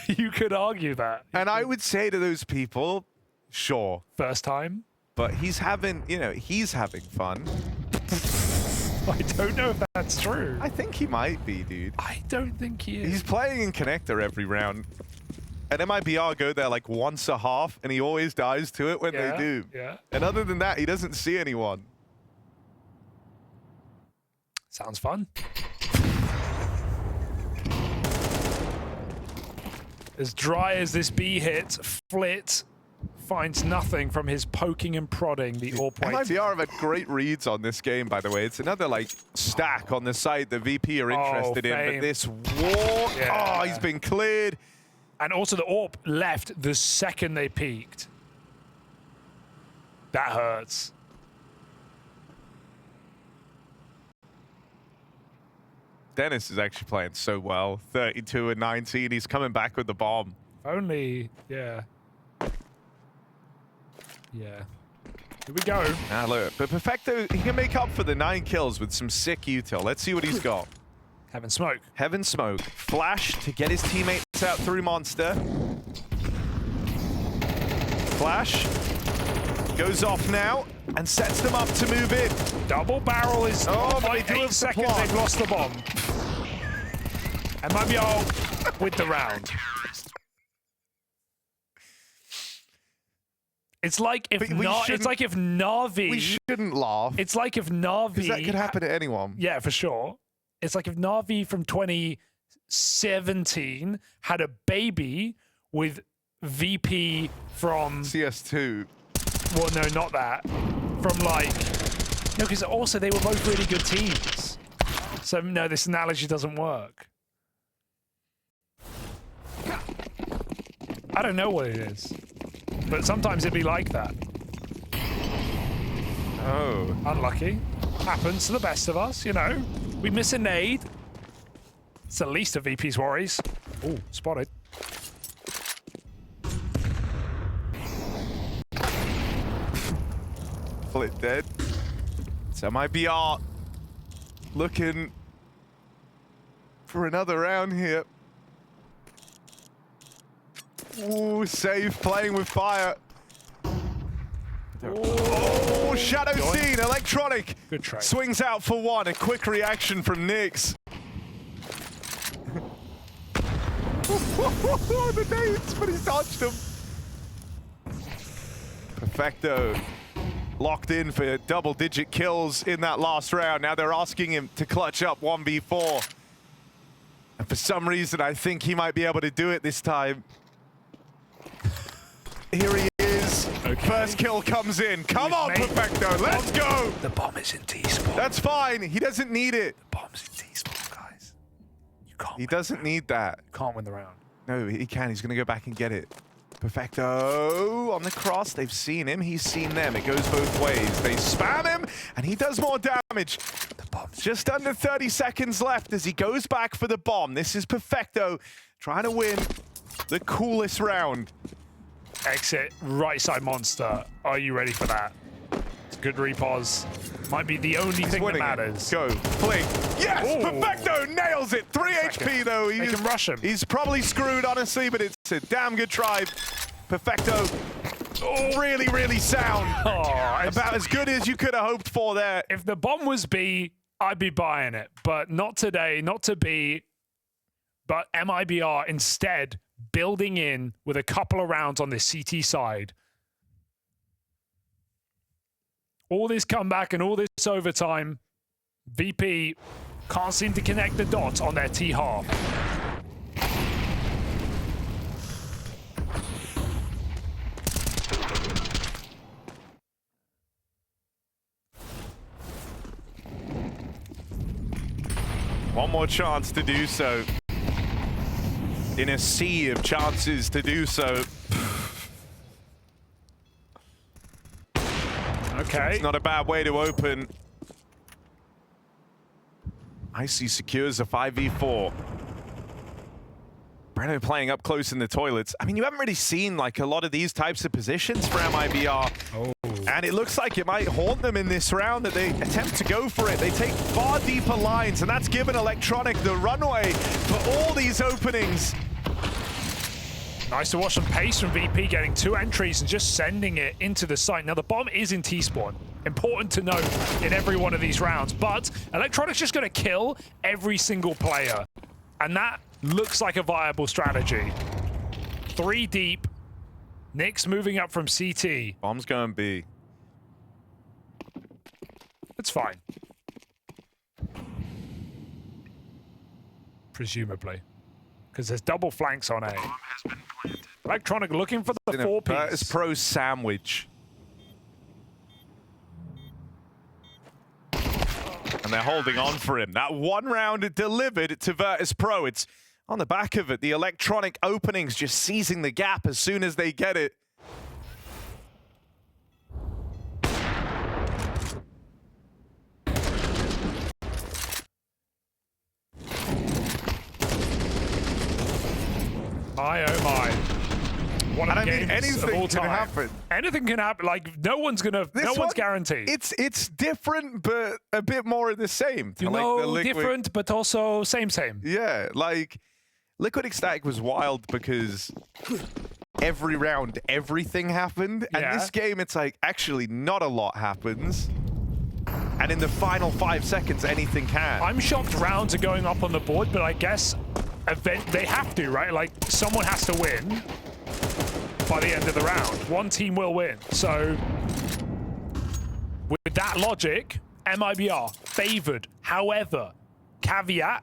You could argue that. And I would say to those people, sure. First time. But he's having, he's having fun. I don't know if that's true. I think he might be, dude. I don't think he is. He's playing in connector every round. And MIBR go there like once a half, and he always dies to it when they do. Yeah. And other than that, he doesn't see anyone. Sounds fun. As dry as this B hit, Flit finds nothing from his poking and prodding the all point. MIBR have had great reads on this game, by the way. It's another like stack on the side the VP are interested in. But this walk, he's been cleared. And also the AWP left the second they peaked. That hurts. Dennis is actually playing so well. 32 and 19. He's coming back with the bomb. Only, yeah. Yeah. Here we go. Now look, but Perfecto, he can make up for the 9 kills with some sick util. Let's see what he's got. Heaven Smoke. Heaven Smoke. Flash to get his teammates out through Monster. Flash goes off now and sets them up to move in. Double barrel is but they do 8 seconds, they've lost the bomb. And MIBR with the round. It's like if Na'Vi. We shouldn't laugh. It's like if Na'Vi. Because that could happen to anyone. Yeah, for sure. It's like if Na'Vi from 2017 had a baby with VP from CS2. Well, no, not that. From like, no, because also they were both really good teams. So no, this analogy doesn't work. I don't know what it is, but sometimes it'd be like that. Oh. Unlucky. Happens to the best of us, We miss a nade. It's the least of VP's worries. Oh, spotted. Flit dead. So MIBR looking for another round here. Ooh, save playing with fire. Oh, Shadow Scene, Electronic. Good try. Swings out for 1. A quick reaction from Nyx. The nades, but he's dodged them. Perfecto. Locked in for double-digit kills in that last round. Now they're asking him to clutch up 1v4. And for some reason, I think he might be able to do it this time. Here he is. Okay. First kill comes in. Come on, Perfecto. Let's go. The bomb is in T-Spawn. That's fine. He doesn't need it. The bomb's in T-Spawn, guys. You can't. He doesn't need that. Can't win the round. No, he can. He's going to go back and get it. Perfecto on the cross. They've seen him. He's seen them. It goes both ways. They spam him, and he does more damage. The bomb's just under 30 seconds left as he goes back for the bomb. This is Perfecto trying to win the coolest round. Exit, right side monster. Are you ready for that? It's a good repos. Might be the only thing that matters. Go, fling. Yes, ooh. Perfecto nails it. 3 HP though. They can rush him. He's probably screwed, honestly, but it's a damn good try. Perfecto, really, really sound. About as good as you could have hoped for there. If the bomb was B, I'd be buying it, but not today, not to be. But MIBR instead building in with a couple of rounds on this CT side. All this comeback and all this overtime, VP can't seem to connect the dots on their T half. One more chance to do so. In a sea of chances to do so. Okay. It's not a bad way to open. Icy secures a 5v4. Breno playing up close in the toilets. I mean, you haven't really seen like a lot of these types of positions for MIBR. Oh. And it looks like it might haunt them in this round that they attempt to go for it. They take far deeper lines, and that's given Electronic the runway for all these openings. Nice to watch some pace from VP getting 2 entries and just sending it into the site. Now, the bomb is in T-spawn. Important to note in every one of these rounds. But Electronic's just going to kill every single player. And that looks like a viable strategy. 3 deep. Nyx moving up from CT. Bomb's going B. It's fine. Presumably. Because there's double flanks on A. Electronic looking for the 4-piece. Virtus.pro sandwich. And they're holding on for him. That one round delivered to Virtus.pro. It's on the back of it. The Electronic openings just seizing the gap as soon as they get it. My oh my. One of the games anything of all time. can happen. Anything can happen. Like, no one's guaranteed. It's different, but a bit more of the same. You like know, the Liquid, different, but also same. Yeah, like Liquid Ecstatic was wild because every round, everything happened. And Yeah. this game, it's like, actually not a lot happens. And in the final 5 seconds, anything can. I'm shocked rounds are going up on the board, but I guess they have to, right? Like, someone has to win by the end of the round. One team will win. So, with that logic, MIBR favored. However, caveat,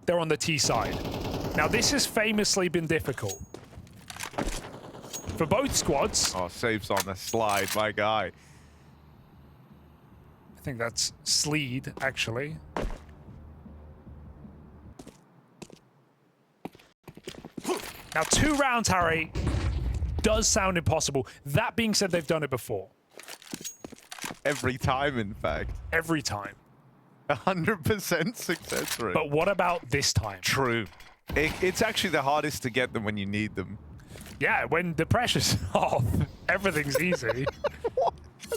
they're on the T side. Now, this has famously been difficult for both squads. Oh, saves on the slide, my guy. I think that's Sleed, actually. Now, 2 rounds, Harry, does sound impossible. That being said, they've done it before. Every time, in fact. Every time. 100% success rate. But what about this time? True. It's actually the hardest to get them when you need them. Yeah, when the pressure's off, everything's easy.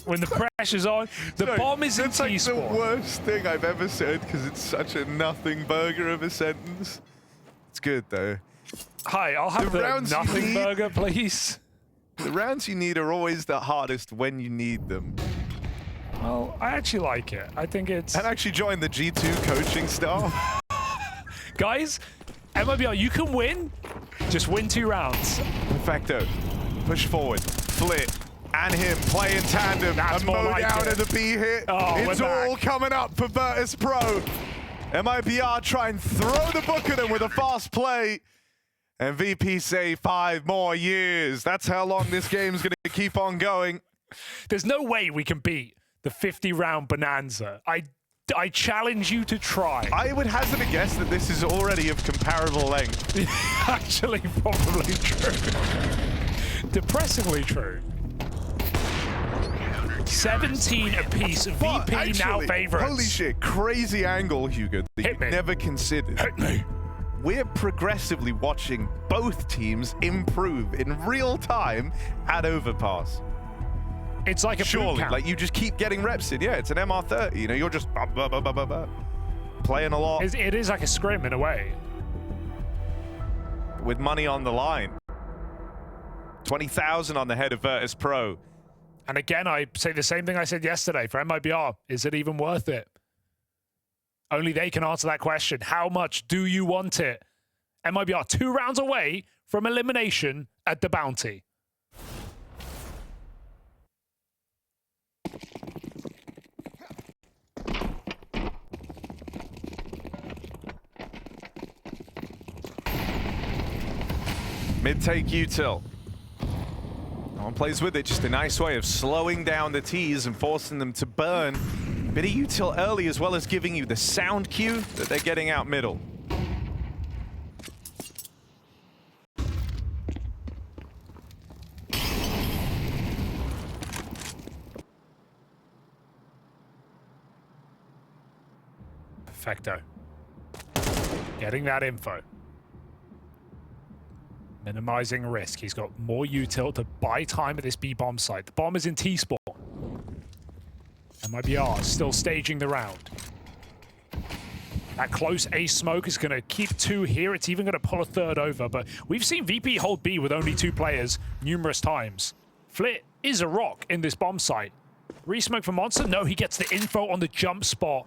When the pressure's on, the bomb is in T-spawn. It's like the worst thing I've ever said because it's such a nothing burger of a sentence. It's good, though. Hi, I'll have the nothing burger, please. The rounds you need are always the hardest when you need them. Well, I actually like it. I think it's... And actually join the G2 coaching staff. Guys, MIBR, you can win. Just win 2 rounds. Perfecto. Push forward. Flit. And him play in tandem. That's a more mow like down it. and a B hit. Oh, it's we're all back. coming up for Virtus.pro. MIBR try and throw the book at him with a fast play. And VP say 5 more years. That's how long this game's going to keep on going. There's no way we can beat the 50-round bonanza. I challenge you to try. I would hazard a guess that this is already of comparable length. Actually, probably true. Depressingly true. 17 apiece. VP Actually, now favorites. Holy shit, crazy angle, Hugo, that Hit you me. never considered. Hit me. We're progressively watching both teams improve in real time at Overpass. It's like a boot Surely, camp. like you just keep getting reps in. Yeah, it's an MR30. You know, you're just playing a lot It is like a scrim in a way. with money on the line. 20,000 on the head of Virtus.pro. And again, I say the same thing I said yesterday for MIBR. Is it even worth it? Only they can answer that question. How much do you want it? MIBR 2 rounds away from elimination at the Bounty. Mid-take util. No one plays with it, just a nice way of slowing down the T's and forcing them to burn. Bit of util early as well as giving you the sound cue that they're getting out middle. Perfecto. Getting that info. Minimizing risk. He's got more util to buy time at this B bomb site. The bomb is in T-spawn. MIBR still staging the round. That close A smoke is going to keep 2 here. It's even going to pull a 3rd over, but we've seen VP hold B with only 2 players numerous times. Flit is a rock in this bomb site. Resmoke for Monster? No, he gets the info on the jump spot.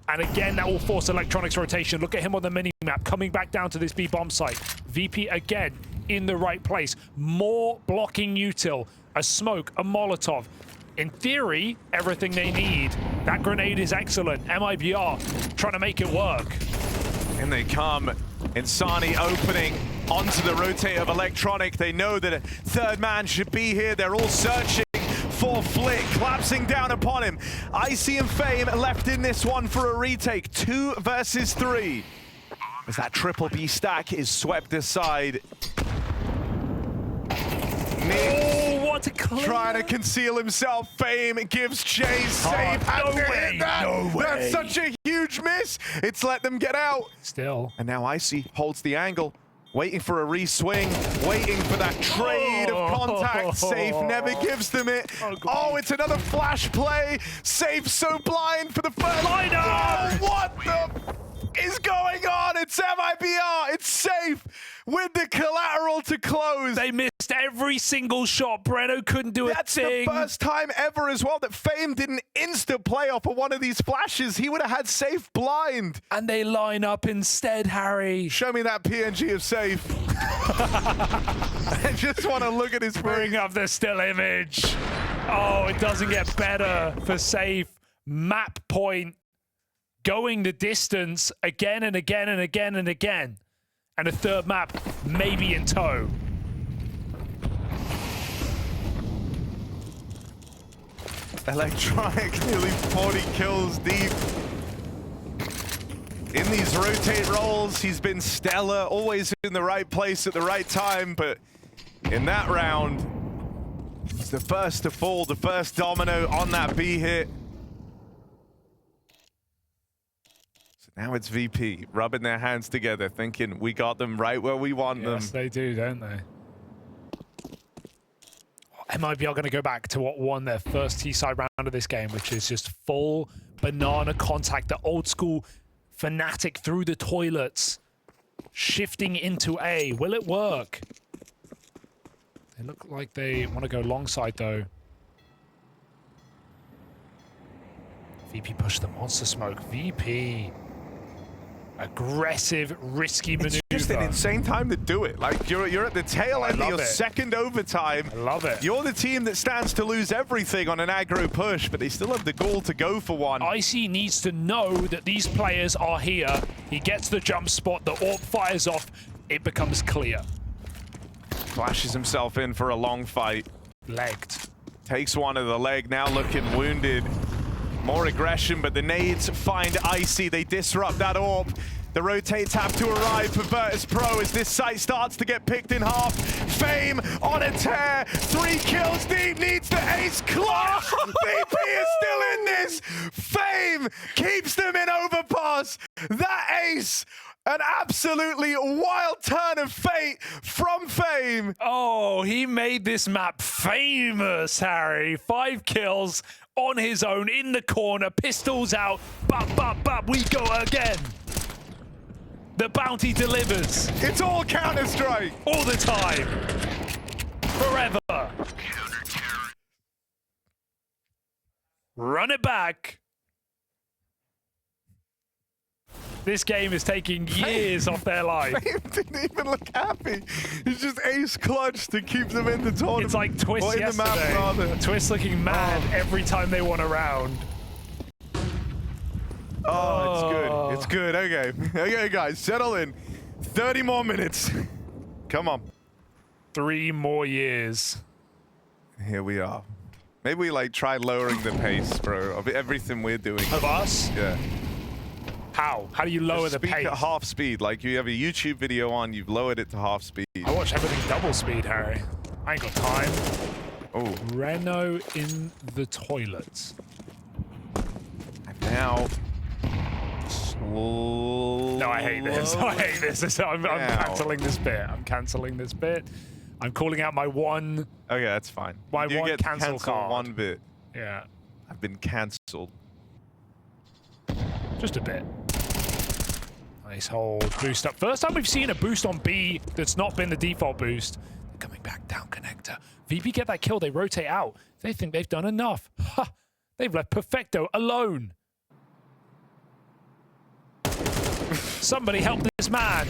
And again, that will force Electronics rotation. Look at him on the mini-map, coming back down to this B bomb site. VP again in the right place. More blocking util, a smoke, a Molotov. In theory, everything they need. That grenade is excellent. MIBR trying to make it work. In they come. Insani opening onto the rotate of Electronic. They know that a 3rd man should be here. They're all searching for Flick, collapsing down upon him. Icy and Fame left in this one for a retake. 2 versus 3. As that triple B stack is swept aside. Oh, what a clear. Trying to conceal himself. Fame gives chase. Safe. No way. No way. That's such a huge miss. It's let them get out. Still. And now Icy holds the angle. Waiting for a re-swing, waiting for that trade of contact. Safe never gives them it. Oh, it's another flash play. Safe so blind for the first. Oh, what the is going on? It's MIBR. It's Safe with the collateral to close. They missed every single shot. Breno couldn't do a thing. That's the first time ever as well that Fame didn't insta-play off of one of these flashes. He would have had Safe blind. And they line up instead, Harry. Show me that PNG of Safe. I just want to look at his Bring up the still image. Oh, it doesn't get better for Safe. Map point. Going the distance again and again and again and again. And a 3rd map maybe in tow. Electronic nearly 40 kills deep. In these rotate rolls, he's been stellar, always in the right place at the right time, but in that round, he's the first to fall, the first domino on that B hit. So now it's VP rubbing their hands together, thinking we got them right where we want them. Yes, they do, don't they? MIBR are going to go back to what won their first T-side round of this game, which is just full banana contact, the old school Fnatic through the toilets, shifting into A. Will it work? They look like they want to go long side, though. VP push the monster smoke. VP. Aggressive, risky maneuver. It's just an insane time to do it. Like, you're at the tail end of your second overtime. I love it. You're the team that stands to lose everything on an aggro push, but they still have the gall to go for one. Icy needs to know that these players are here. He gets the jump spot, the AWP fires off, it becomes clear. Flashes himself in for a long fight. Legged. Takes one of the leg, now looking wounded. More aggression, but the nades find Icy. They disrupt that AWP. The rotates have to arrive for Virtus.pro as this site starts to get picked in half. Fame on a tear. 3 kills deep, needs the ace claw. VP is still in this. Fame keeps them in overpass. That ace, an absolutely wild turn of fate from Fame. Oh, he made this map famous, Harry. 5 kills on his own in the corner, pistols out, bap, we go again. The bounty delivers. It's all Counter-Strike. All the time. Forever. Run it back. This game is taking years off their life. He didn't even look happy. He's just ace clutch to keep them in the tournament. It's like Twist or in yesterday. the map, rather. Twist looking mad every time they won a round. Oh, it's good. It's good. Okay. Okay, guys, settle in. 30 more minutes. Come on. 3 more years. Here we are. Maybe we like try lowering the pace, bro, of everything we're doing. Of us? Yeah. How? How do you lower the Speak pace? at half speed. Like you have a YouTube video on, you've lowered it to half speed. I watch everything double speed, Harry. I ain't got time. Oh. Renault in the toilet. Now. No, I hate this. I hate this. I'm cancelling this bit. I'm cancelling this bit. I'm calling out my one. Okay, that's fine. My you one get cancel card. one bit. Yeah. I've been cancelled. Just a bit. Nice hold. Boost up. First time we've seen a boost on B that's not been the default boost. They're coming back down connector. VP get that kill. They rotate out. They think they've done enough. Ha! They've left Perfecto alone. Somebody help this man.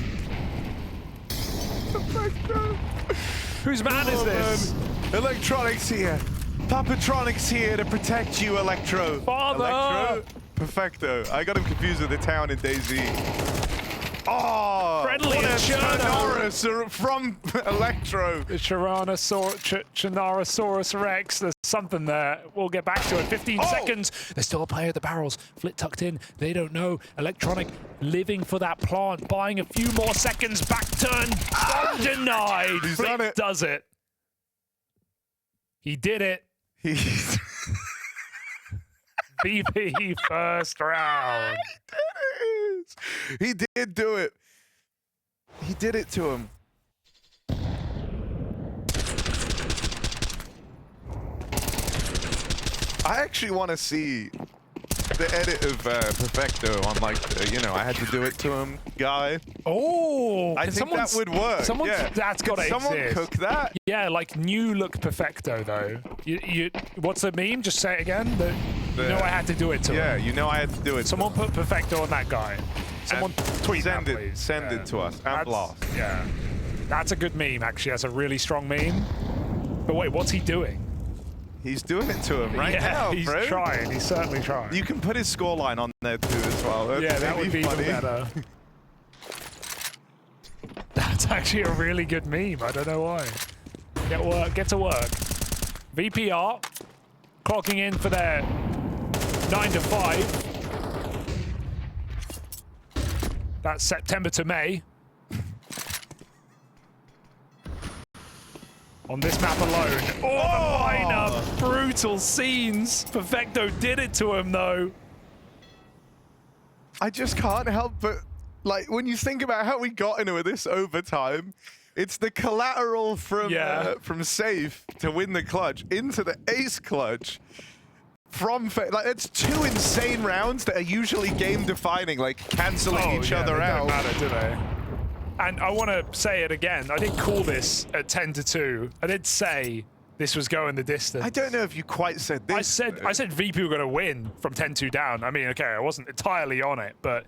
Perfecto. Whose man is this? Man. Electronics here. Papatronics here to protect you, Electro. Father! Electro? Perfecto. I got him confused with the town in DayZ. Oh! Friendly what a Cherno. from Electro. The Tyrannosaurus Rex. There's something there. We'll get back to it. 15 seconds. There's still a player at the barrels. Flit tucked in. They don't know. Electronic living for that plant. Buying a few more seconds. Back turn. Denied. He's Flit done it. does it. He did it. He's VP first round. He did do it. He did it to him. I actually want to see the edit of Perfecto on like, I had to do it to him guy. Oh, I think that would work. That's got to exist. Someone cook that? Yeah, like new look Perfecto though. You what's the meme? Just say it again. You know I had to do it to him. Yeah, you know I had to do it. Someone put Perfecto on that guy. Someone tweet send that, it. please. Send it to us. And Blast. Yeah, that's a good meme. Actually, that's a really strong meme. But wait, what's he doing? He's doing it to him right now, he's bro. trying. He's certainly trying. You can put his scoreline on there too as well. Yeah, that would be even better. That's actually a really good meme. I don't know why. Get to work. VPR clocking in for their 9 to 5. That's September to May. On this map alone. Oh, the lineup. Brutal scenes. Perfecto did it to him, though. I just can't help but, like, when you think about how we got into this overtime, it's the collateral from safe to win the clutch into the ace clutch. Like, it's 2 insane rounds that are usually game-defining, like canceling each other out. They don't matter, do they? And I want to say it again. I didn't call this at 10 to 2. I did say this was going the distance. I don't know if you quite said this. I said VP were going to win from 10-2 down. I mean, okay, I wasn't entirely on it, but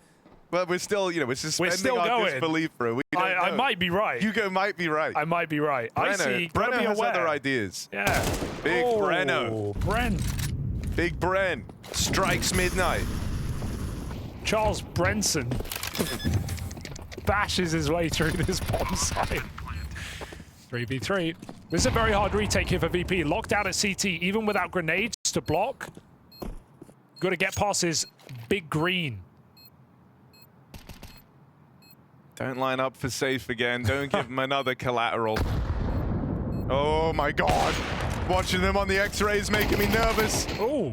we're still, we're suspending our disbelief, bro. I might be right. Hugo might be right. I might be right. Breno has other ideas. Yeah. Big Breno. Big Bren strikes midnight. Charles Brenson bashes his way through this bomb site. 3v3. This is a very hard retake here for VP. Locked out at CT, even without grenades to block. Got to get past his big green. Don't line up for safe again. Don't give him another collateral. Oh my God. Watching them on the X-rays making me nervous. Oh.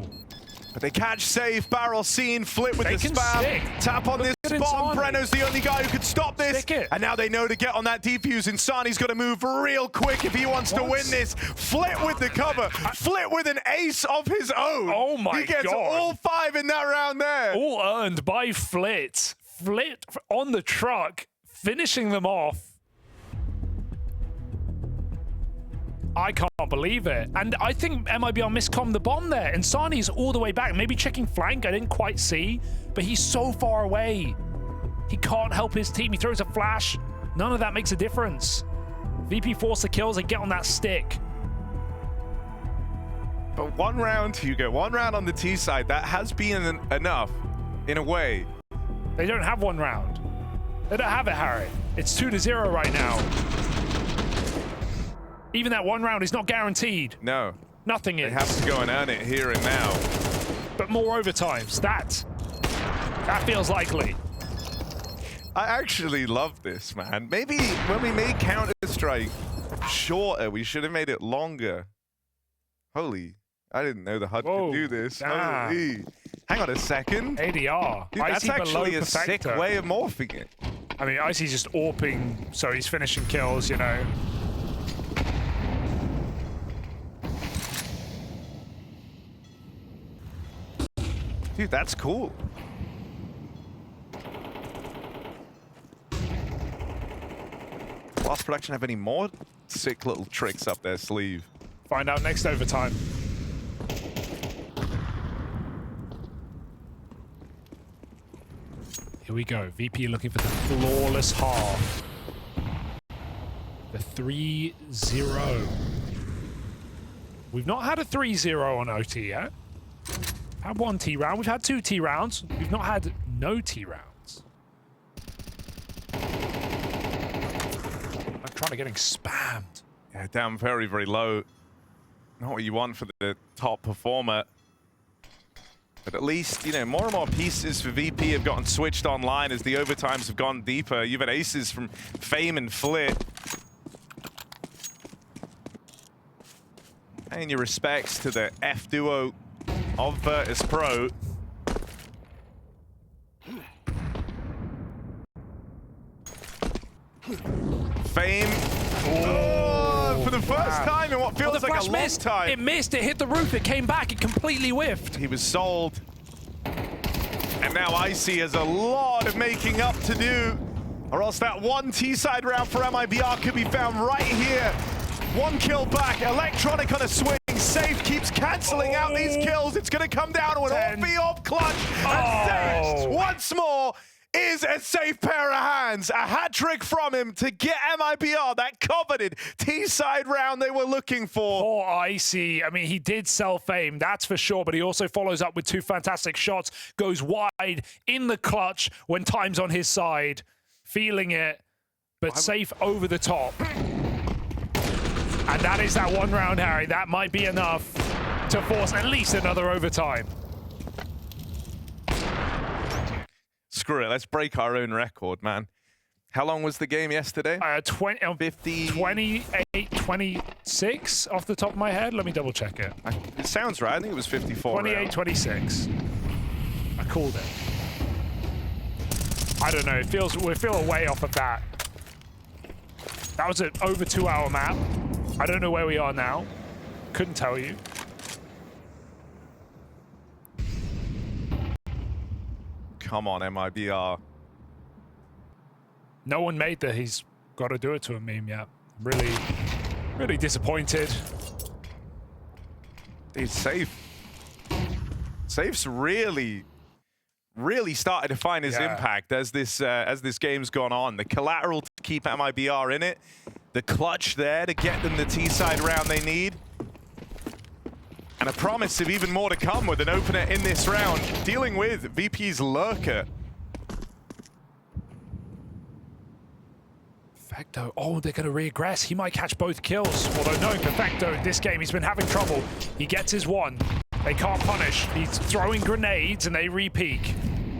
But they catch safe, barrel seen, flip with the spam. Stick. Tap on this bomb. Breno's the only guy who could stop this. And now they know to get on that defuse. Insani's got to move real quick if he wants to win this. Flit with the cover. Flit with an ace of his own. Oh my God. He gets all 5 in that round there. All earned by Flit. Flit on the truck, finishing them off. I can't believe it. And I think MIBR miscommed the bomb there. Insani's all the way back. Maybe checking flank. I didn't quite see. But he's so far away. He can't help his team. He throws a flash. None of that makes a difference. VP force the kills and get on that stick. But one round, Hugo, one round on the T side, that has been enough, in a way. They don't have one round. They don't have it, Harry. It's 2-0 right now. Even that one round is not guaranteed. No. Nothing is. They have to go and earn it here and now. But more overtimes. That feels likely. I actually love this, man. Maybe when we made Counter-Strike shorter, we should have made it longer. Holy, I didn't know the HUD could do this. Holy. Hang on a second. ADR. Dude, that's actually a sick Perfecto. way of morphing it. I mean, Icy's just AWPing, so he's finishing kills, you know. Dude, that's cool. Blast Production have any more sick little tricks up their sleeve? Find out next overtime. Here we go. VP looking for the flawless half. The 3-0. We've not had a 3-0 on OT yet. Had one T round. We've had 2 T rounds. We've not had no T rounds. I'm trying to getting spammed. Yeah, down very, very low. Not what you want for the top performer. But at least, you know, more and more pieces for VP have gotten switched online as the overtimes have gone deeper. You've had aces from Fame and Flit. And your respects to the F duo of Virtus.pro. Fame. Oh, for the first time in what feels like a long time. It missed, it hit the roof, it came back, it completely whiffed. He was sold. And now Icy has a lot of making up to do. Or else that one T-side round for MIBR could be found right here. 1 kill back, Electronic on a swing. Safe keeps cancelling out these kills. It's going to come down to an off clutch. And Safe, once more, is a safe pair of hands. A hat trick from him to get MIBR that coveted T-side round they were looking for. Poor Icy. I mean, he did sell Fame, that's for sure, but he also follows up with 2 fantastic shots, goes wide in the clutch when time's on his side, feeling it, but Safe over the top. And that is that one round, Harry. That might be enough to force at least another overtime. Screw it, let's break our own record, man. How long was the game yesterday? 28, 26 off the top of my head. Let me double check it. It sounds right. I think it was 54. 28, 26. I called it. I don't know. We feel way off of that. That was an over 2-hour map. I don't know where we are now. Couldn't tell you. Come on, MIBR. No one made the he's got to do it to a meme yet. Really, really disappointed. Dude, Safe's really started to find his impact as this game's gone on. The collateral to keep MIBR in it. The clutch there to get them the T-side round they need. And a promise of even more to come with an opener in this round, dealing with VP's Lurker. Perfecto. Oh, they're going to regress. He might catch both kills. Although knowing Perfecto in this game, he's been having trouble. He gets his one. They can't punish. He's throwing grenades and they re-peek.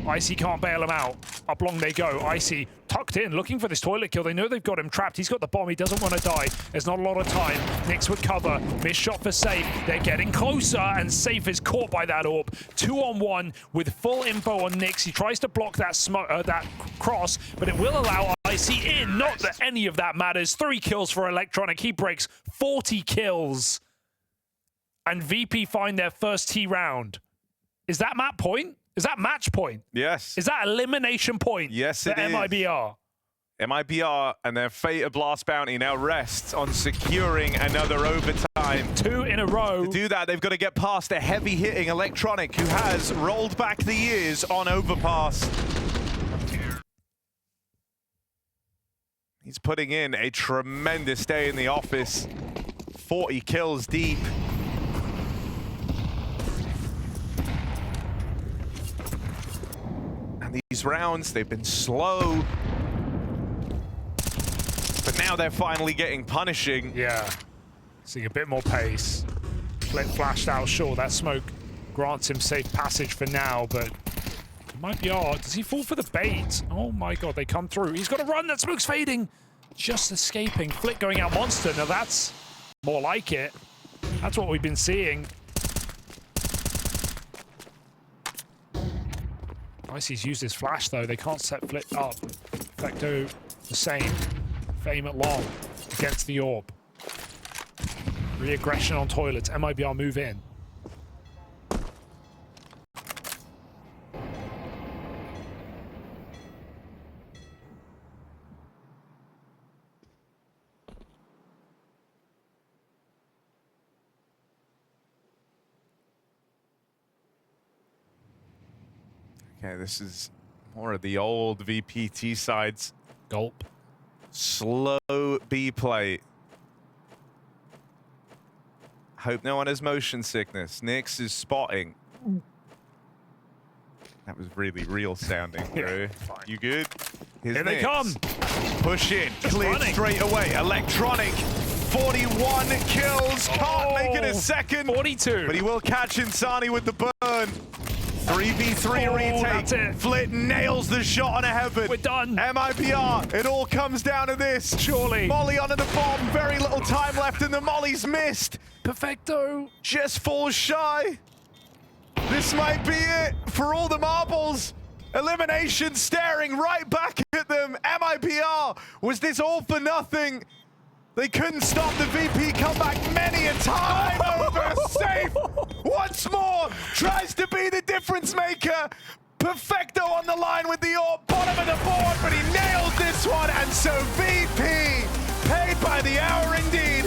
Icy can't bail him out. Up long they go. Icy tucked in, looking for this toilet kill. They know they've got him trapped. He's got the bomb. He doesn't want to die. There's not a lot of time. Nyx would cover. Missed shot for Safe. They're getting closer, and Safe is caught by that orb. 2-on-1 with full info on Nyx. He tries to block that that cross, but it will allow Icy in. Not that any of that matters. 3 kills for Electronic. He breaks 40 kills. And VP find their first T round. Is that map point? Is that match point? Yes. Is that elimination point? Yes, it is. MIBR. MIBR and their fate of Blast Bounty now rests on securing another overtime. 2 in a row. To do that, they've got to get past a heavy-hitting Electronic who has rolled back the years on Overpass. He's putting in a tremendous day in the office. 40 kills deep. And these rounds, they've been slow. But now they're finally getting punishing. Yeah. Seeing a bit more pace. Flip flashed out, sure, that smoke grants him safe passage for now, but it might be odd. Does he fall for the bait? Oh my god, they come through. He's got to run, that smoke's fading. Just escaping. Flick going out monster. Now that's more like it. That's what we've been seeing. Icy's used his flash though. They can't set Flick up. Fecto the same. Fame at long against the orb. Re-aggression on toilets. MIBR move in. Okay, this is more of the old VPT sides. Gulp. Slow B play. Hope no one has motion sickness. Nyx is spotting. That was really real sounding, bro. You good? Here's Here they Nyx. come. Push in. Just Cleared running. straight away. Electronic. 41 kills. Can't make it a second. 42. But he will catch Insani with the burn. 3v3 retake. That's it. Flit nails the shot on a heaven. We're done. MIBR, it all comes down to this. Surely. Molly onto the bomb. Very little time left and the Molly's missed. Perfecto. Just falls shy. This might be it for all the marbles. Elimination staring right back at them. MIBR, was this all for nothing? They couldn't stop the VP comeback many a time. Over safe. Once more, tries to be the difference maker. Perfecto on the line with the orb, bottom of the board, but he nailed this one. And so VP, paid by the hour indeed.